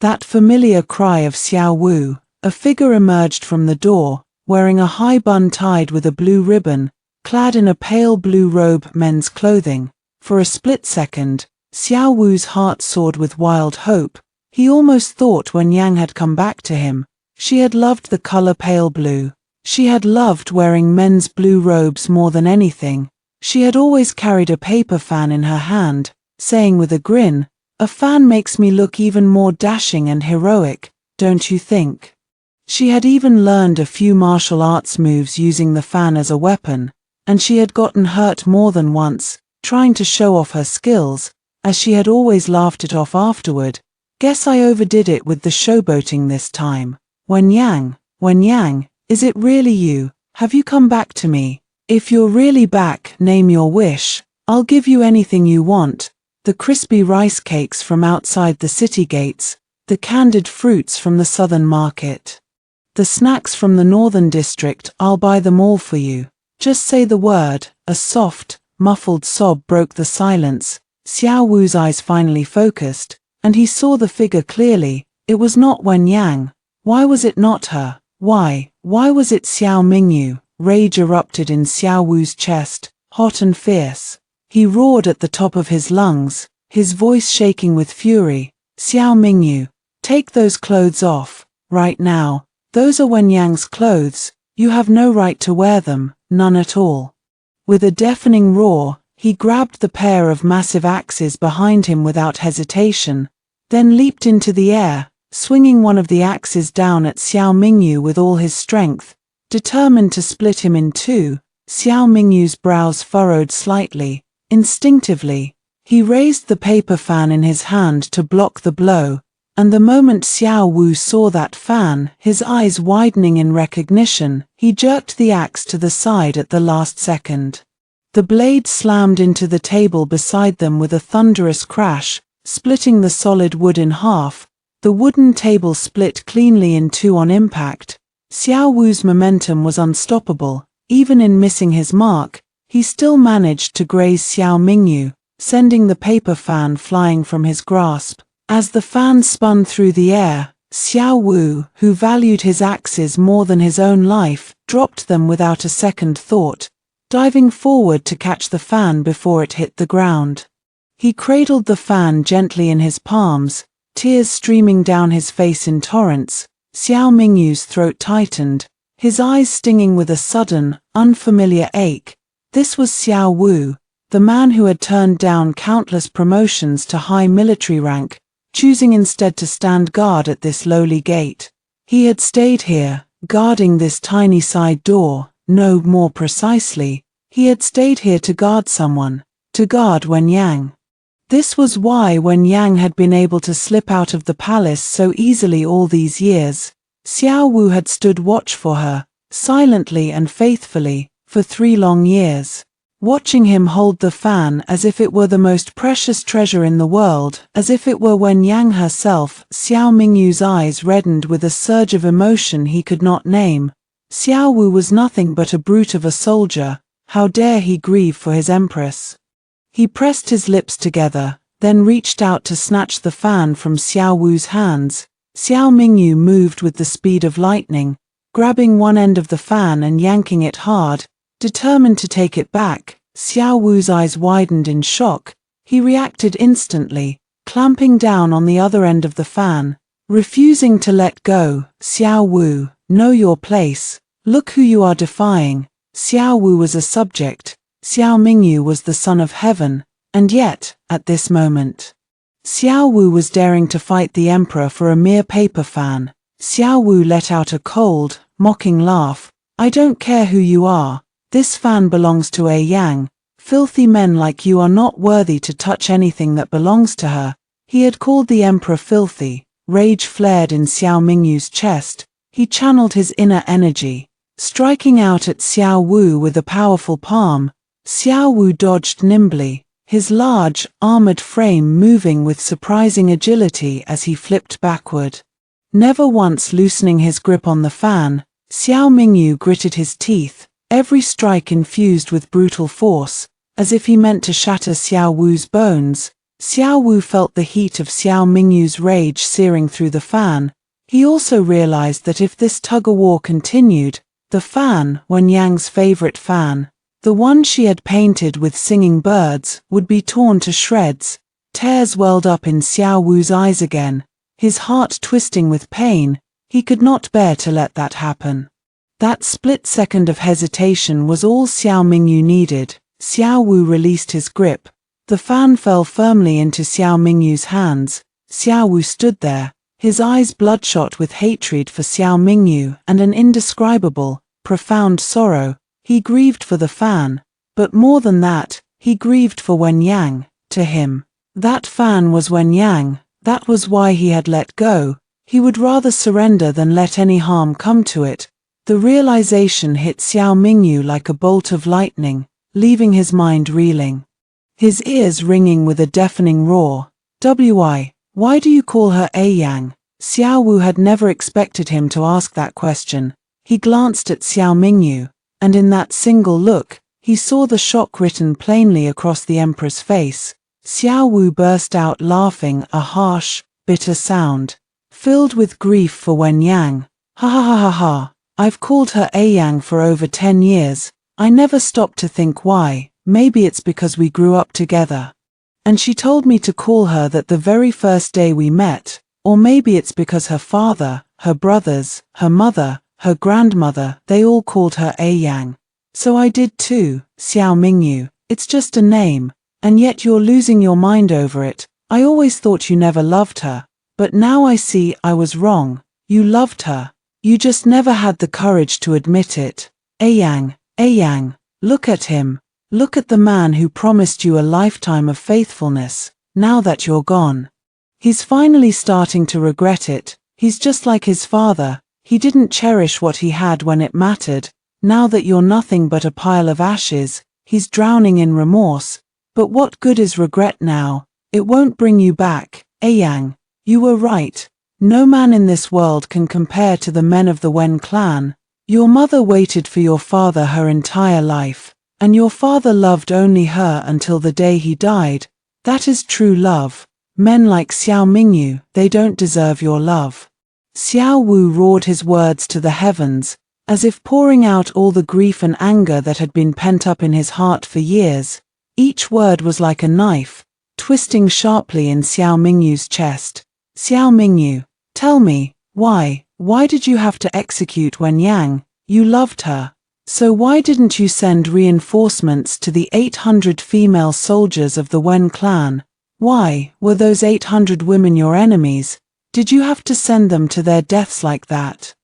That familiar cry of Xiao Wu. A figure emerged from the door, wearing a high bun tied with a blue ribbon, clad in a pale blue robe, men's clothing. For a split second, Xiao Wu's heart soared with wild hope. He almost thought Wen Yang had come back to him. She had loved the color pale blue. She had loved wearing men's blue robes more than anything. She had always carried a paper fan in her hand, saying with a grin, "A fan makes me look even more dashing and heroic, don't you think?" She had even learned a few martial arts moves using the fan as a weapon, and she had gotten hurt more than once, trying to show off her skills, as she had always laughed it off afterward. "Guess I overdid it with the showboating this time. Wen Yang, is it really you? Have you come back to me? If you're really back, name your wish. I'll give you anything you want. The crispy rice cakes from outside the city gates, the candied fruits from the southern market, the snacks from the northern district, I'll buy them all for you. Just say the word." A soft, muffled sob broke the silence. Xiao Wu's eyes finally focused, and he saw the figure clearly. It was not Wen Yang. Why was it not her? Why was it Xiao Mingyu? Rage erupted in Xiao Wu's chest, hot and fierce. He roared at the top of his lungs, his voice shaking with fury. "Xiao Mingyu, take those clothes off, right now. Those are Wen Yang's clothes. You have no right to wear them, none at all." With a deafening roar, he grabbed the pair of massive axes behind him without hesitation, then leaped into the air, swinging one of the axes down at Xiao Mingyu with all his strength, determined to split him in two. Xiao Mingyu's brows furrowed slightly. Instinctively, he raised the paper fan in his hand to block the blow, and the moment Xiao Wu saw that fan, his eyes widening in recognition, he jerked the axe to the side at the last second. The blade slammed into the table beside them with a thunderous crash, splitting the solid wood in half. The wooden table split cleanly in two on impact. Xiao Wu's momentum was unstoppable. Even in missing his mark, he still managed to graze Xiao Mingyu, sending the paper fan flying from his grasp. As the fan spun through the air, Xiao Wu, who valued his axes more than his own life, dropped them without a second thought, diving forward to catch the fan before it hit the ground. He cradled the fan gently in his palms, tears streaming down his face in torrents. Xiao Mingyu's throat tightened, his eyes stinging with a sudden, unfamiliar ache. This was Xiao Wu, the man who had turned down countless promotions to high military rank, choosing instead to stand guard at this lowly gate. He had stayed here, guarding this tiny side door. No, more precisely, he had stayed here to guard someone, to guard Wen Yang. This was why Wen Yang had been able to slip out of the palace so easily all these years. Xiao Wu had stood watch for her, silently and faithfully, for 3 long years. Watching him hold the fan as if it were the most precious treasure in the world, as if it were Wen Yang herself. Xiao Mingyu's eyes reddened with a surge of emotion he could not name. Xiao Wu was nothing but a brute of a soldier. How dare he grieve for his empress? He pressed his lips together, then reached out to snatch the fan from Xiao Wu's hands. Xiao Mingyu moved with the speed of lightning, grabbing one end of the fan and yanking it hard, determined to take it back. Xiao Wu's eyes widened in shock. He reacted instantly, clamping down on the other end of the fan, refusing to let go. Xiao Wu, know your place. Look who you are defying. Xiao Wu was a subject. Xiao Mingyu was the son of heaven, and yet, at this moment, Xiao Wu was daring to fight the emperor for a mere paper fan. Xiao Wu let out a cold, mocking laugh. I don't care who you are. This fan belongs to a Yang. Filthy men like you are not worthy to touch anything that belongs to her. He had called the emperor filthy. Rage flared in Xiao Mingyu's chest. He channeled his inner energy, striking out at Xiao Wu with a powerful palm. Xiao Wu dodged nimbly, his large, armored frame moving with surprising agility as he flipped backward. Never once loosening his grip on the fan, Xiao Mingyu gritted his teeth, every strike infused with brutal force, as if he meant to shatter Xiao Wu's bones. Xiao Wu felt the heat of Xiao Mingyu's rage searing through the fan. He also realized that if this tug-of-war continued, the fan, Wen Yang's favorite fan, the one she had painted with singing birds, would be torn to shreds. Tears welled up in Xiao Wu's eyes again, his heart twisting with pain. He could not bear to let that happen. That split second of hesitation was all Xiao Mingyu needed. Xiao Wu released his grip. The fan fell firmly into Xiao Mingyu's hands. Xiao Wu stood there, his eyes bloodshot with hatred for Xiao Mingyu and an indescribable, profound sorrow. He grieved for the fan, but more than that, he grieved for Wen Yang. To him, that fan was Wen Yang. That was why he had let go. He would rather surrender than let any harm come to it. The realization hit Xiao Mingyu like a bolt of lightning, leaving his mind reeling, his ears ringing with a deafening roar. Why do you call her a Yang? Xiao Wu had never expected him to ask that question. He glanced at Xiao Mingyu, and in that single look, he saw the shock written plainly across the emperor's face. Xiao Wu burst out laughing, a harsh, bitter sound, filled with grief for Wen Yang. Ha ha ha ha ha. I've called her a Yang for over 10 years. I never stopped to think why. Maybe it's because we grew up together. And she told me to call her that the very first day we met. Or maybe it's because her father, her brothers, her mother, her grandmother, they all called her a Yang. So I did too. Xiao Mingyu, it's just a name, and yet you're losing your mind over it. I always thought you never loved her. But now I see I was wrong. You loved her. You just never had the courage to admit it. Yang, look at him. Look at the man who promised you a lifetime of faithfulness, now that you're gone. He's finally starting to regret it. He's just like his father. He didn't cherish what he had when it mattered. Now that you're nothing but a pile of ashes, he's drowning in remorse. But what good is regret now? It won't bring you back. Yang, you were right. No man in this world can compare to the men of the Wen clan. Your mother waited for your father her entire life, and your father loved only her until the day he died. That is true love. Men like Xiao Mingyu, they don't deserve your love. Xiao Wu roared his words to the heavens, as if pouring out all the grief and anger that had been pent up in his heart for years. Each word was like a knife, twisting sharply in Xiao Mingyu's chest. Xiao Mingyu, tell me, why did you have to execute Wen Yang? You loved her. So why didn't you send reinforcements to the 800 female soldiers of the Wen clan? Why were those 800 women your enemies? Did you have to send them to their deaths like that?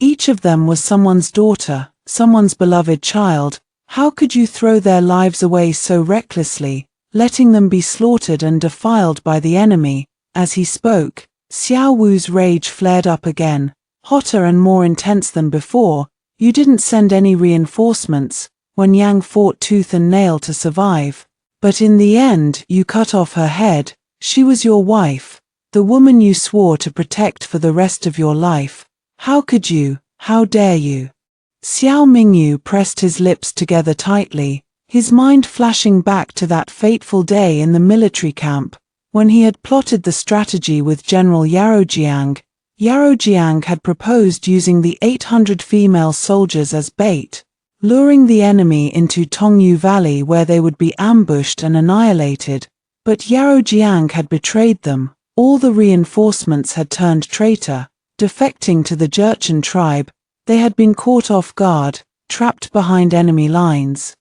Each of them was someone's daughter, someone's beloved child. How could you throw their lives away so recklessly, letting them be slaughtered and defiled by the enemy? As he spoke, Xiao Wu's rage flared up again, hotter and more intense than before. You didn't send any reinforcements. When Yang fought tooth and nail to survive. But in the end, you cut off her head. She was your wife, the woman you swore to protect for the rest of your life. How could you? How dare you? Xiao Mingyu pressed his lips together tightly, his mind flashing back to that fateful day in the military camp, when he had plotted the strategy with General Yaojiang. Yaojiang had proposed using the 800 female soldiers as bait, luring the enemy into Tongyu Valley where they would be ambushed and annihilated. But Yaojiang had betrayed them. All the reinforcements had turned traitor, defecting to the Jurchen tribe. They had been caught off guard, trapped behind enemy lines.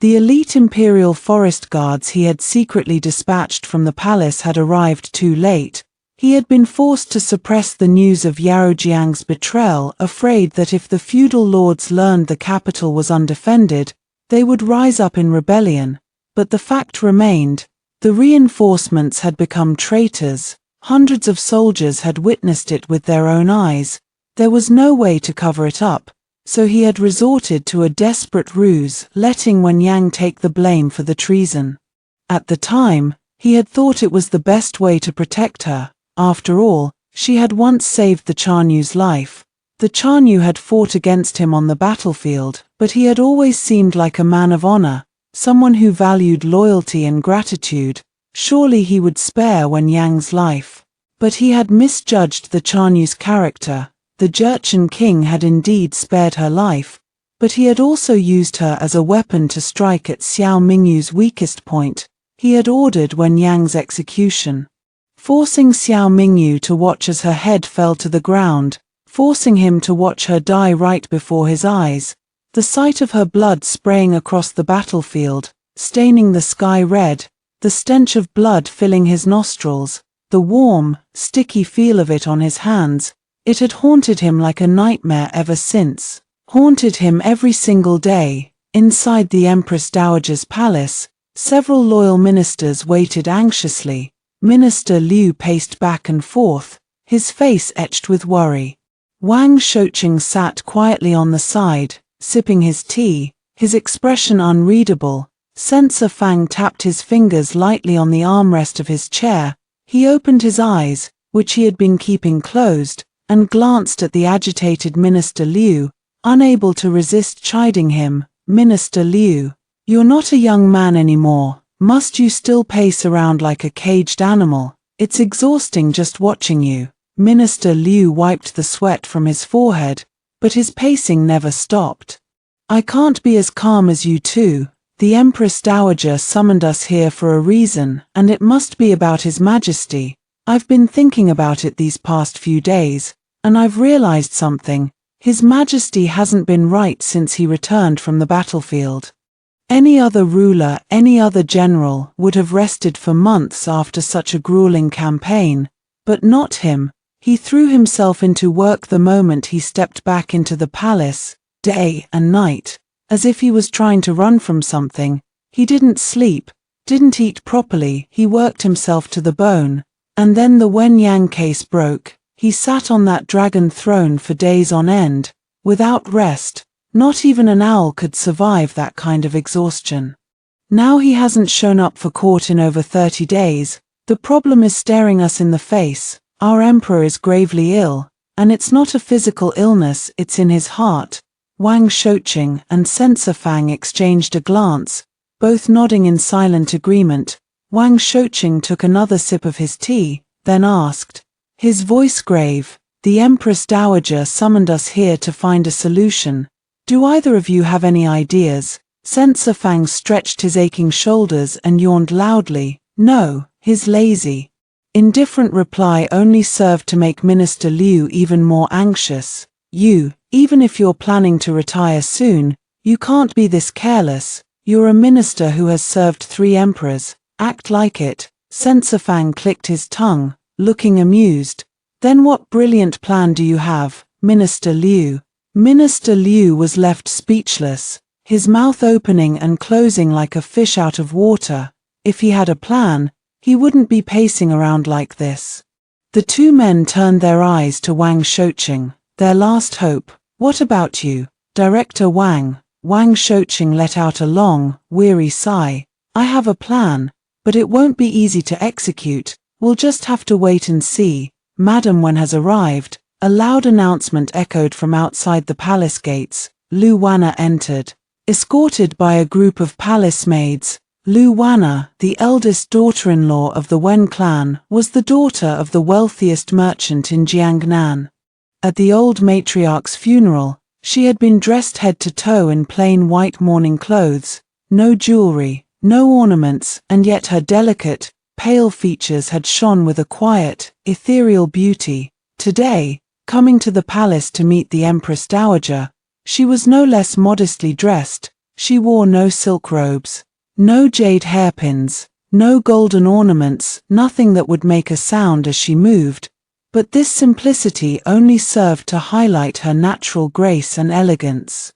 The elite Imperial Forest Guards he had secretly dispatched from the palace had arrived too late. He had been forced to suppress the news of Yaojiang's betrayal, afraid that if the feudal lords learned the capital was undefended, they would rise up in rebellion. But the fact remained. The reinforcements had become traitors. Hundreds of soldiers had witnessed it with their own eyes. There was no way to cover it up, so he had resorted to a desperate ruse, letting Wen Yang take the blame for the treason. At the time, he had thought it was the best way to protect her. After all, she had once saved the Chanyu's life. The Chanyu had fought against him on the battlefield, but he had always seemed like a man of honor, someone who valued loyalty and gratitude. Surely he would spare Wen Yang's life. But he had misjudged the Chanyu's character. The Jurchen king had indeed spared her life, but he had also used her as a weapon to strike at Xiao Mingyu's weakest point. He had ordered Wen Yang's execution, forcing Xiao Mingyu to watch as her head fell to the ground, forcing him to watch her die right before his eyes. The sight of her blood spraying across the battlefield, staining the sky red, the stench of blood filling his nostrils, the warm, sticky feel of it on his hands, it had haunted him like a nightmare ever since. Haunted him every single day. Inside the Empress Dowager's palace, several loyal ministers waited anxiously. Minister Liu paced back and forth, his face etched with worry. Wang Shouqing sat quietly on the side, sipping his tea, his expression unreadable. Censor Fang tapped his fingers lightly on the armrest of his chair. He opened his eyes, which he had been keeping closed, and glanced at the agitated Minister Liu, unable to resist chiding him. Minister Liu, you're not a young man anymore. Must you still pace around like a caged animal? It's exhausting just watching you. Minister Liu wiped the sweat from his forehead, but his pacing never stopped. I can't be as calm as you two. The Empress Dowager summoned us here for a reason, and it must be about His Majesty. I've been thinking about it these past few days, and I've realized something. His Majesty hasn't been right since he returned from the battlefield. Any other ruler, any other general, would have rested for months after such a grueling campaign, But not him. He threw himself into work the moment he stepped back into the palace, day and night, as if he was trying to run from something. He didn't sleep, didn't eat properly, he worked himself to the bone. And then the Wen Yang case broke. He sat on that dragon throne for days on end, without rest. Not even an owl could survive that kind of exhaustion. Now he hasn't shown up for court in over 30 days. The problem is staring us in the face. Our emperor is gravely ill, and it's not a physical illness, it's in his heart. Wang Shouqing and Censor Fang exchanged a glance, both nodding in silent agreement. Wang Shouqing took another sip of his tea, then asked, his voice grave, "The Empress Dowager summoned us here to find a solution. Do either of you have any ideas?" Censor Fang stretched his aching shoulders and yawned loudly. No, his lazy, indifferent reply only served to make Minister Liu even more anxious. Even if you're planning to retire soon, you can't be this careless. You're a minister who has served 3 emperors. Act like it. Censor Fang clicked his tongue, looking amused. Then what brilliant plan do you have, Minister Liu? Minister Liu was left speechless, his mouth opening and closing like a fish out of water. If he had a plan, he wouldn't be pacing around like this. The 2 men turned their eyes to Wang Shouqing, their last hope. What about you, Director Wang? Wang Shouqing let out a long, weary sigh. I have a plan, but it won't be easy to execute. We'll just have to wait and see. Madam Wen has arrived. A loud announcement echoed from outside the palace gates. Lu Wanna entered, escorted by a group of palace maids. Lu Wanna, the eldest daughter-in-law of the Wen clan, was the daughter of the wealthiest merchant in Jiangnan. At the old matriarch's funeral, she had been dressed head to toe in plain white mourning clothes, no jewelry, no ornaments, and yet her delicate, pale features had shone with a quiet, ethereal beauty. Today, coming to the palace to meet the Empress Dowager, she was no less modestly dressed. She wore no silk robes, no jade hairpins, no golden ornaments, nothing that would make a sound as she moved. But this simplicity only served to highlight her natural grace and elegance.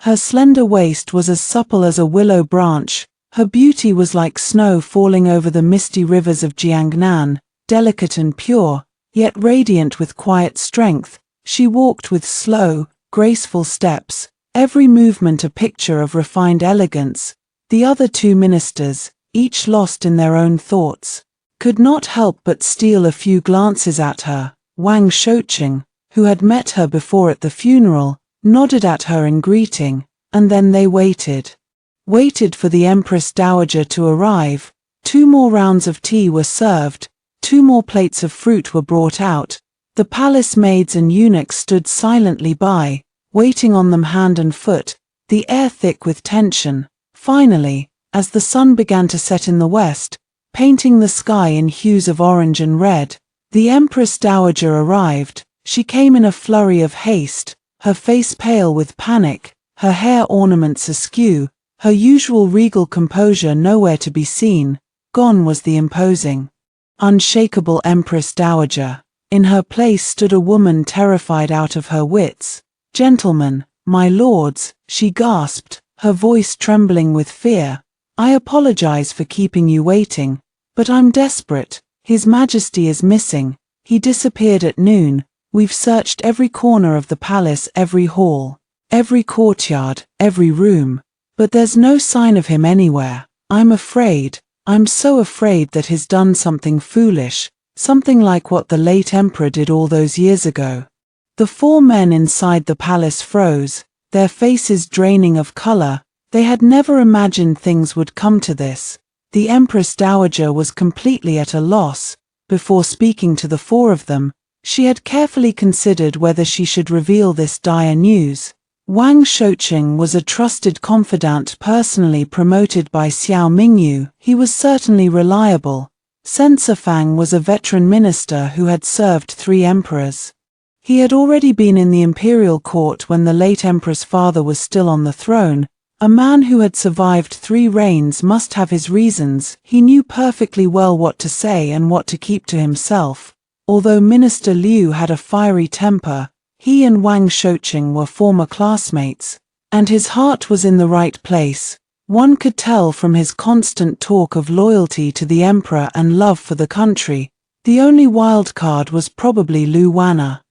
Her slender waist was as supple as a willow branch. Her beauty was like snow falling over the misty rivers of Jiangnan, delicate and pure, yet radiant with quiet strength. She walked with slow, graceful steps, every movement a picture of refined elegance. The other 2 ministers, each lost in their own thoughts, could not help but steal a few glances at her. Wang Shouqing, who had met her before at the funeral, nodded at her in greeting, and then they waited for the Empress Dowager to arrive. 2 more rounds of tea were served, 2 more plates of fruit were brought out. The palace maids and eunuchs stood silently by, waiting on them hand and foot, the air thick with tension. Finally, as the sun began to set in the west, painting the sky in hues of orange and red, the Empress Dowager arrived. She came in a flurry of haste, her face pale with panic, her hair ornaments askew, her usual regal composure nowhere to be seen. Gone was the imposing, unshakable Empress Dowager. In her place stood a woman terrified out of her wits. "Gentlemen, my lords," she gasped, her voice trembling with fear. "I apologize for keeping you waiting, but I'm desperate. His Majesty is missing. He disappeared at noon. We've searched every corner of the palace, every hall, every courtyard, every room, but there's no sign of him anywhere. I'm so afraid that he's done something foolish, something like what the late emperor did all those years ago." The 4 men inside the palace froze, their faces draining of color. They had never imagined things would come to this. The Empress Dowager was completely at a loss. Before speaking to the 4 of them, she had carefully considered whether she should reveal this dire news. Wang Shouqing was a trusted confidant personally promoted by Xiao Mingyu. He was certainly reliable. Censor Fang was a veteran minister who had served 3 emperors. He had already been in the imperial court when the late emperor's father was still on the throne. A man who had survived 3 reigns must have his reasons. He knew perfectly well what to say and what to keep to himself. Although Minister Liu had a fiery temper, he and Wang Shouqing were former classmates, and his heart was in the right place. One could tell from his constant talk of loyalty to the emperor and love for the country. The only wild card was probably Lu Wanna.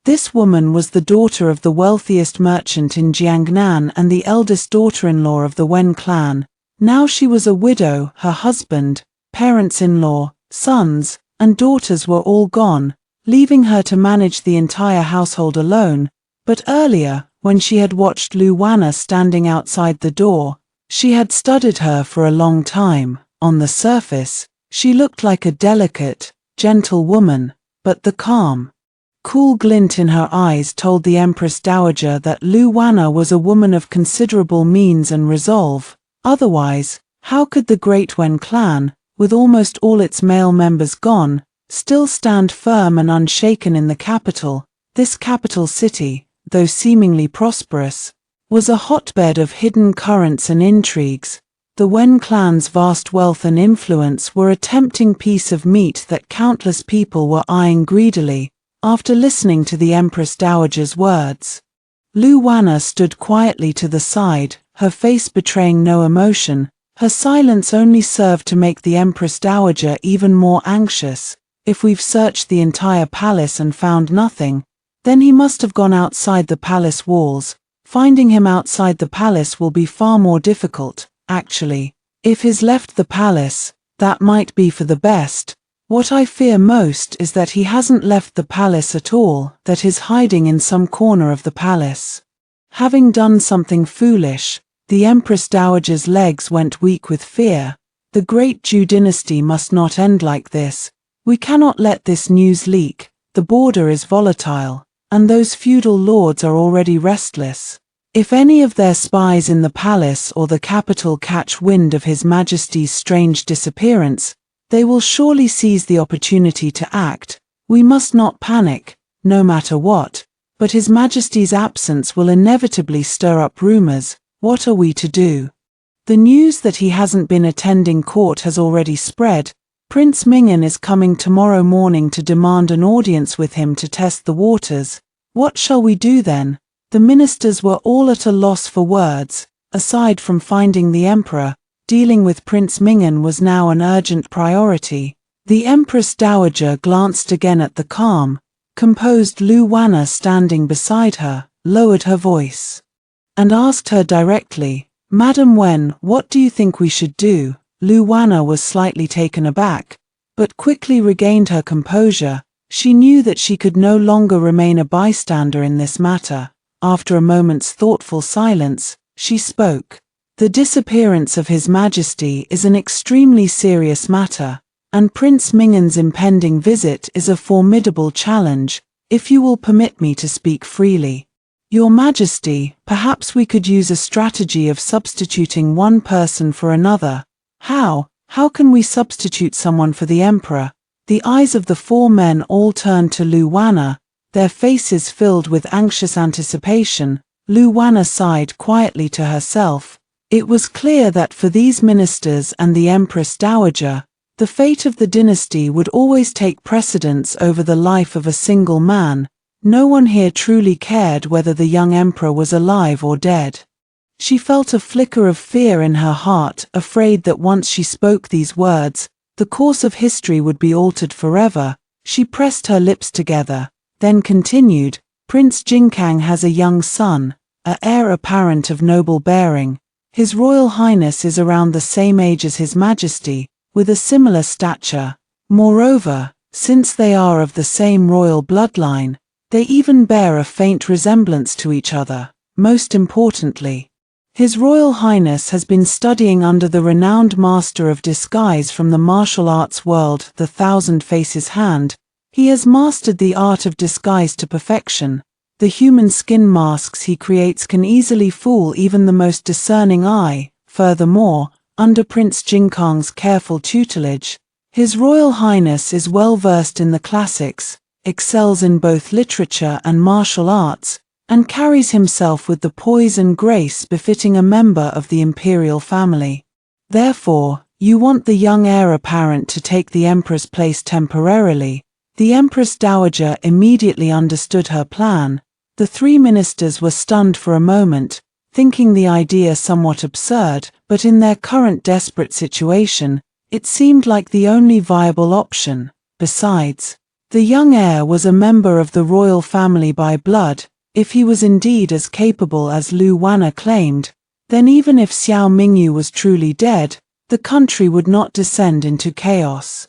This woman was the daughter of the wealthiest merchant in Jiangnan and the eldest daughter-in-law of the Wen clan. Now she was a widow, her husband, parents-in-law, sons, and daughters were all gone, leaving her to manage the entire household alone. But earlier, when she had watched Lu Wanna standing outside the door, she had studied her for a long time. On the surface, she looked like a delicate, gentle woman, but the calm, cool glint in her eyes told the Empress Dowager that Lu Wanna was a woman of considerable means and resolve. Otherwise, how could the great Wen clan, with almost all its male members gone, still stand firm and unshaken in the capital? This capital city, though seemingly prosperous, was a hotbed of hidden currents and intrigues. The Wen clan's vast wealth and influence were a tempting piece of meat that countless people were eyeing greedily. After listening to the Empress Dowager's words, Lu Wanna stood quietly to the side, her face betraying no emotion. Her silence only served to make the Empress Dowager even more anxious. If we've searched the entire palace and found nothing, then he must have gone outside the palace walls. Finding him outside the palace will be far more difficult, actually. If he's left the palace, that might be for the best. What I fear most is that he hasn't left the palace at all, that he's hiding in some corner of the palace. Having done something foolish, the Empress Dowager's legs went weak with fear. The great Zhou dynasty must not end like this. We cannot let this news leak. The border is volatile, and those feudal lords are already restless. If any of their spies in the palace or the capital catch wind of His Majesty's strange disappearance, they will surely seize the opportunity to act. We must not panic, no matter what, but His Majesty's absence will inevitably stir up rumors. What are we to do? The news that he hasn't been attending court has already spread. Prince Ming'an is coming tomorrow morning to demand an audience with him to test the waters. What shall we do then? The ministers were all at a loss for words. Aside from finding the emperor, dealing with Prince Ming'an was now an urgent priority. The Empress Dowager glanced again at the calm, composed Lu Wanna standing beside her, lowered her voice, and asked her directly, "Madam Wen, what do you think we should do?" Lu Wanna was slightly taken aback, but quickly regained her composure. She knew that she could no longer remain a bystander in this matter. After a moment's thoughtful silence, she spoke. "The disappearance of His Majesty is an extremely serious matter, and Prince Ming'an's impending visit is a formidable challenge. If you will permit me to speak freely, Your Majesty, perhaps we could use a strategy of substituting one person for another." How? How can we substitute someone for the emperor? The eyes of the four men all turned to Lu Wanna, their faces filled with anxious anticipation. Lu Wanna sighed quietly to herself. It was clear that for these ministers and the Empress Dowager, the fate of the dynasty would always take precedence over the life of a single man. No one here truly cared whether the young emperor was alive or dead. She felt a flicker of fear in her heart, afraid that once she spoke these words, the course of history would be altered forever. She pressed her lips together, then continued, "Prince Jingkang has a young son, an heir apparent of noble bearing. His Royal Highness is around the same age as His Majesty, with a similar stature. Moreover, since they are of the same royal bloodline, they even bear a faint resemblance to each other. Most importantly, His Royal Highness has been studying under the renowned master of disguise from the martial arts world, the Thousand Faces Hand. He has mastered the art of disguise to perfection. The human skin masks he creates can easily fool even the most discerning eye. Furthermore, under Prince Jingkang's careful tutelage, His Royal Highness is well versed in the classics, excels in both literature and martial arts, and carries himself with the poise and grace befitting a member of the imperial family. Therefore, you want the young heir apparent to take the emperor's place temporarily. The Empress Dowager immediately understood her plan. The three ministers were stunned for a moment, thinking the idea somewhat absurd, but in their current desperate situation, it seemed like the only viable option. Besides, the young heir was a member of the royal family by blood. If he was indeed as capable as Lu Wanna claimed, then even if Xiao Mingyu was truly dead, the country would not descend into chaos.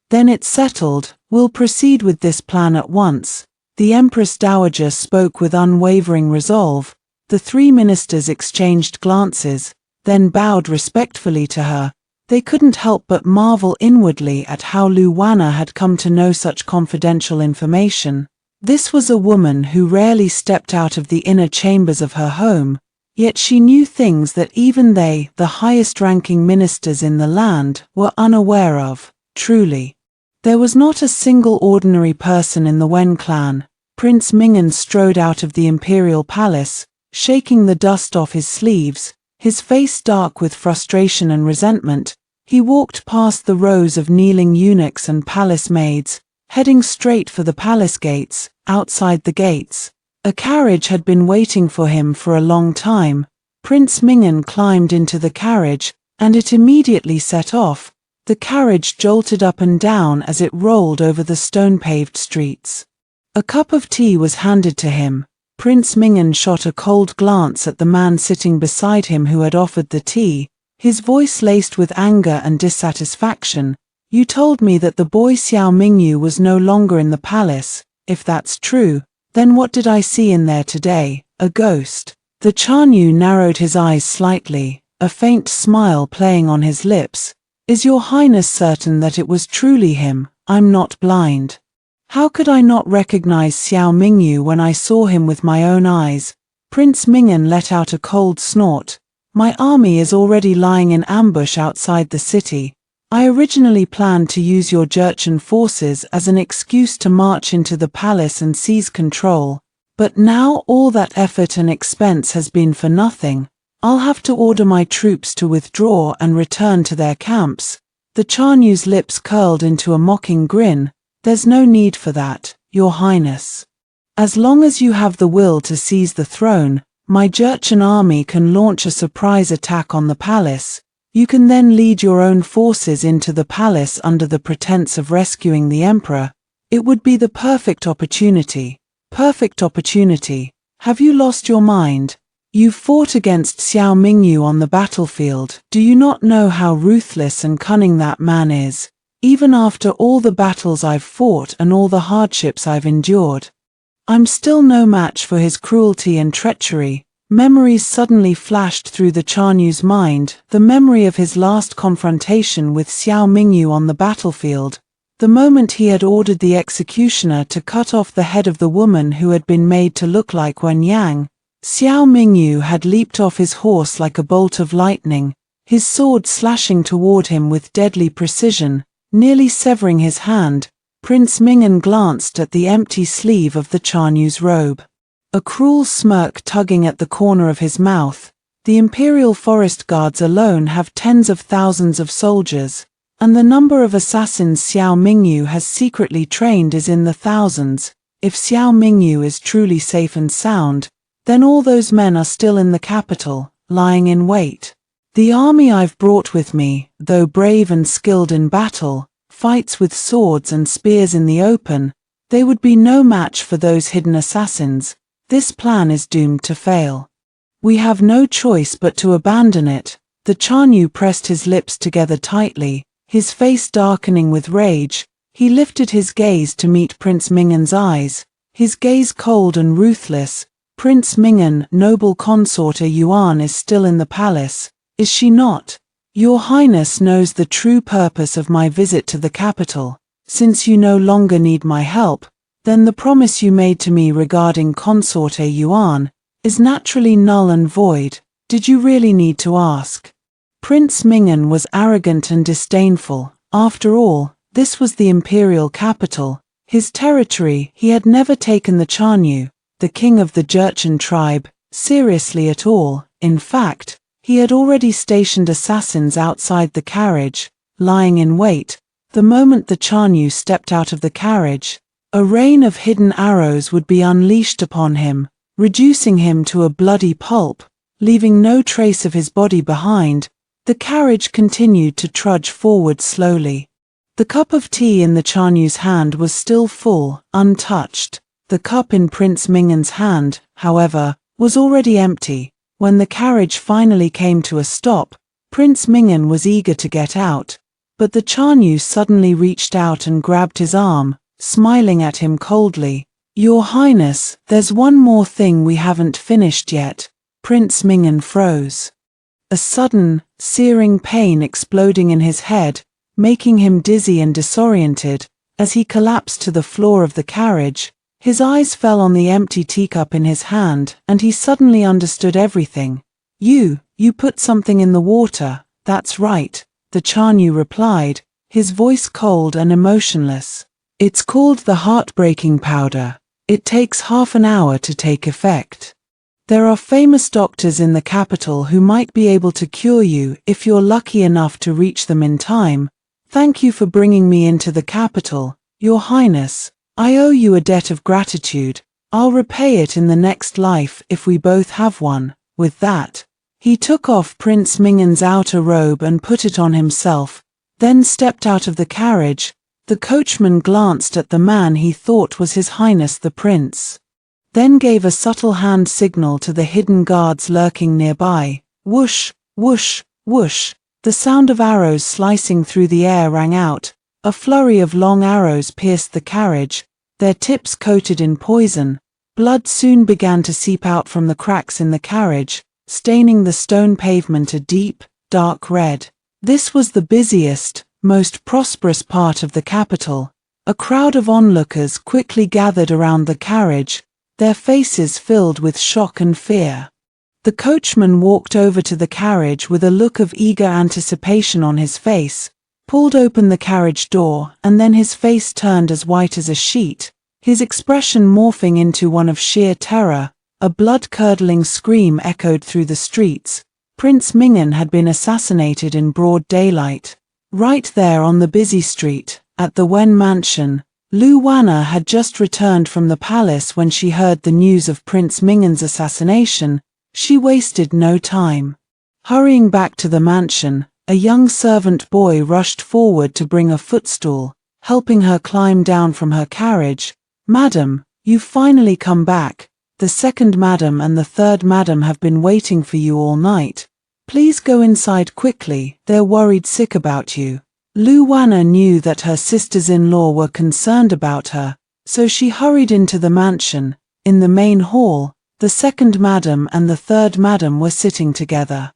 Then it's settled, we'll proceed with this plan at once. The Empress Dowager spoke with unwavering resolve. The three ministers exchanged glances, then bowed respectfully to her. They couldn't help but marvel inwardly at how Lu Wanna had come to know such confidential information. This was a woman who rarely stepped out of the inner chambers of her home, yet she knew things that even they, the highest-ranking ministers in the land, were unaware of. Truly, there was not a single ordinary person in the Wen clan. Prince Mingen strode out of the imperial palace, shaking the dust off his sleeves, his face dark with frustration and resentment. He walked past the rows of kneeling eunuchs and palace maids, heading straight for the palace gates. Outside the gates, a carriage had been waiting for him for a long time. Prince Mingen climbed into the carriage, and it immediately set off. The carriage jolted up and down as it rolled over the stone-paved streets. A cup of tea was handed to him. Prince Mingen shot a cold glance at the man sitting beside him who had offered the tea, his voice laced with anger and dissatisfaction. You told me that the boy Xiao Mingyu was no longer in the palace. If that's true, then what did I see in there today? A ghost? The Chanyu narrowed his eyes slightly, a faint smile playing on his lips. Is your highness certain that it was truly him? I'm not blind. How could I not recognize Xiao Mingyu when I saw him with my own eyes? Prince Mingen let out a cold snort. My army is already lying in ambush outside the city. I originally planned to use your Jurchen forces as an excuse to march into the palace and seize control, but now all that effort and expense has been for nothing. I'll have to order my troops to withdraw and return to their camps. The Chanyu's lips curled into a mocking grin. There's no need for that, your highness. As long as you have the will to seize the throne, my Jurchen army can launch a surprise attack on the palace. You can then lead your own forces into the palace under the pretense of rescuing the emperor. It would be the perfect opportunity. Perfect opportunity. Have you lost your mind? You fought against Xiao Mingyu on the battlefield. Do you not know how ruthless and cunning that man is? Even after all the battles I've fought and all the hardships I've endured, I'm still no match for his cruelty and treachery. Memories suddenly flashed through the Chanyu's mind, the memory of his last confrontation with Xiao Mingyu on the battlefield, the moment he had ordered the executioner to cut off the head of the woman who had been made to look like Wen Yang. Xiao Mingyu had leaped off his horse like a bolt of lightning, his sword slashing toward him with deadly precision, nearly severing his hand. Prince Mingen glanced at the empty sleeve of the Chanyu's robe. A cruel smirk tugging at the corner of his mouth. The Imperial Forest Guards alone have tens of thousands of soldiers, and the number of assassins Xiao Mingyu has secretly trained is in the thousands. If Xiao Mingyu is truly safe and sound, then all those men are still in the capital, lying in wait. The army I've brought with me, though brave and skilled in battle, fights with swords and spears in the open. They would be no match for those hidden assassins. This plan is doomed to fail. We have no choice but to abandon it. The Chanyu pressed his lips together tightly, his face darkening with rage. He lifted his gaze to meet Prince Mingen's eyes, his gaze cold and ruthless. Prince Mingen, noble consort Yuan is still in the palace, is she not? Your Highness knows the true purpose of my visit to the capital. Since you no longer need my help, then the promise you made to me regarding consort Yuan is naturally null and void. Did you really need to ask? Prince Mingen was arrogant and disdainful. After all, this was the imperial capital, his territory. He had never taken the Chanyu, the king of the Jurchen tribe, seriously at all. In fact, he had already stationed assassins outside the carriage, lying in wait. The moment the Chanyu stepped out of the carriage, a rain of hidden arrows would be unleashed upon him, reducing him to a bloody pulp, leaving no trace of his body behind. The carriage continued to trudge forward slowly. The cup of tea in the Chanyu's hand was still full, untouched. The cup in Prince Mingan's hand, however, was already empty. When the carriage finally came to a stop, Prince Mingan was eager to get out, but the Chanyu suddenly reached out and grabbed his arm, smiling at him coldly. "Your Highness, there's one more thing we haven't finished yet." Prince Mingan froze. A sudden, searing pain exploding in his head, making him dizzy and disoriented. As he collapsed to the floor of the carriage, his eyes fell on the empty teacup in his hand, and he suddenly understood everything. You put something in the water." "That's right," the Chanyu replied, his voice cold and emotionless. "It's called the heartbreaking powder. It takes half an hour to take effect. There are famous doctors in the capital who might be able to cure you if you're lucky enough to reach them in time. Thank you for bringing me into the capital, Your Highness. I owe you a debt of gratitude. I'll repay it in the next life if we both have one." With that, he took off Prince Mingan's outer robe and put it on himself, then stepped out of the carriage. The coachman glanced at the man he thought was His Highness the Prince, then gave a subtle hand signal to the hidden guards lurking nearby. Whoosh, whoosh, whoosh. The sound of arrows slicing through the air rang out. A flurry of long arrows pierced the carriage, their tips coated in poison. Blood soon began to seep out from the cracks in the carriage, staining the stone pavement a deep, dark red. This was the busiest, most prosperous part of the capital. A crowd of onlookers quickly gathered around the carriage, their faces filled with shock and fear. The coachman walked over to the carriage with a look of eager anticipation on his face, pulled open the carriage door, and then his face turned as white as a sheet, his expression morphing into one of sheer terror. A blood-curdling scream echoed through the streets. Prince Mingan had been assassinated in broad daylight. Right there on the busy street, at the Wen mansion, Lu Wanna had just returned from the palace when she heard the news of Prince Mingan's assassination. She wasted no time. Hurrying back to the mansion, a young servant boy rushed forward to bring a footstool, helping her climb down from her carriage. "Madam, you've finally come back. The second madam and the third madam have been waiting for you all night. Please go inside quickly, they're worried sick about you." Lu Wanna knew that her sisters-in-law were concerned about her, so she hurried into the mansion. In the main hall, the second madam and the third madam were sitting together.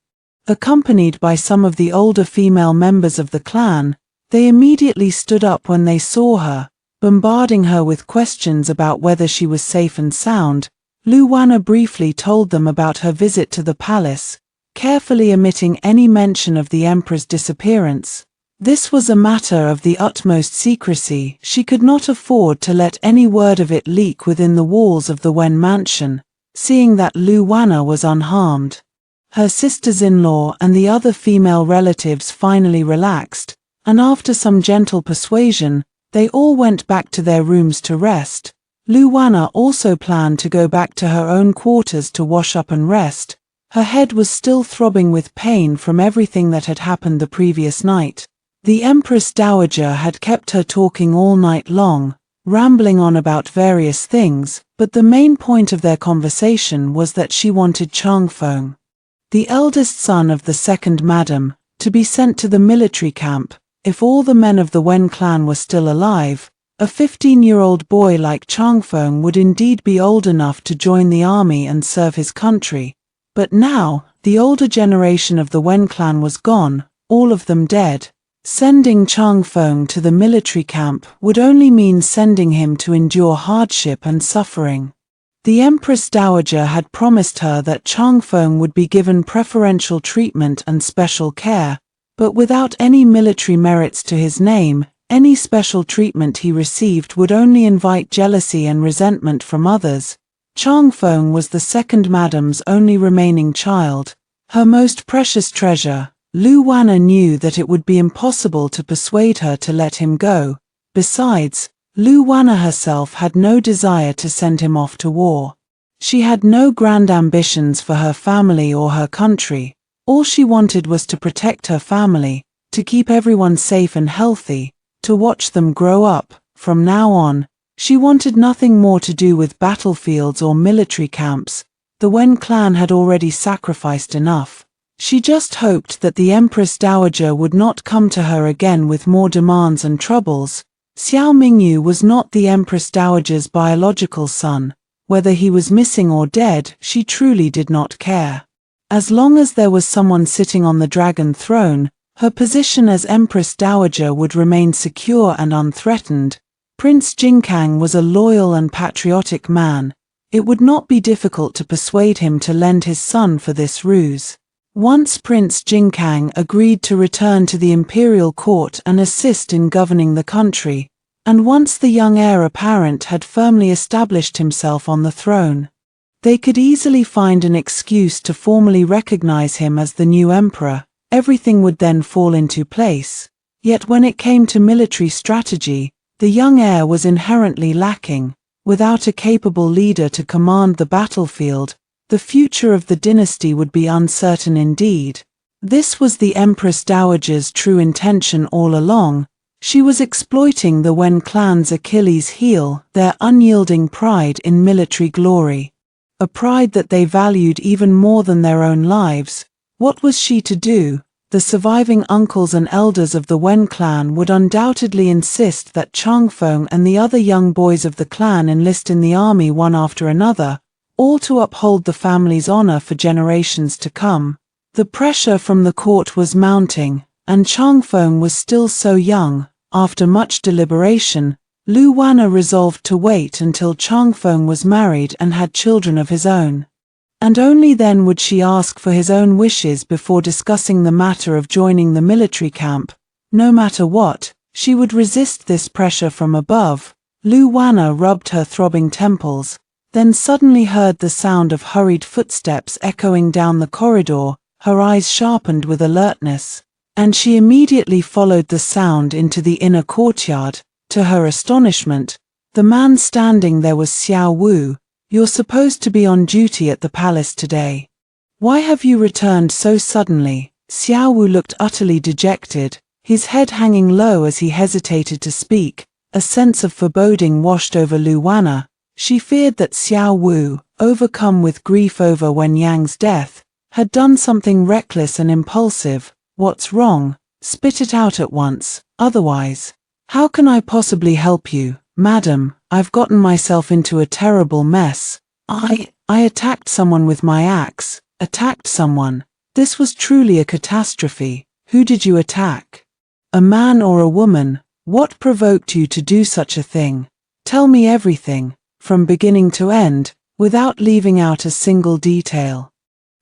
Accompanied by some of the older female members of the clan, they immediately stood up when they saw her, bombarding her with questions about whether she was safe and sound. Lu Wanna briefly told them about her visit to the palace, carefully omitting any mention of the emperor's disappearance. This was a matter of the utmost secrecy. She could not afford to let any word of it leak within the walls of the Wen mansion. Seeing that Lu Wanna was unharmed, her sisters-in-law and the other female relatives finally relaxed, and after some gentle persuasion, they all went back to their rooms to rest. Lu Wanna also planned to go back to her own quarters to wash up and rest. Her head was still throbbing with pain from everything that had happened the previous night. The Empress Dowager had kept her talking all night long, rambling on about various things, but the main point of their conversation was that she wanted Changfeng, the eldest son of the second madam, to be sent to the military camp. If all the men of the Wen clan were still alive, a 15-year-old boy like Changfeng would indeed be old enough to join the army and serve his country. But now, the older generation of the Wen clan was gone, all of them dead. Sending Changfeng to the military camp would only mean sending him to endure hardship and suffering. The Empress Dowager had promised her that Changfeng would be given preferential treatment and special care, but without any military merits to his name, any special treatment he received would only invite jealousy and resentment from others. Changfeng was the second madam's only remaining child, her most precious treasure. Lu Wanna knew that it would be impossible to persuade her to let him go. Besides, Lu Wanna herself had no desire to send him off to war. She had no grand ambitions for her family or her country. All she wanted was to protect her family, to keep everyone safe and healthy, to watch them grow up. From now on, she wanted nothing more to do with battlefields or military camps. The Wen clan had already sacrificed enough. She just hoped that the Empress Dowager would not come to her again with more demands and troubles. Xiao Mingyu was not the Empress Dowager's biological son. Whether he was missing or dead, she truly did not care. As long as there was someone sitting on the dragon throne, her position as Empress Dowager would remain secure and unthreatened. Prince Jingkang was a loyal and patriotic man. It would not be difficult to persuade him to lend his son for this ruse. Once Prince Jingkang agreed to return to the imperial court and assist in governing the country, and once the young heir apparent had firmly established himself on the throne, they could easily find an excuse to formally recognize him as the new emperor. Everything would then fall into place. Yet when it came to military strategy, the young heir was inherently lacking. Without a capable leader to command the battlefield, the future of the dynasty would be uncertain indeed. This was the Empress Dowager's true intention all along. She was exploiting the Wen clan's Achilles heel, their unyielding pride in military glory. A pride that they valued even more than their own lives. What was she to do? The surviving uncles and elders of the Wen clan would undoubtedly insist that Changfeng and the other young boys of the clan enlist in the army one after another, all to uphold the family's honor for generations to come. The pressure from the court was mounting, and Changfeng was still so young. After much deliberation, Lu Wanna resolved to wait until Changfeng was married and had children of his own. And only then would she ask for his own wishes before discussing the matter of joining the military camp. No matter what, she would resist this pressure from above. Lu Wanna rubbed her throbbing temples, then suddenly heard the sound of hurried footsteps echoing down the corridor. Her eyes sharpened with alertness, and she immediately followed the sound into the inner courtyard. To her astonishment, the man standing there was Xiao Wu. "You're supposed to be on duty at the palace today. Why have you returned so suddenly?" Xiao Wu looked utterly dejected, his head hanging low as he hesitated to speak. A sense of foreboding washed over Lu Wanna. She feared that Xiao Wu, overcome with grief over Wen Yang's death, had done something reckless and impulsive. "What's wrong? Spit it out at once, otherwise. How can I possibly help you, madam? I've gotten myself into a terrible mess. I attacked someone with my axe." Attacked someone? This was truly a catastrophe. Who did you attack? A man or a woman? What provoked you to do such a thing? Tell me everything, from beginning to end, without leaving out a single detail.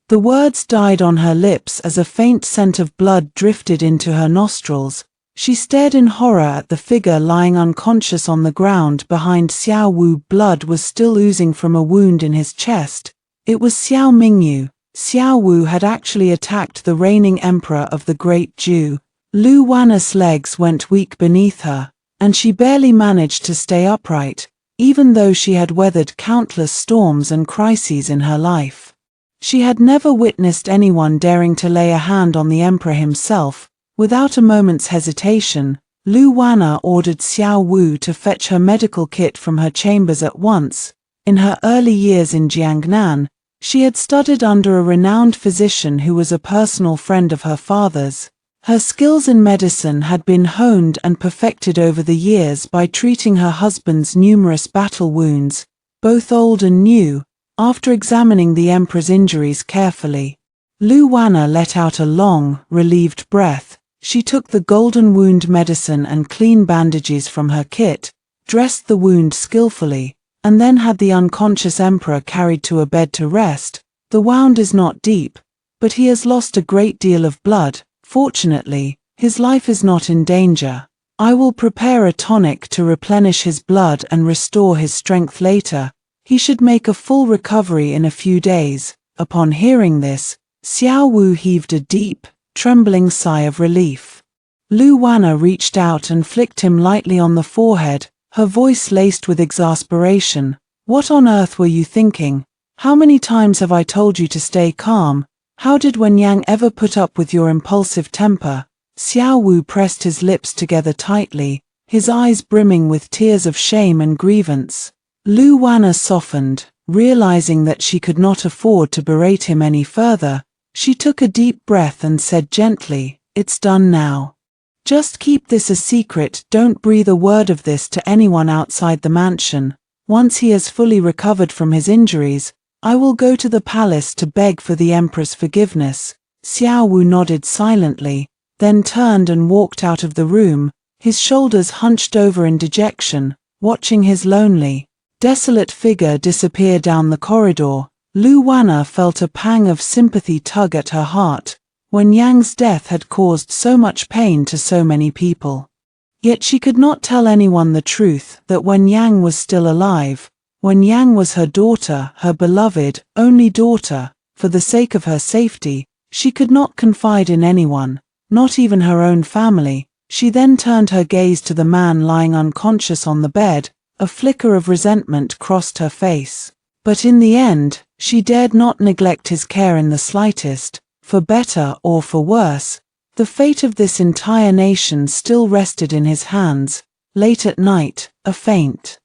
The words died on her lips as a faint scent of blood drifted into her nostrils. She stared in horror at the figure lying unconscious on the ground behind Xiao Wu. Blood was still oozing from a wound in his chest. It was Xiao Mingyu. Xiao Wu had actually attacked the reigning emperor of the Great Zhu. Lu Wanna's legs went weak beneath her, and she barely managed to stay upright, even though she had weathered countless storms and crises in her life. She had never witnessed anyone daring to lay a hand on the emperor himself. Without a moment's hesitation, Lu Wanna ordered Xiao Wu to fetch her medical kit from her chambers at once. In her early years in Jiangnan, she had studied under a renowned physician who was a personal friend of her father's. Her skills in medicine had been honed and perfected over the years by treating her husband's numerous battle wounds, both old and new. After examining the emperor's injuries carefully, Lu Wanna let out a long, relieved breath. She took the golden wound medicine and clean bandages from her kit, dressed the wound skillfully, and then had the unconscious emperor carried to a bed to rest. "The wound is not deep, but he has lost a great deal of blood. Fortunately, his life is not in danger. I will prepare a tonic to replenish his blood and restore his strength later. He should make a full recovery in a few days." Upon hearing this, Xiao Wu heaved a deep, trembling sigh of relief. Lu Wanna reached out and flicked him lightly on the forehead, her voice laced with exasperation. What on earth were you thinking? How many times have I told you to stay calm? How did Wen Yang ever put up with your impulsive temper? Xiao Wu pressed his lips together tightly, his eyes brimming with tears of shame and grievance. Lu Wanna softened, realizing that she could not afford to berate him any further. She took a deep breath and said gently, "It's done now. Just keep this a secret, don't breathe a word of this to anyone outside the mansion. Once he has fully recovered from his injuries, I will go to the palace to beg for the Emperor's forgiveness." Xiao Wu nodded silently, then turned and walked out of the room, his shoulders hunched over in dejection, watching his lonely, desolate figure disappear down the corridor. Lu Wanna felt a pang of sympathy tug at her heart. Wen Yang's death had caused so much pain to so many people. Yet she could not tell anyone the truth that Wen Yang was still alive. Wen Yang was her daughter, her beloved, only daughter. For the sake of her safety, she could not confide in anyone, not even her own family. She then turned her gaze to the man lying unconscious on the bed. A flicker of resentment crossed her face. But in the end, she dared not neglect his care in the slightest. For better or for worse, the fate of this entire nation still rested in his hands. Late at night, a faint,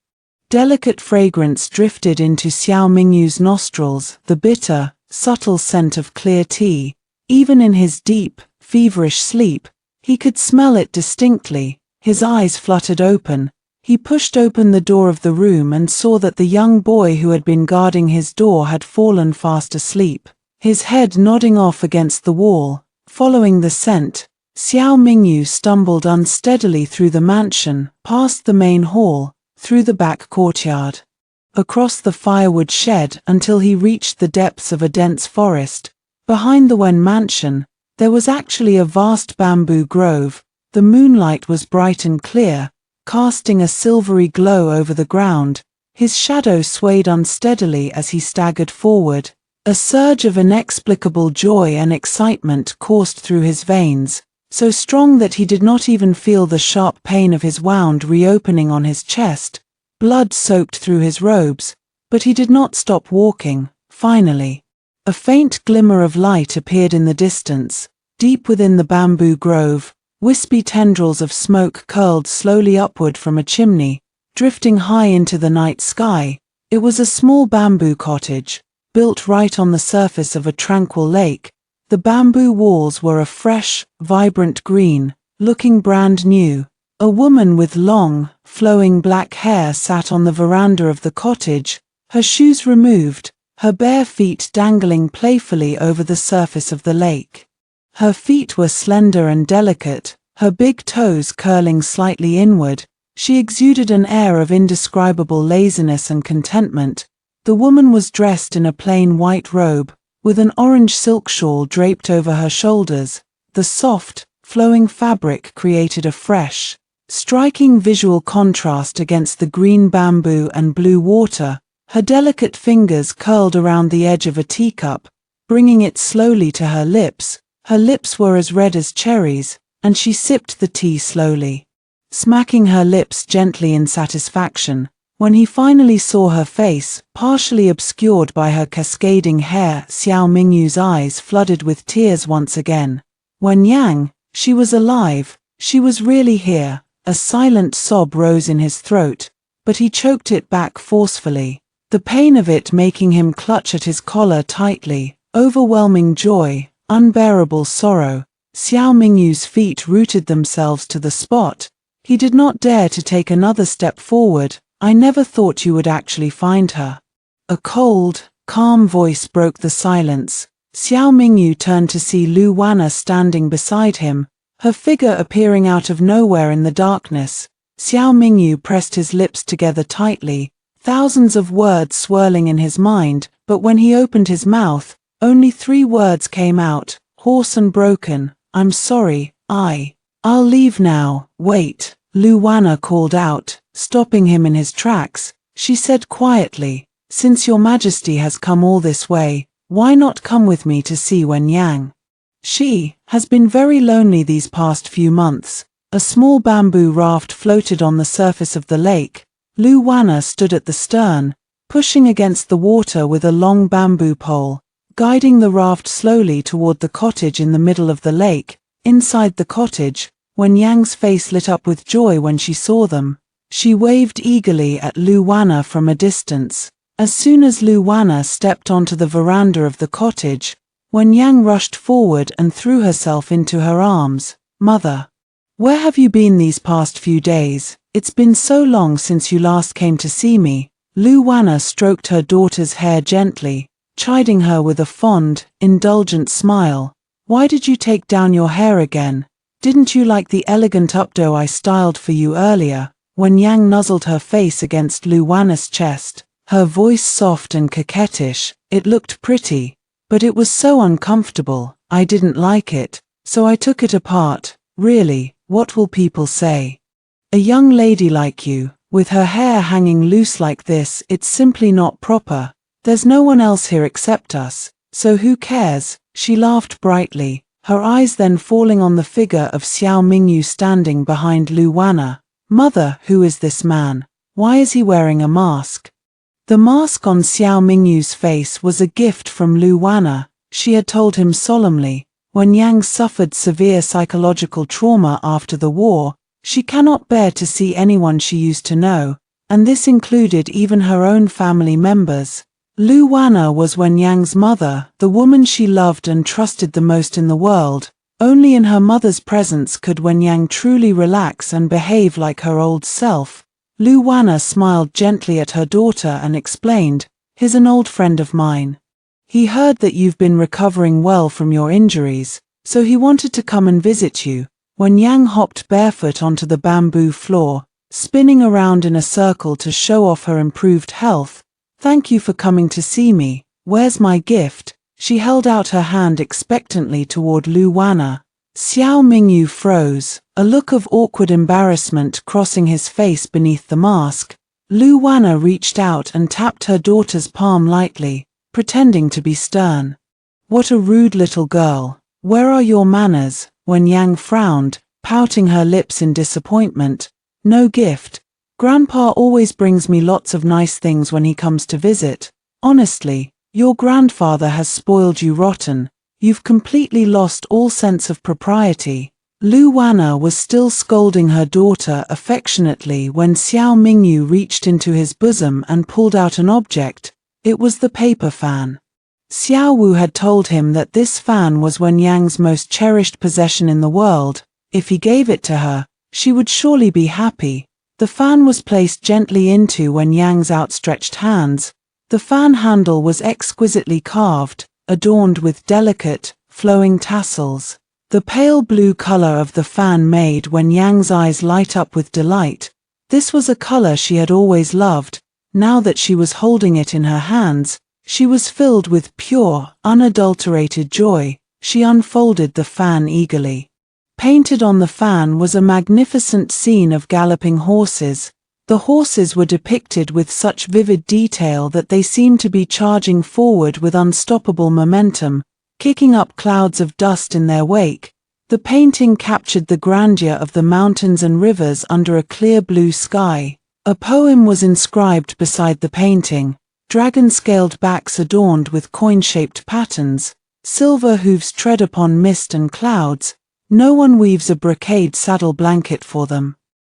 delicate fragrance drifted into Xiao Mingyu's nostrils, the bitter, subtle scent of clear tea. Even in his deep, feverish sleep, he could smell it distinctly. His eyes fluttered open. He pushed open the door of the room and saw that the young boy who had been guarding his door had fallen fast asleep, his head nodding off against the wall. Following the scent, Xiao Mingyu stumbled unsteadily through the mansion, past the main hall, through the back courtyard, across the firewood shed until he reached the depths of a dense forest. Behind the Wen mansion, there was actually a vast bamboo grove. The moonlight was bright and clear, casting a silvery glow over the ground. His shadow swayed unsteadily as he staggered forward. A surge of inexplicable joy and excitement coursed through his veins, so strong that he did not even feel the sharp pain of his wound reopening on his chest. Blood soaked through his robes, but he did not stop walking. Finally, a faint glimmer of light appeared in the distance. Deep within the bamboo grove, wispy tendrils of smoke curled slowly upward from a chimney, drifting high into the night sky. It was a small bamboo cottage, built right on the surface of a tranquil lake. The bamboo walls were a fresh, vibrant green, looking brand new. A woman with long, flowing black hair sat on the veranda of the cottage, her shoes removed, her bare feet dangling playfully over the surface of the lake. Her feet were slender and delicate, her big toes curling slightly inward. She exuded an air of indescribable laziness and contentment. The woman was dressed in a plain white robe, with an orange silk shawl draped over her shoulders. The soft, flowing fabric created a fresh, striking visual contrast against the green bamboo and blue water. Her delicate fingers curled around the edge of a teacup, bringing it slowly to her lips. Her lips were as red as cherries, and she sipped the tea slowly, smacking her lips gently in satisfaction. When he finally saw her face, partially obscured by her cascading hair, Xiao Mingyu's eyes flooded with tears once again. Wen Yang, she was alive, she was really here. A silent sob rose in his throat, but he choked it back forcefully, the pain of it making him clutch at his collar tightly. Overwhelming joy, unbearable sorrow. Xiao Mingyu's feet rooted themselves to the spot. He did not dare to take another step forward. "I never thought you would actually find her." A cold, calm voice broke the silence. Xiao Mingyu turned to see Lu Wanna standing beside him, her figure appearing out of nowhere in the darkness. Xiao Mingyu pressed his lips together tightly, thousands of words swirling in his mind, but when he opened his mouth, only 3 words came out, hoarse and broken. "I'm sorry, I'll leave now." "Wait," Lu Wanna called out, stopping him in his tracks. She said quietly, "Since your Majesty has come all this way, why not come with me to see Wen Yang?" She has been very lonely these past few months. A small bamboo raft floated on the surface of the lake. Lu Wanna stood at the stern, pushing against the water with a long bamboo pole, guiding the raft slowly toward the cottage in the middle of the lake. Inside the cottage, Wen Yang's face lit up with joy when she saw them. She waved eagerly at Lu Wanna from a distance. As soon as Lu Wanna stepped onto the veranda of the cottage, Wen Yang rushed forward and threw herself into her arms. "Mother, where have you been these past few days? It's been so long since you last came to see me." Lu Wanna stroked her daughter's hair gently, chiding her with a fond, indulgent smile. "Why did you take down your hair again? Didn't you like the elegant updo I styled for you earlier?" Wen Yang nuzzled her face against Lu Wanna's chest, her voice soft and coquettish. "It looked pretty, but it was so uncomfortable. I didn't like it, so I took it apart. Really, what will people say? A young lady like you, with her hair hanging loose like this, it's simply not proper. There's no one else here except us, so who cares?" She laughed brightly, her eyes then falling on the figure of Xiao Mingyu standing behind Lu Wanna. "Mother, who is this man? Why is he wearing a mask?" The mask on Xiao Mingyu's face was a gift from Lu Wanna. She had told him solemnly, when Yang suffered severe psychological trauma after the war, she cannot bear to see anyone she used to know, and this included even her own family members. Lu Wanna was Wen Yang's mother, the woman she loved and trusted the most in the world. Only in her mother's presence could Wen Yang truly relax and behave like her old self. Lu Wanna smiled gently at her daughter and explained, "He's an old friend of mine. He heard that you've been recovering well from your injuries, so he wanted to come and visit you." Wen Yang hopped barefoot onto the bamboo floor, spinning around in a circle to show off her improved health. "Thank you for coming to see me. Where's my gift?" She held out her hand expectantly toward Lu Wanna. Xiao Mingyu froze, a look of awkward embarrassment crossing his face beneath the mask. Lu Wanna reached out and tapped her daughter's palm lightly, pretending to be stern. "What a rude little girl. Where are your manners?" Wen Yang frowned, pouting her lips in disappointment. "No gift. Grandpa always brings me lots of nice things when he comes to visit. Honestly, your grandfather has spoiled you rotten. You've completely lost all sense of propriety." Lu Wanna was still scolding her daughter affectionately when Xiao Mingyu reached into his bosom and pulled out an object. It was the paper fan. Xiao Wu had told him that this fan was Wen Yang's most cherished possession in the world. If he gave it to her, she would surely be happy. The fan was placed gently into Wen Yang's outstretched hands. The fan handle was exquisitely carved, adorned with delicate, flowing tassels. The pale blue color of the fan made Wen Yang's eyes light up with delight. This was a color she had always loved. Now that she was holding it in her hands, she was filled with pure, unadulterated joy. She unfolded the fan eagerly. Painted on the fan was a magnificent scene of galloping horses. The horses were depicted with such vivid detail that they seemed to be charging forward with unstoppable momentum, kicking up clouds of dust in their wake. The painting captured the grandeur of the mountains and rivers under a clear blue sky. A poem was inscribed beside the painting, dragon-scaled backs adorned with coin-shaped patterns, silver hooves tread upon mist and clouds. No one weaves a brocade saddle blanket for them.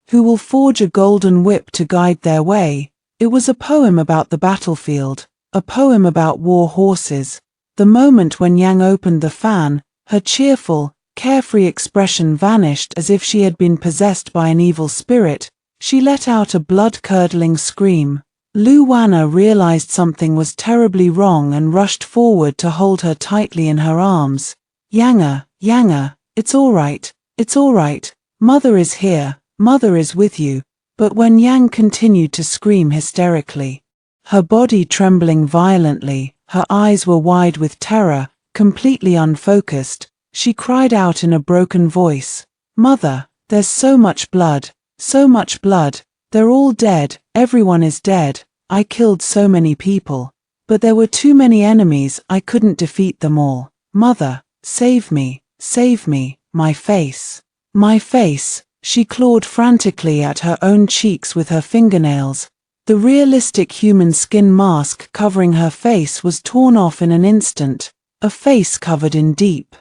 Who will forge a golden whip to guide their way? It was a poem about the battlefield, a poem about war horses. The moment when Yang opened the fan, her cheerful, carefree expression vanished as if she had been possessed by an evil spirit. She let out a blood-curdling scream. Lu Wanna realized something was terribly wrong and rushed forward to hold her tightly in her arms. "Yanga, Yanga, it's all right, it's all right. Mother is here. Mother is with you." But when Yang continued to scream hysterically, her body trembling violently, her eyes were wide with terror, completely unfocused, she cried out in a broken voice, "Mother, there's so much blood, so much blood. They're all dead, everyone is dead. I killed so many people. But there were too many enemies, I couldn't defeat them all. Mother, Save me, my face. My face. She clawed frantically at her own cheeks with her fingernails. The realistic human skin mask covering her face was torn off in an instant. A face covered in deep,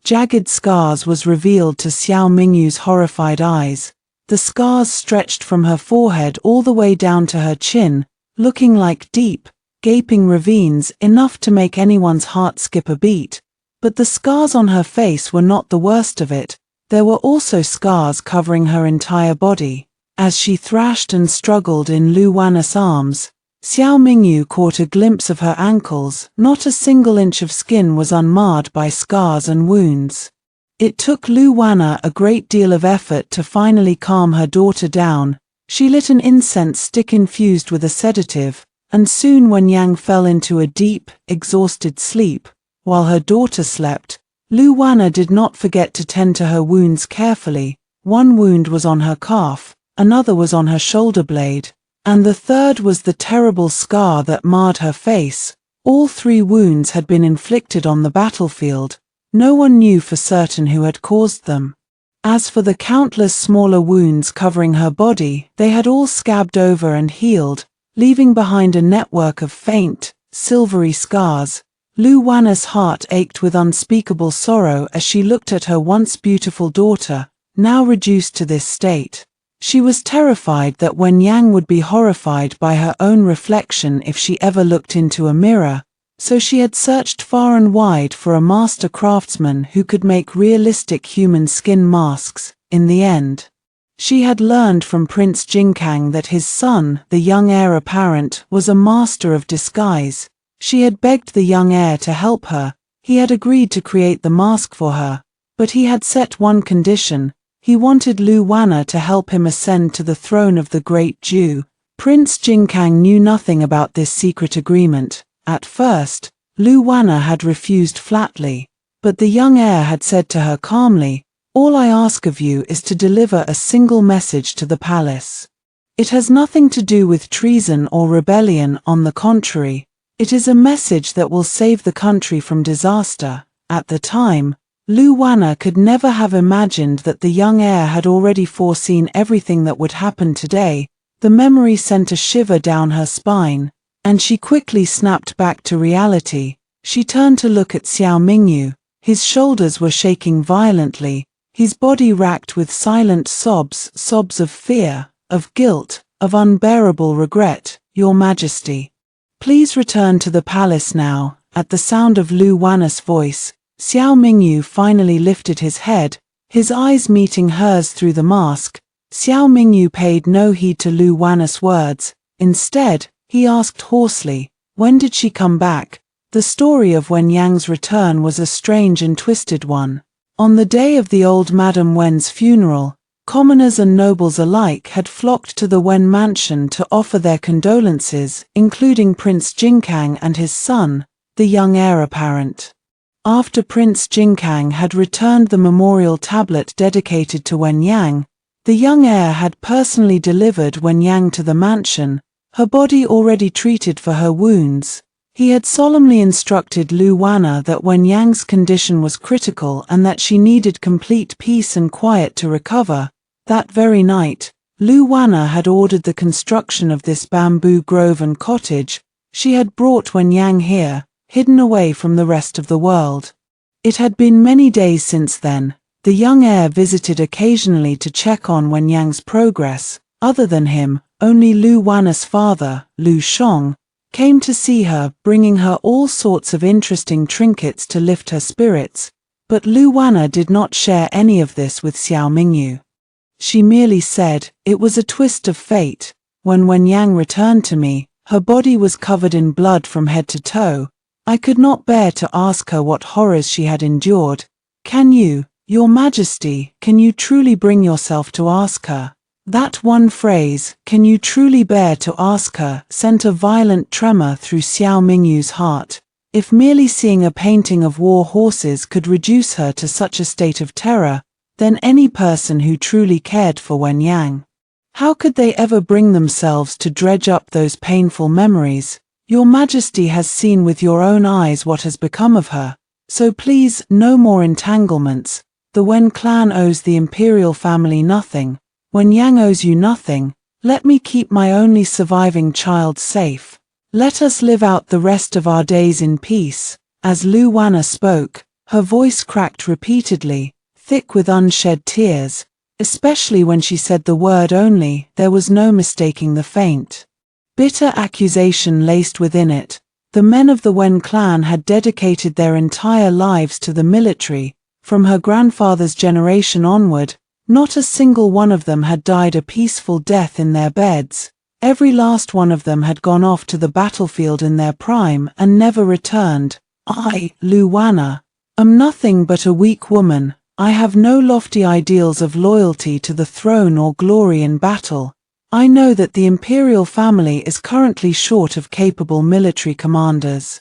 jagged scars was revealed to Xiao Mingyu's horrified eyes. The scars stretched from her forehead all the way down to her chin, looking like deep, gaping ravines enough to make anyone's heart skip a beat. But the scars on her face were not the worst of it. There were also scars covering her entire body. As she thrashed and struggled in Lu Wanna's arms, Xiao Mingyu caught a glimpse of her ankles. Not a single inch of skin was unmarred by scars and wounds. It took Lu Wanna a great deal of effort to finally calm her daughter down. She lit an incense stick infused with a sedative, and soon Wen Yang fell into a deep, exhausted sleep. While her daughter slept, Lu Wanna did not forget to tend to her wounds carefully. One wound was on her calf, another was on her shoulder blade, and the third was the terrible scar that marred her face. All three wounds had been inflicted on the battlefield. No one knew for certain who had caused them. As for the countless smaller wounds covering her body, they had all scabbed over and healed, leaving behind a network of faint, silvery scars. Lu Wanna's heart ached with unspeakable sorrow as she looked at her once beautiful daughter, now reduced to this state. She was terrified that Wen Yang would be horrified by her own reflection if she ever looked into a mirror, so she had searched far and wide for a master craftsman who could make realistic human skin masks. In the end, she had learned from Prince Jinkang that his son, the young heir apparent, was a master of disguise. She had begged the young heir to help her. He had agreed to create the mask for her, but he had set one condition. He wanted Lu Wanna to help him ascend to the throne of the Great Jew. Prince Jinkang knew nothing about this secret agreement. At first, Lu Wanna had refused flatly, but the young heir had said to her calmly, "All I ask of you is to deliver a single message to the palace. It has nothing to do with treason or rebellion, on the contrary. It is a message that will save the country from disaster." At the time, Lu Wanna could never have imagined that the young heir had already foreseen everything that would happen today. The memory sent a shiver down her spine, and she quickly snapped back to reality. She turned to look at Xiao Mingyu. His shoulders were shaking violently, his body racked with silent sobs, sobs of fear, of guilt, of unbearable regret. "Your Majesty, please return to the palace now." At the sound of Lu Wanna's voice, Xiao Mingyu finally lifted his head, his eyes meeting hers through the mask. Xiao Mingyu paid no heed to Lu Wanna's words. Instead, he asked hoarsely, "When did she come back?" The story of Wen Yang's return was a strange and twisted one. On the day of the old Madame Wen's funeral, commoners and nobles alike had flocked to the Wen mansion to offer their condolences, including Prince Jinkang and his son, the young heir apparent. After Prince Jinkang had returned the memorial tablet dedicated to Wen Yang, the young heir had personally delivered Wen Yang to the mansion, her body already treated for her wounds. He had solemnly instructed Lu Wanna that Wen Yang's condition was critical and that she needed complete peace and quiet to recover. That very night, Lu Wanna had ordered the construction of this bamboo grove and cottage. She had brought Wen Yang here, hidden away from the rest of the world. It had been many days since then. The young heir visited occasionally to check on Wen Yang's progress. Other than him, only Lu Wanna's father, Lu Shong, came to see her, bringing her all sorts of interesting trinkets to lift her spirits. But Lu Wanna did not share any of this with Xiao Mingyu. She merely said, "It was a twist of fate. When Wen Yang returned to me, her body was covered in blood from head to toe. I could not bear to ask her what horrors she had endured. Can you, Your Majesty, can you truly bring yourself to ask her?" That one phrase, "Can you truly bear to ask her?" sent a violent tremor through Xiao Mingyu's heart. If merely seeing a painting of war horses could reduce her to such a state of terror, then any person who truly cared for Wen Yang, how could they ever bring themselves to dredge up those painful memories? "Your Majesty has seen with your own eyes what has become of her," So please, no more entanglements. The Wen clan owes the imperial family nothing. Wen Yang owes you nothing. Let me keep my only surviving child safe. Let us live out the rest of our days in peace." As Lu Wanna spoke, her voice cracked repeatedly, thick with unshed tears. Especially when she said the word only, there was no mistaking the faint, bitter accusation laced within it. The men of the Wen clan had dedicated their entire lives to the military. From her grandfather's generation onward, not a single one of them had died a peaceful death in their beds. Every last one of them had gone off to the battlefield in their prime and never returned. I, Lu Wanna, am nothing but a weak woman. I have no lofty ideals of loyalty to the throne or glory in battle. I know that the imperial family is currently short of capable military commanders.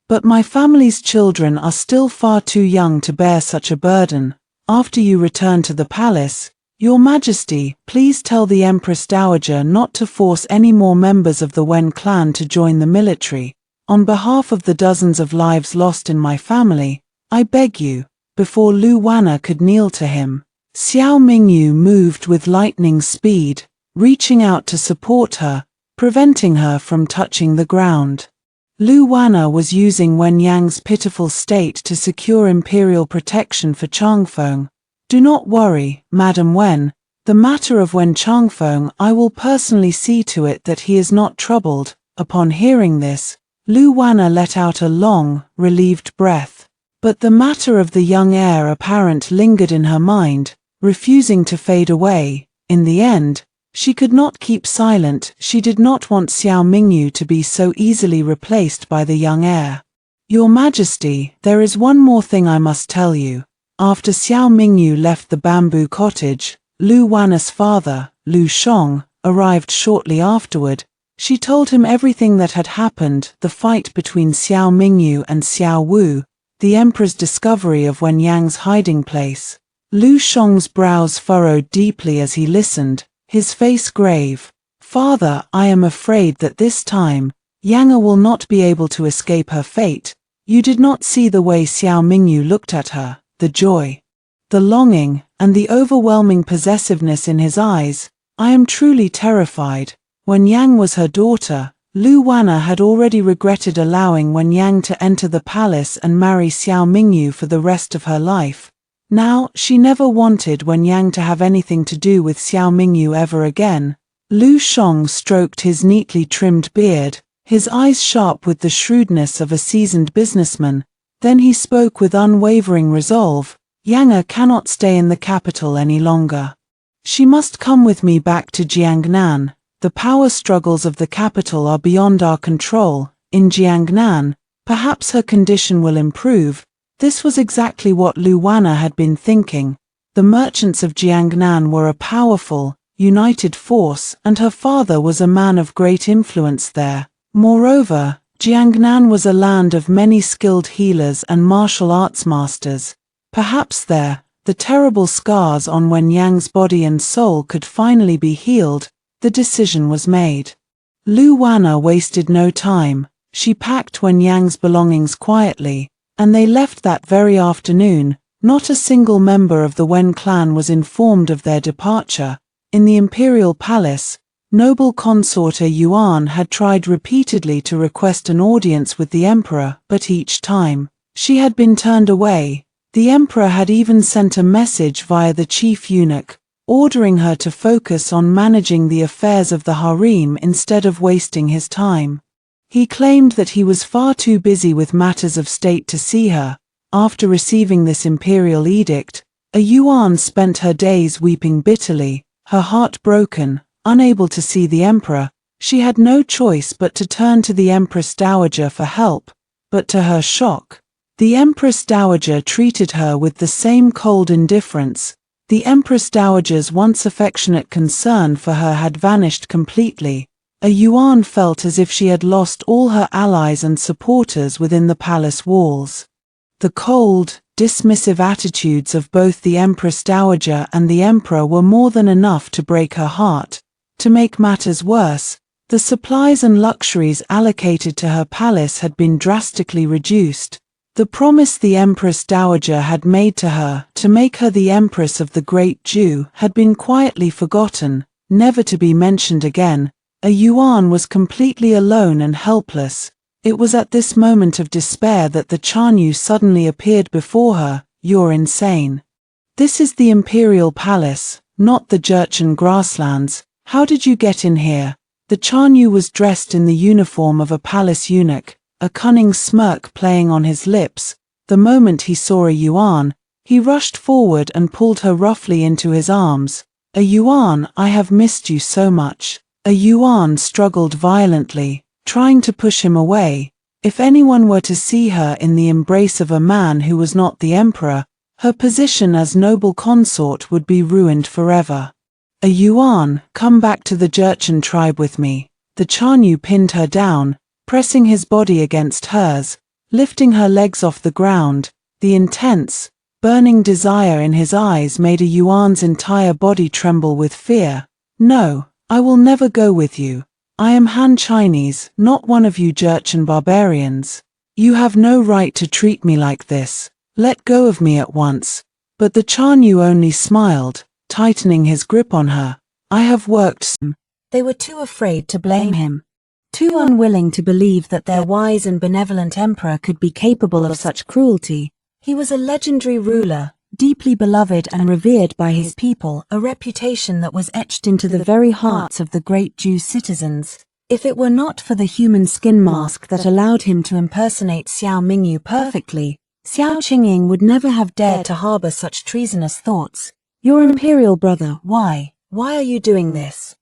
But my family's children are still far too young to bear such a burden. After you return to the palace, Your Majesty, please tell the Empress Dowager not to force any more members of the Wen clan to join the military. On behalf of the dozens of lives lost in my family, I beg you. Before Lu Wanna could kneel to him, Xiao Mingyu moved with lightning speed, reaching out to support her, preventing her from touching the ground. Lu Wanna was using Wen Yang's pitiful state to secure imperial protection for Changfeng. "Do not worry, Madam Wen. The matter of Wen Changfeng, I will personally see to it that he is not troubled." Upon hearing this, Lu Wanna let out a long, relieved breath. But the matter of the young heir apparent lingered in her mind, refusing to fade away. In the end, she could not keep silent. She did not want Xiao Mingyu to be so easily replaced by the young heir. "Your Majesty, there is one more thing I must tell you." After Xiao Mingyu left the bamboo cottage, Lu Wanna's father, Lu Shong, arrived shortly afterward. She told him everything that had happened, the fight between Xiao Mingyu and Xiao Wu, the Emperor's discovery of Wen Yang's hiding place. Lu Shong's brows furrowed deeply as he listened, his face grave. "Father, I am afraid that this time, Yang will not be able to escape her fate. You did not see the way Xiao Mingyu looked at her, the joy, the longing, and the overwhelming possessiveness in his eyes. I am truly terrified." When Yang was her daughter, Lu Wanna had already regretted allowing Wen Yang to enter the palace and marry Xiao Mingyu for the rest of her life. Now, she never wanted Wen Yang to have anything to do with Xiao Mingyu ever again. Lu Shong stroked his neatly trimmed beard, his eyes sharp with the shrewdness of a seasoned businessman. Then he spoke with unwavering resolve. "Yang cannot stay in the capital any longer. She must come with me back to Jiangnan. The power struggles of the capital are beyond our control. In Jiangnan, perhaps her condition will improve." This was exactly what Lu Wanna had been thinking. The merchants of Jiangnan were a powerful, united force, and her father was a man of great influence there. Moreover, Jiangnan was a land of many skilled healers and martial arts masters. Perhaps there, the terrible scars on Wen Yang's body and soul could finally be healed. The decision was made. Lu Wanna wasted no time. She packed Wen Yang's belongings quietly, and they left that very afternoon. Not a single member of the Wen clan was informed of their departure. In the imperial palace, noble consort Yuan had tried repeatedly to request an audience with the emperor, but each time, she had been turned away. The emperor had even sent a message via the chief eunuch, ordering her to focus on managing the affairs of the harem instead of wasting his time. He claimed that he was far too busy with matters of state to see her. After receiving this imperial edict, Yuan spent her days weeping bitterly, her heart broken, unable to see the emperor. She had no choice but to turn to the Empress Dowager for help, but to her shock, the Empress Dowager treated her with the same cold indifference. The Empress Dowager's once affectionate concern for her had vanished completely. Yuan felt as if she had lost all her allies and supporters within the palace walls. The cold, dismissive attitudes of both the Empress Dowager and the Emperor were more than enough to break her heart. To make matters worse, the supplies and luxuries allocated to her palace had been drastically reduced. The promise the Empress Dowager had made to her to make her the Empress of the Great Jew had been quietly forgotten, never to be mentioned again. A Yuan was completely alone and helpless. It was at this moment of despair that the Chanyu suddenly appeared before her. You're insane. This is the Imperial Palace, not the Jurchen grasslands. How did you get in here? The Chanyu was dressed in the uniform of a palace eunuch, a cunning smirk playing on his lips. The moment he saw a Yuan, he rushed forward and pulled her roughly into his arms. A Yuan, I have missed you so much. A Yuan struggled violently, trying to push him away. If anyone were to see her in the embrace of a man who was not the emperor, her position as noble consort would be ruined forever. A Yuan, come back to the Jurchen tribe with me. The Chanyu pinned her down, pressing his body against hers, lifting her legs off the ground. The intense, burning desire in his eyes made a Yuan's entire body tremble with fear. No, I will never go with you. I am Han Chinese, not one of you Jurchen barbarians. You have no right to treat me like this. Let go of me at once. But the Chanyu only smiled, tightening his grip on her. I have worked. They were too afraid to blame him, too unwilling to believe that their wise and benevolent emperor could be capable of such cruelty. He was a legendary ruler, deeply beloved and revered by his people, a reputation that was etched into the very hearts of the great Jew citizens. If it were not for the human skin mask that allowed him to impersonate Xiao Mingyu perfectly, Xiao Qingying would never have dared to harbor such treasonous thoughts. Your imperial brother, why are you doing this?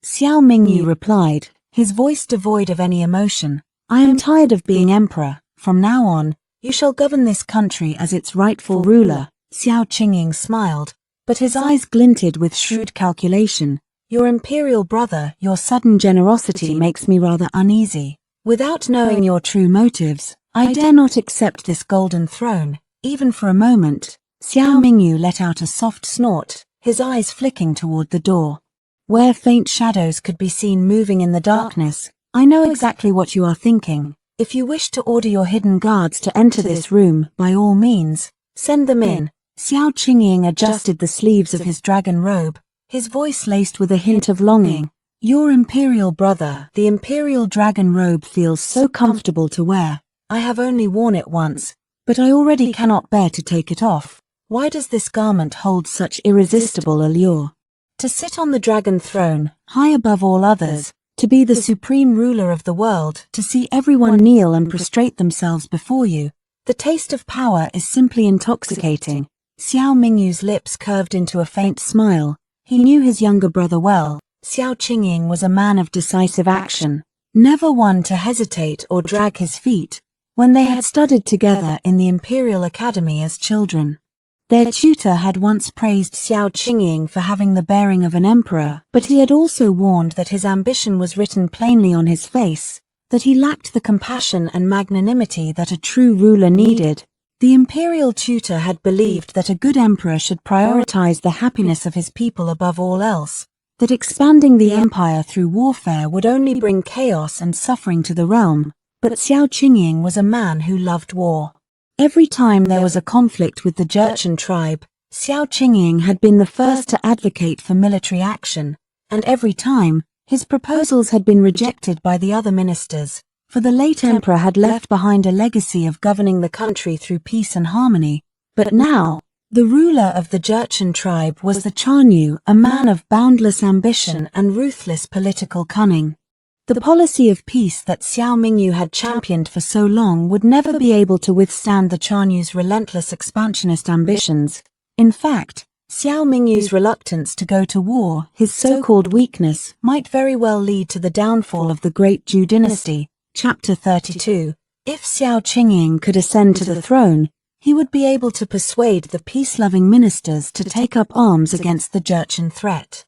Xiao Mingyu replied, his voice devoid of any emotion. I am tired of being emperor. From now on, you shall govern this country as its rightful ruler. Xiao Qingying smiled, but his eyes glinted with shrewd calculation. Your imperial brother, your sudden generosity makes me rather uneasy. Without knowing your true motives, I dare not accept this golden throne, even for a moment. Xiao Mingyu let out a soft snort, his eyes flicking toward the door, where faint shadows could be seen moving in the darkness. I know exactly what you are thinking. If you wish to order your hidden guards to enter this room, by all means, send them in. Xiao Qingying adjusted the sleeves of his dragon robe, his voice laced with a hint of longing. Your imperial brother, the imperial dragon robe feels so comfortable to wear. I have only worn it once, but I already cannot bear to take it off. Why does this garment hold such irresistible allure? To sit on the dragon throne, high above all others, to be the supreme ruler of the world, to see everyone kneel and prostrate themselves before you. The taste of power is simply intoxicating. Xiao Mingyu's lips curved into a faint smile. He knew his younger brother well. Xiao Qingying was a man of decisive action, never one to hesitate or drag his feet. When they had studied together in the Imperial Academy as children, their tutor had once praised Xiao Qingying for having the bearing of an emperor, but he had also warned that his ambition was written plainly on his face, that he lacked the compassion and magnanimity that a true ruler needed. The imperial tutor had believed that a good emperor should prioritize the happiness of his people above all else, that expanding the empire through warfare would only bring chaos and suffering to the realm. But Xiao Qingying was a man who loved war. Every time there was a conflict with the Jurchen tribe, Xiao Qingying had been the first to advocate for military action, and every time, his proposals had been rejected by the other ministers, for the late emperor had left behind a legacy of governing the country through peace and harmony. But now, the ruler of the Jurchen tribe was the Chanyu, a man of boundless ambition and ruthless political cunning. The policy of peace that Xiao Mingyu had championed for so long would never be able to withstand the Chanyu's relentless expansionist ambitions. In fact, Xiao Mingyu's reluctance to go to war, his so-called weakness, might very well lead to the downfall of the great Zhou dynasty. Chapter 32. If Xiao Qingying could ascend to the throne, he would be able to persuade the peace-loving ministers to take up arms against the Jurchen threat.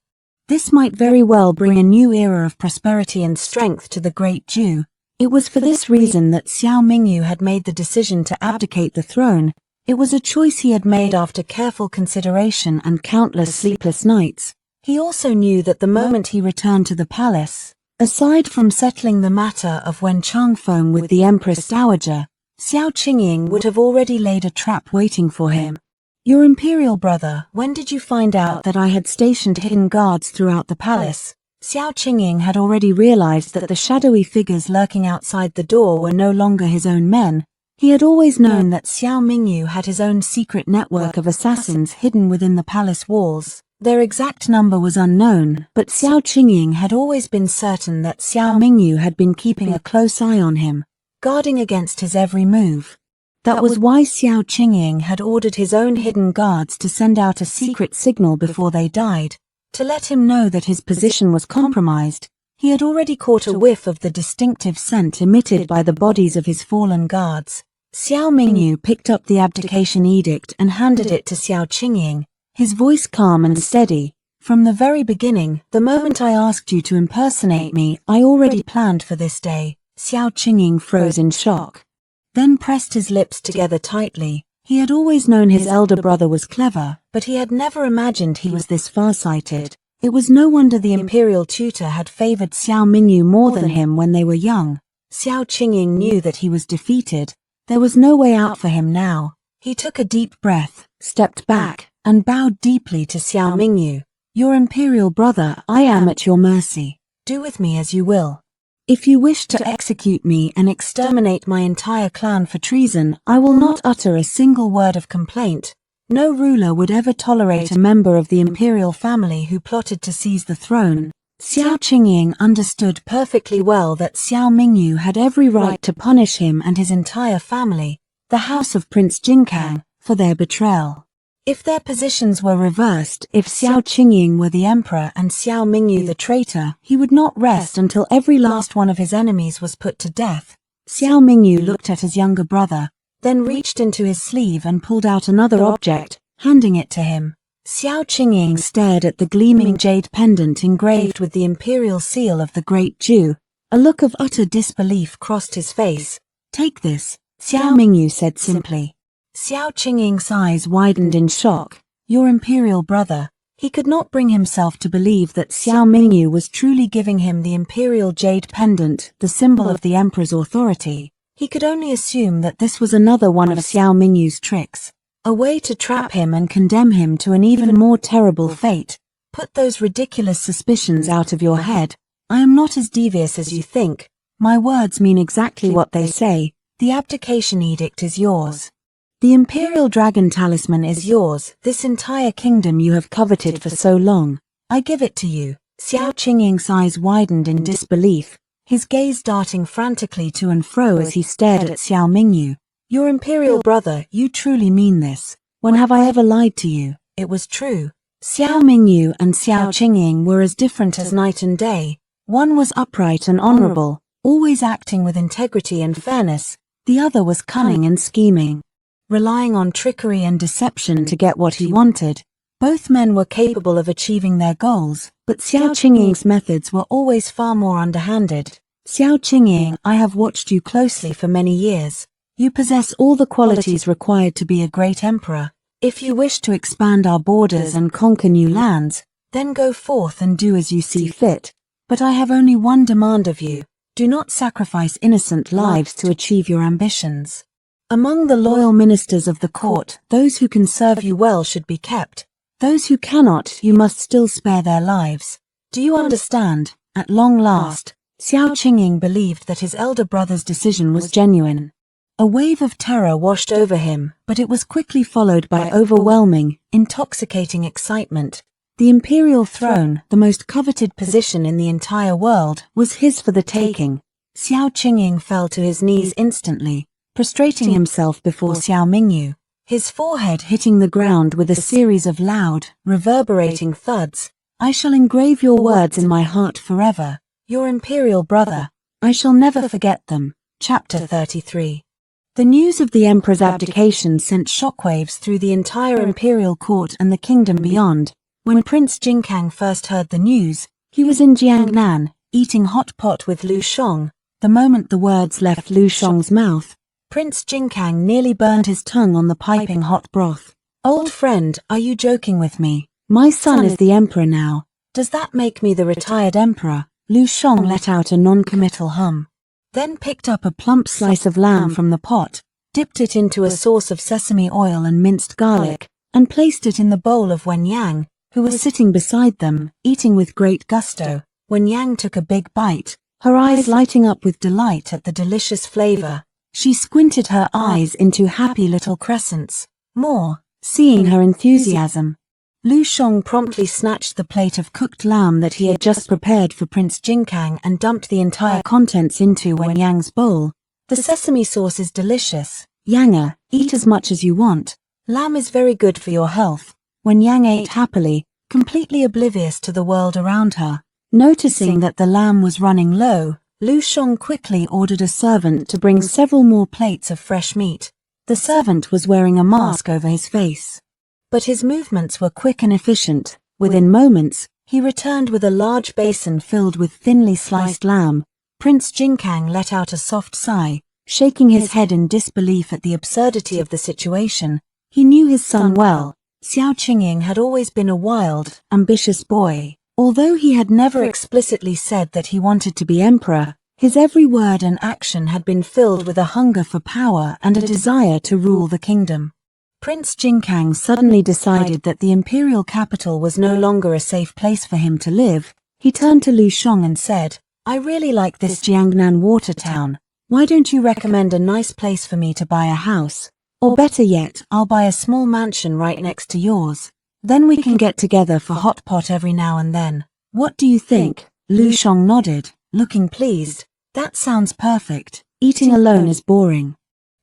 This might very well bring a new era of prosperity and strength to the great Jew. It was for this reason that Xiao Mingyu had made the decision to abdicate the throne. It was a choice he had made after careful consideration and countless sleepless nights. He also knew that the moment he returned to the palace, aside from settling the matter of Wen Changfeng with the Empress Dowager, Xiao Qingying would have already laid a trap waiting for him. Your imperial brother, when did you find out that I had stationed hidden guards throughout the palace? Xiao Qingying had already realized that the shadowy figures lurking outside the door were no longer his own men. He had always known that Xiao Mingyu had his own secret network of assassins hidden within the palace walls. Their exact number was unknown, but Xiao Qingying had always been certain that Xiao Mingyu had been keeping a close eye on him, guarding against his every move. That was why Xiao Qingying had ordered his own hidden guards to send out a secret signal before they died, to let him know that his position was compromised. He had already caught a whiff of the distinctive scent emitted by the bodies of his fallen guards. Xiao Mingyu picked up the abdication edict and handed it to Xiao Qingying, his voice calm and steady. From the very beginning, the moment I asked you to impersonate me, I already planned for this day. Xiao Qingying froze in shock, then pressed his lips together tightly. He had always known his elder brother was clever, but he had never imagined he was this far-sighted. It was no wonder the imperial tutor had favored Xiao Mingyu more than him when they were young. Xiao Qingying knew that he was defeated. There was no way out for him now. He took a deep breath, stepped back, and bowed deeply to Xiao Mingyu. Your imperial brother, I am at your mercy. Do with me as you will. If you wish to execute me and exterminate my entire clan for treason, I will not utter a single word of complaint. No ruler would ever tolerate a member of the imperial family who plotted to seize the throne. Xiao Qingying understood perfectly well that Xiao Mingyu had every right to punish him and his entire family, the house of Prince Jinkang, for their betrayal. If their positions were reversed, if Xiao Qingying were the emperor and Xiao Mingyu the traitor, he would not rest until every last one of his enemies was put to death. Xiao Mingyu looked at his younger brother, then reached into his sleeve and pulled out another object, handing it to him. Xiao Qingying stared at the gleaming jade pendant engraved with the imperial seal of the Great Jew. A look of utter disbelief crossed his face. Take this, Xiao Mingyu said simply. Xiao Qingying's eyes widened in shock. Your imperial brother. He could not bring himself to believe that Xiao Mingyu was truly giving him the imperial jade pendant, the symbol of the emperor's authority. He could only assume that this was another one of Xiao Mingyu's tricks. A way to trap him and condemn him to an even more terrible fate. Put those ridiculous suspicions out of your head. I am not as devious as you think. My words mean exactly what they say. The abdication edict is yours. The imperial dragon talisman is yours. This entire kingdom you have coveted for so long. I give it to you. Xiao Qingying's eyes widened in disbelief, his gaze darting frantically to and fro as he stared at Xiao Mingyu. Your imperial brother, you truly mean this? When have I ever lied to you? It was true. Xiao Mingyu and Xiao Qingying were as different as night and day. One was upright and honorable, always acting with integrity and fairness. The other was cunning and scheming, relying on trickery and deception to get what he wanted. Both men were capable of achieving their goals, but Xiao Qingying's methods were always far more underhanded. Xiao Qingying, I have watched you closely for many years. You possess all the qualities required to be a great emperor. If you wish to expand our borders and conquer new lands, then go forth and do as you see fit. But I have only one demand of you. Do not sacrifice innocent lives to achieve your ambitions. Among the loyal ministers of the court, those who can serve you well should be kept. Those who cannot, you must still spare their lives. Do you understand? At long last, Xiao Qingying believed that his elder brother's decision was genuine. A wave of terror washed over him, but it was quickly followed by overwhelming, intoxicating excitement. The imperial throne, the most coveted position in the entire world, was his for the taking. Xiao Qingying fell to his knees instantly, prostrating himself before Xiao Mingyu, his forehead hitting the ground with a series of loud, reverberating thuds. I shall engrave your words in my heart forever. Your imperial brother. I shall never forget them. Chapter 33. The news of the emperor's abdication sent shockwaves through the entire imperial court and the kingdom beyond. When Prince Jinkang first heard the news, he was in Jiangnan, eating hot pot with Lu Shong. The moment the words left Lu Shong's mouth, Prince Jinkang nearly burned his tongue on the piping hot broth. Old friend, are you joking with me? My son is the emperor now. Does that make me the retired emperor? Lu Shong let out a non-committal hum, then picked up a plump slice of lamb from the pot. dipped it into a sauce of sesame oil and minced garlic, and placed it in the bowl of Wen Yang, who was sitting beside them, eating with great gusto. Wen Yang took a big bite, her eyes lighting up with delight at the delicious flavor. She squinted her eyes into happy little crescents, more, seeing her enthusiasm. Lu Sheng promptly snatched the plate of cooked lamb that he had just prepared for Prince Jinkang and dumped the entire contents into Wen Yang's bowl. The sesame sauce is delicious. Yang, eat as much as you want. Lamb is very good for your health. Wen Yang ate happily, completely oblivious to the world around her. Noticing that the lamb was running low, Lu Sheng quickly ordered a servant to bring several more plates of fresh meat. The servant was wearing a mask over his face, but his movements were quick and efficient. Within moments, he returned with a large basin filled with thinly sliced lamb. Prince Jinkang let out a soft sigh, shaking his head in disbelief at the absurdity of the situation. He knew his son well. Xiao Qingying had always been a wild, ambitious boy. Although he had never explicitly said that he wanted to be emperor, his every word and action had been filled with a hunger for power and a desire to rule the kingdom. Prince Jinkang suddenly decided that the imperial capital was no longer a safe place for him to live. He turned to Lu Sheng and said, "I really like this Jiangnan water town. Why don't you recommend a nice place for me to buy a house? Or better yet, I'll buy a small mansion right next to yours. Then we can get together for hot pot every now and then. What do you think?" Lu Sheng nodded, looking pleased. "That sounds perfect. Eating alone is boring.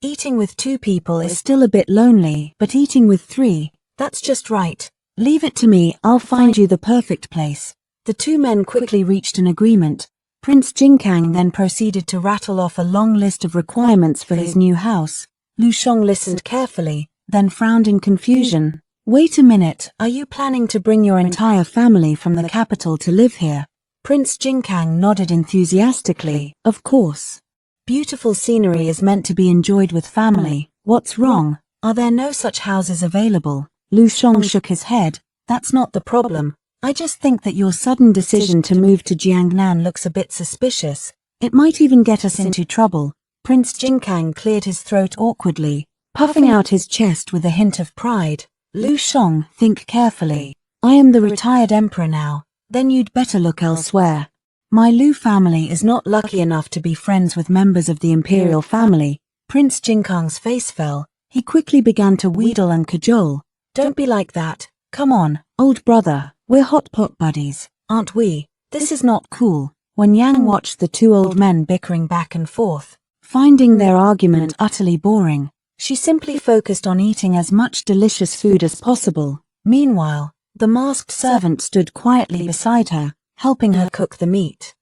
Eating with 2 people is still a bit lonely, but eating with 3, that's just right. Leave it to me, I'll find you the perfect place." The 2 men quickly reached an agreement. Prince Jinkang then proceeded to rattle off a long list of requirements for his new house. Lu Sheng listened carefully, then frowned in confusion. "Wait a minute, are you planning to bring your entire family from the capital to live here?" Prince Jinkang nodded enthusiastically. "Of course. Beautiful scenery is meant to be enjoyed with family. What's wrong? Are there no such houses available?" Lu Sheng shook his head. "That's not the problem. I just think that your sudden decision to move to Jiangnan looks a bit suspicious. It might even get us into trouble." Prince Jinkang cleared his throat awkwardly, puffing out his chest with a hint of pride. "Lu Sheng, think carefully. I am the retired emperor now. Then you'd better look elsewhere. My Lu family is not lucky enough to be friends with members of the imperial family." Prince Jinkang's face fell. He quickly began to wheedle and cajole. "Don't be like that. Come on, old brother. We're hot pot buddies, aren't we? This is not cool." When Yang watched the 2 old men bickering back and forth, finding their argument utterly boring, she simply focused on eating as much delicious food as possible. Meanwhile, the masked servant stood quietly beside her, helping her cook the meat,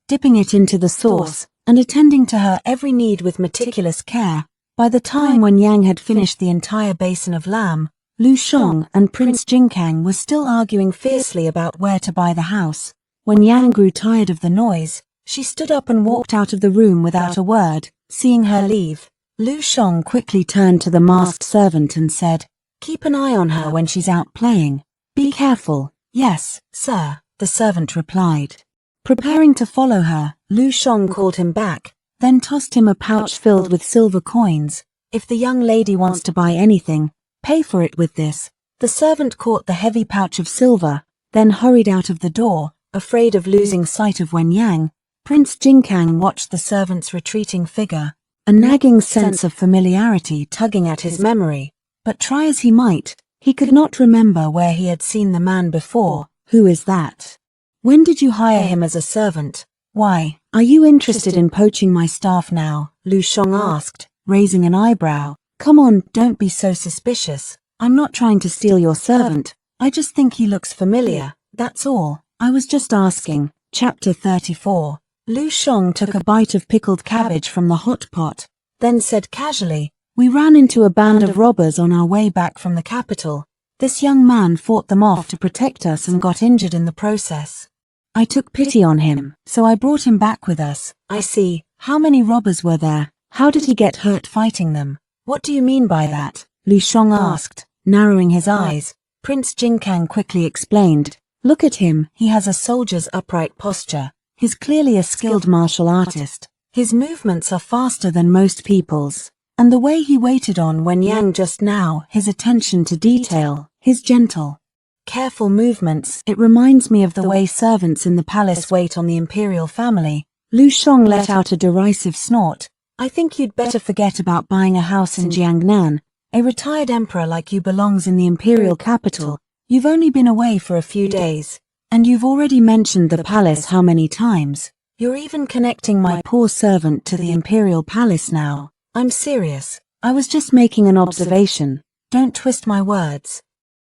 dipping it into the sauce, and attending to her every need with meticulous care. By the time when Yang had finished the entire basin of lamb, Lu Sheng and Prince Jinkang were still arguing fiercely about where to buy the house. When Yang grew tired of the noise, she stood up and walked out of the room without a word. Seeing her leave, Lu Sheng quickly turned to the masked servant and said, "Keep an eye on her when she's out playing. Be careful." "Yes, sir," the servant replied. Preparing to follow her, Lu Sheng called him back, then tossed him a pouch filled with silver coins. "If the young lady wants to buy anything, pay for it with this." The servant caught the heavy pouch of silver, then hurried out of the door, afraid of losing sight of Wen Yang. Prince Jinkang watched the servant's retreating figure, a nagging sense of familiarity tugging at his memory. But try as he might, he could not remember where he had seen the man before. "Who is that? When did you hire him as a servant? Why, are you interested in poaching my staff now?" Lu Sheng asked, raising an eyebrow. "Come on, don't be so suspicious. I'm not trying to steal your servant. I just think he looks familiar, that's all. I was just asking." Chapter 34. Lu Sheng took a bite of pickled cabbage from the hot pot, then said casually, "We ran into a band of robbers on our way back from the capital. This young man fought them off to protect us and got injured in the process. I took pity on him, so I brought him back with us." "I see. How many robbers were there? How did he get hurt fighting them?" "What do you mean by that?" Lu Sheng asked, narrowing his eyes. Prince Jinkang quickly explained, "Look at him, he has a soldier's upright posture. He's clearly a skilled martial artist. His movements are faster than most people's. And the way he waited on Wen Yang just now, his attention to detail, his gentle, careful movements, it reminds me of the way servants in the palace wait on the imperial family. Lu Sheng let out a derisive snort. I think you'd better forget about buying a house in Jiangnan. A retired emperor like you belongs in the imperial capital. You've only been away for a few days, and you've already mentioned the palace how many times? You're even connecting my poor servant to the imperial palace now. I'm serious. I was just making an observation. Don't twist my words.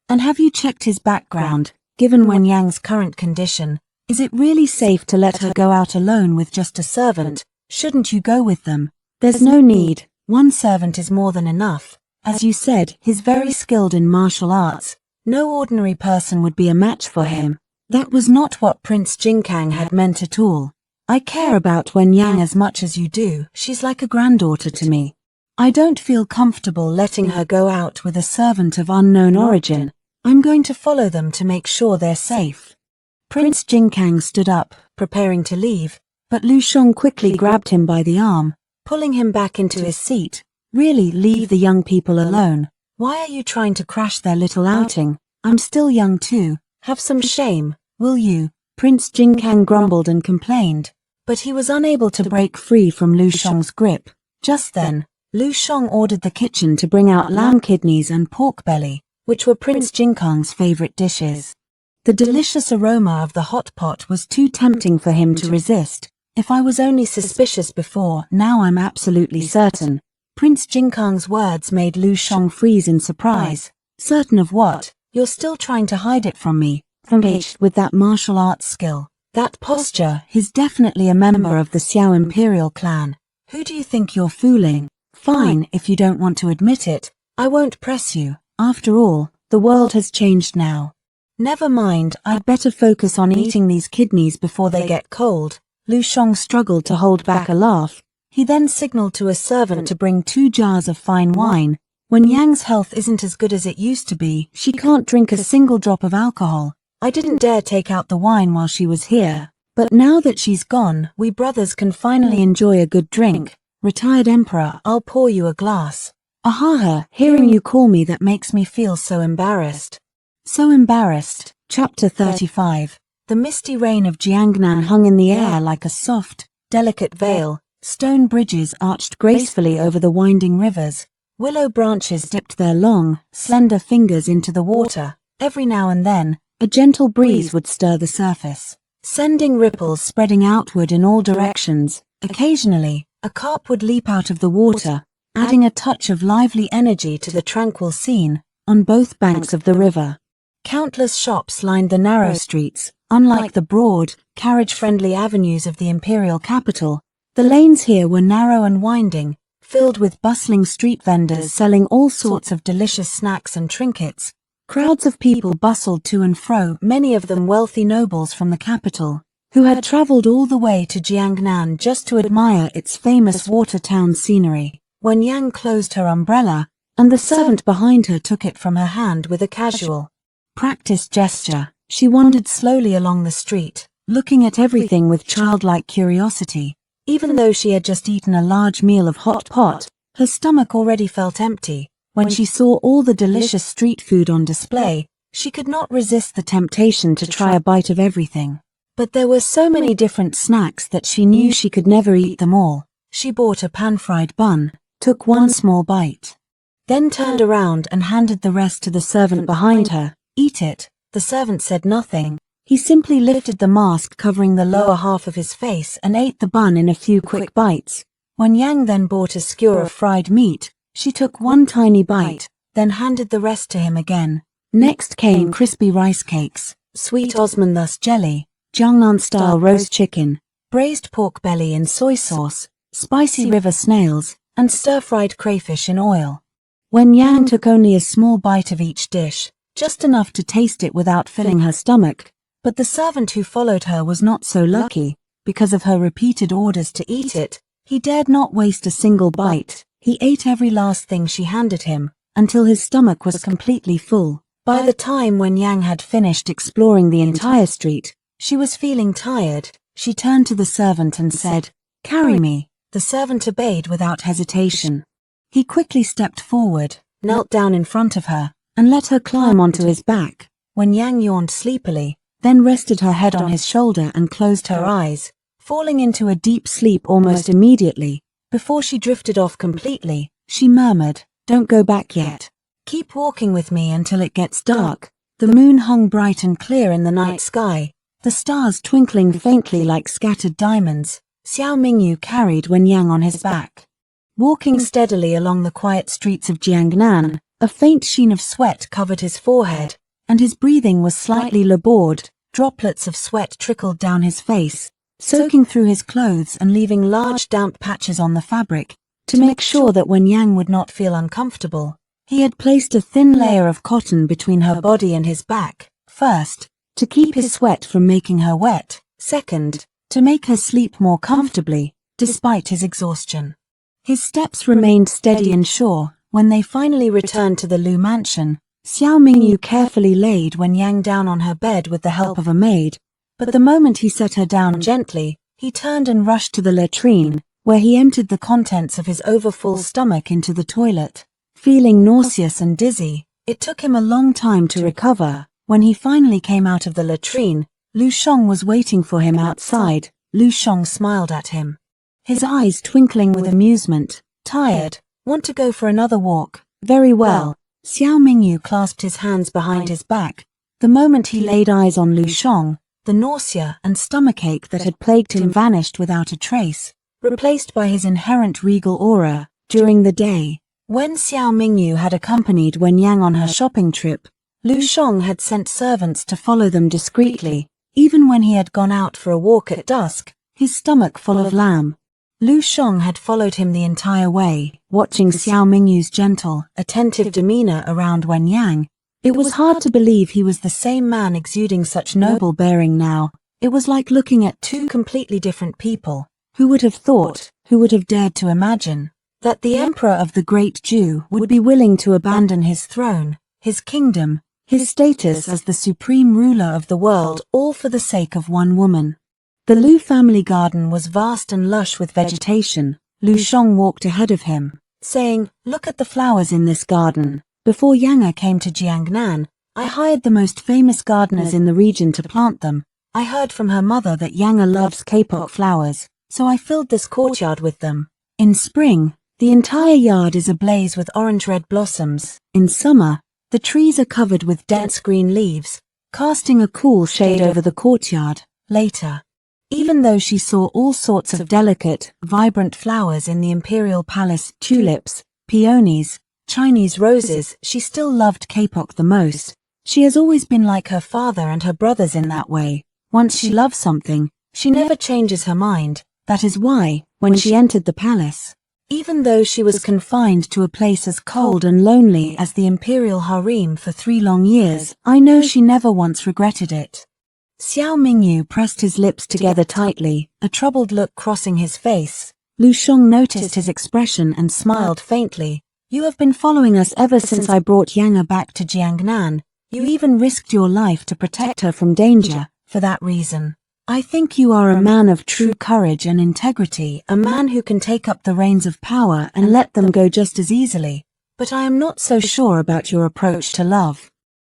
And have you checked his background? Given Wen Yang's current condition, is it really safe to let her go out alone with just a servant? Shouldn't you go with them? There's no need. One servant is more than enough. As you said, he's very skilled in martial arts. No ordinary person would be a match for him. That was not what Prince Jinkang had meant at all. I care about Wen Yang as much as you do. She's like a granddaughter to me. I don't feel comfortable letting her go out with a servant of unknown origin. I'm going to follow them to make sure they're safe. Prince Jinkang stood up, preparing to leave, but Lu Sheng quickly grabbed him by the arm, pulling him back into his seat. Really, leave the young people alone. Why are you trying to crash their little outing? I'm still young too. Have some shame, will you? Prince Jinkang grumbled and complained, but he was unable to break free from Lu Sheng's grip. Just then, Lu Sheng ordered the kitchen to bring out lamb kidneys and pork belly, which were Prince Jinkang's favorite dishes. The delicious aroma of the hot pot was too tempting for him to resist. If I was only suspicious before, now I'm absolutely certain. Prince Jinkang's words made Lu Sheng freeze in surprise. Certain of what? You're still trying to hide it from me. With that martial arts skill, that posture, he's definitely a member of the Xiao Imperial clan. Who do you think you're fooling? Fine, if you don't want to admit it, I won't press you. After all, the world has changed now. Never mind, I'd better focus on eating these kidneys before they get cold. Lu Sheng struggled to hold back a laugh. He then signaled to a servant to bring 2 jars of fine wine. When Yang's health isn't as good as it used to be, she can't drink a single drop of alcohol. I didn't dare take out the wine while she was here, but now that she's gone, we brothers can finally enjoy a good drink. Retired Emperor, I'll pour you a glass. Ahaha, hearing you call me that makes me feel so embarrassed. So embarrassed. Chapter 35. The misty rain of Jiangnan hung in the air like a soft, delicate veil. Stone bridges arched gracefully over the winding rivers. Willow branches dipped their long, slender fingers into the water. Every now and then, a gentle breeze would stir the surface, sending ripples spreading outward in all directions. Occasionally, a carp would leap out of the water, adding a touch of lively energy to the tranquil scene on both banks of the river. Countless shops lined the narrow streets. Unlike the broad, carriage-friendly avenues of the imperial capital, the lanes here were narrow and winding, filled with bustling street vendors selling all sorts of delicious snacks and trinkets. Crowds of people bustled to and fro, many of them wealthy nobles from the capital, who had traveled all the way to Jiangnan just to admire its famous water town scenery. When Yang closed her umbrella, and the servant behind her took it from her hand with a casual, practiced gesture, she wandered slowly along the street, looking at everything with childlike curiosity. Even though she had just eaten a large meal of hot pot, her stomach already felt empty. When she saw all the delicious street food on display, she could not resist the temptation to try a bite of everything. But there were so many different snacks that she knew she could never eat them all. She bought a pan-fried bun, took one small bite, then turned around and handed the rest to the servant behind her. Eat it. The servant said nothing. He simply lifted the mask covering the lower half of his face and ate the bun in a few quick bites. When Yang then bought a skewer of fried meat, she took one tiny bite, then handed the rest to him again. Next came crispy rice cakes, sweet osmanthus jelly, Jiangnan-style roast chicken, braised pork belly in soy sauce, spicy river snails, and stir-fried crayfish in oil. When Yang took only a small bite of each dish, just enough to taste it without filling her stomach, but the servant who followed her was not so lucky. Because of her repeated orders to eat it, he dared not waste a single bite. He ate every last thing she handed him, until his stomach was completely full. By the time when Yang had finished exploring the entire street, she was feeling tired. She turned to the servant and said, "Carry me." The servant obeyed without hesitation. He quickly stepped forward, knelt down in front of her, and let her climb onto his back. Wen Yang yawned sleepily, then rested her head on his shoulder and closed her eyes, falling into a deep sleep almost immediately. Before she drifted off completely, she murmured, "Don't go back yet. Keep walking with me until it gets dark." The moon hung bright and clear in the night sky, the stars twinkling faintly like scattered diamonds. Xiao Mingyu carried Wen Yang on his back. Walking steadily along the quiet streets of Jiangnan, a faint sheen of sweat covered his forehead, and his breathing was slightly labored. Droplets of sweat trickled down his face, soaking through his clothes and leaving large damp patches on the fabric. To make sure that Wen Yang would not feel uncomfortable, he had placed a thin layer of cotton between her body and his back. First, to keep his sweat from making her wet. Second, to make her sleep more comfortably, despite his exhaustion. His steps remained steady and sure. When they finally returned to the Lu mansion, Xiao Mingyu carefully laid Wen Yang down on her bed with the help of a maid, but the moment he set her down gently, he turned and rushed to the latrine, where he emptied the contents of his overfull stomach into the toilet. Feeling nauseous and dizzy, it took him a long time to recover. When he finally came out of the latrine, Lu Sheng was waiting for him outside. Lu Sheng smiled at him, his eyes twinkling with amusement. "Tired? Want to go for another walk? Very well." Xiao Mingyu clasped his hands behind his back. The moment he laid eyes on Lu Sheng, the nausea and stomachache that had plagued him vanished without a trace, replaced by his inherent regal aura. During the day, when Xiao Mingyu had accompanied Wen Yang on her shopping trip, Lu Sheng had sent servants to follow them discreetly. Even when he had gone out for a walk at dusk, his stomach full of lamb, Lu Sheng had followed him the entire way, watching Xiao Mingyu's gentle, attentive demeanor around Wen Yang. It was hard to believe he was the same man exuding such noble bearing now. It was like looking at two completely different people. Who would have thought, who would have dared to imagine, that the emperor of the Great Jew would be willing to abandon his throne, his kingdom, his status as the supreme ruler of the world, all for the sake of one woman. The Lu family garden was vast and lush with vegetation. Lu Sheng walked ahead of him, saying, "Look at the flowers in this garden. Before Yang came to Jiangnan, I hired the most famous gardeners in the region to plant them. I heard from her mother that Yang loves kapok flowers, so I filled this courtyard with them. In spring, the entire yard is ablaze with orange-red blossoms. In summer, the trees are covered with dense green leaves, casting a cool shade over the courtyard. Later, even though she saw all sorts of delicate, vibrant flowers in the imperial palace, tulips, peonies, Chinese roses, she still loved kapok the most. She has always been like her father and her brothers in that way. Once she loves something, she never changes her mind. That is why, when she entered the palace, even though she was confined to a place as cold and lonely as the imperial harem for 3 long years, I know she never once regretted it." Xiao Mingyu pressed his lips together tightly, a troubled look crossing his face. Lu Sheng noticed his expression and smiled faintly. "You have been following us ever since I brought Yang back to Jiangnan. You even risked your life to protect her from danger. For that reason, I think you are a man of true courage and integrity, a man who can take up the reins of power and let them go just as easily. But I am not so sure about your approach to love.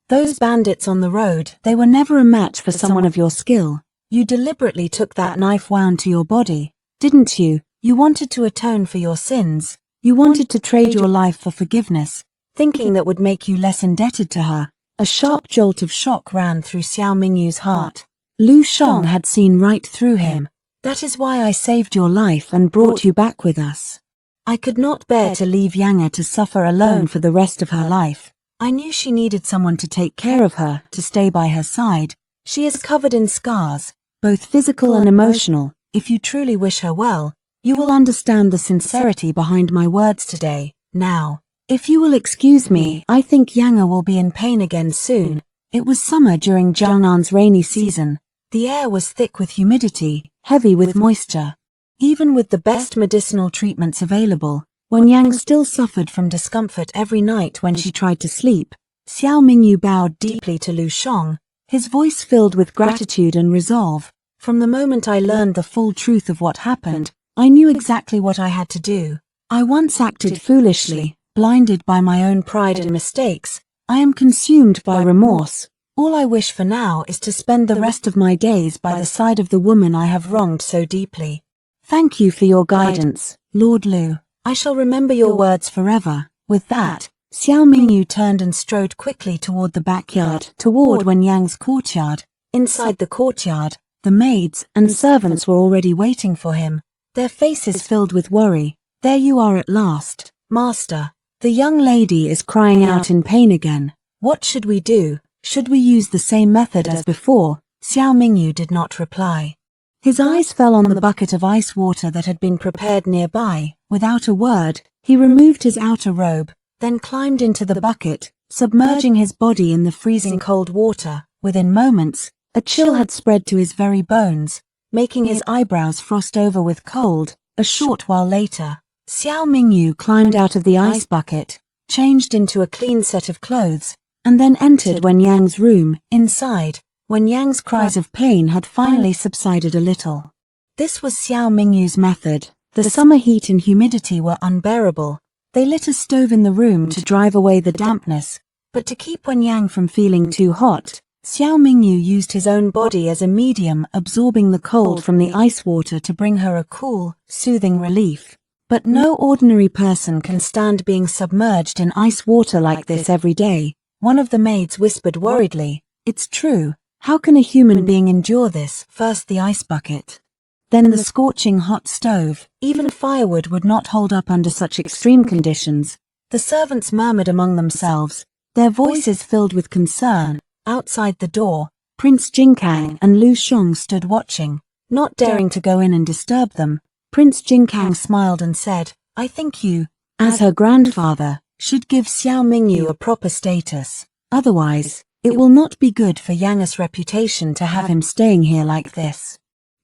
Those bandits on the road, they were never a match for someone of your skill. You deliberately took that knife wound to your body, didn't you? You wanted to atone for your sins. You wanted to trade your life for forgiveness, thinking that would make you less indebted to her." A sharp jolt of shock ran through Xiao Mingyu's heart. Lu Sheng had seen right through him. "That is why I saved your life and brought you back with us. I could not bear to leave Yang to suffer alone for the rest of her life. I knew she needed someone to take care of her, to stay by her side. She is covered in scars, both physical and emotional. If you truly wish her well, you will understand the sincerity behind my words today. Now, if you will excuse me, I think Yang will be in pain again soon." It was summer during Jiangnan's rainy season. The air was thick with humidity, heavy with moisture. Even with the best medicinal treatments available, Wen Yang still suffered from discomfort every night when she tried to sleep. Xiao Mingyu bowed deeply to Lu Sheng, his voice filled with gratitude and resolve. "From the moment I learned the full truth of what happened, I knew exactly what I had to do. I once acted foolishly, blinded by my own pride and mistakes. I am consumed by remorse. All I wish for now is to spend the rest of my days by the side of the woman I have wronged so deeply. Thank you for your guidance, Lord Lu. I shall remember your words forever. With that, Xiao Mingyu turned and strode quickly toward the backyard, toward Wen Yang's courtyard. Inside the courtyard, the maids and servants were already waiting for him, their faces filled with worry. There you are at last, Master. The young lady is crying out in pain again. What should we do? Should we use the same method as before? Xiao Mingyu did not reply. His eyes fell on the bucket of ice water that had been prepared nearby. Without a word, he removed his outer robe, then climbed into the bucket, submerging his body in the freezing cold water. Within moments, a chill had spread to his very bones, making his eyebrows frost over with cold. A short while later, Xiao Mingyu climbed out of the ice bucket, changed into a clean set of clothes, and then entered Wen Yang's room. Inside, Wen Yang's cries of pain had finally subsided a little. This was Xiao Mingyu's method. The summer heat and humidity were unbearable. They lit a stove in the room to drive away the dampness, but to keep Wen Yang from feeling too hot, Xiao Mingyu used his own body as a medium, absorbing the cold from the ice water to bring her a cool, soothing relief. But no ordinary person can stand being submerged in ice water like this every day. One of the maids whispered worriedly, "It's true. How can a human being endure this? First the ice bucket, then the scorching hot stove. Even firewood would not hold up under such extreme conditions." The servants murmured among themselves, their voices filled with concern. Outside the door, Prince Jinkang and Lu Shong stood watching, not daring to go in and disturb them. Prince Jinkang smiled and said, "I think you, as her grandfather, should give Xiao Mingyu a proper status. Otherwise, it will not be good for Yang's reputation to have him staying here like this."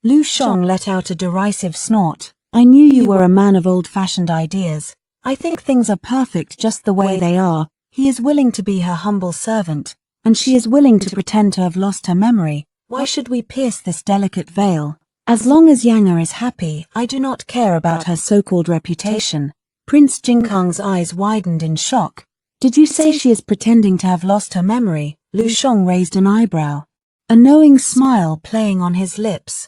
Lu Shong let out a derisive snort. "I knew you were a man of old-fashioned ideas. I think things are perfect just the way they are. He is willing to be her humble servant, and she is willing to pretend to have lost her memory. Why should we pierce this delicate veil? As long as Yang is happy, I do not care about her so-called reputation." Prince Jinkang's eyes widened in shock. "Did you say she is pretending to have lost her memory?" Lu Shong raised an eyebrow, a knowing smile playing on his lips.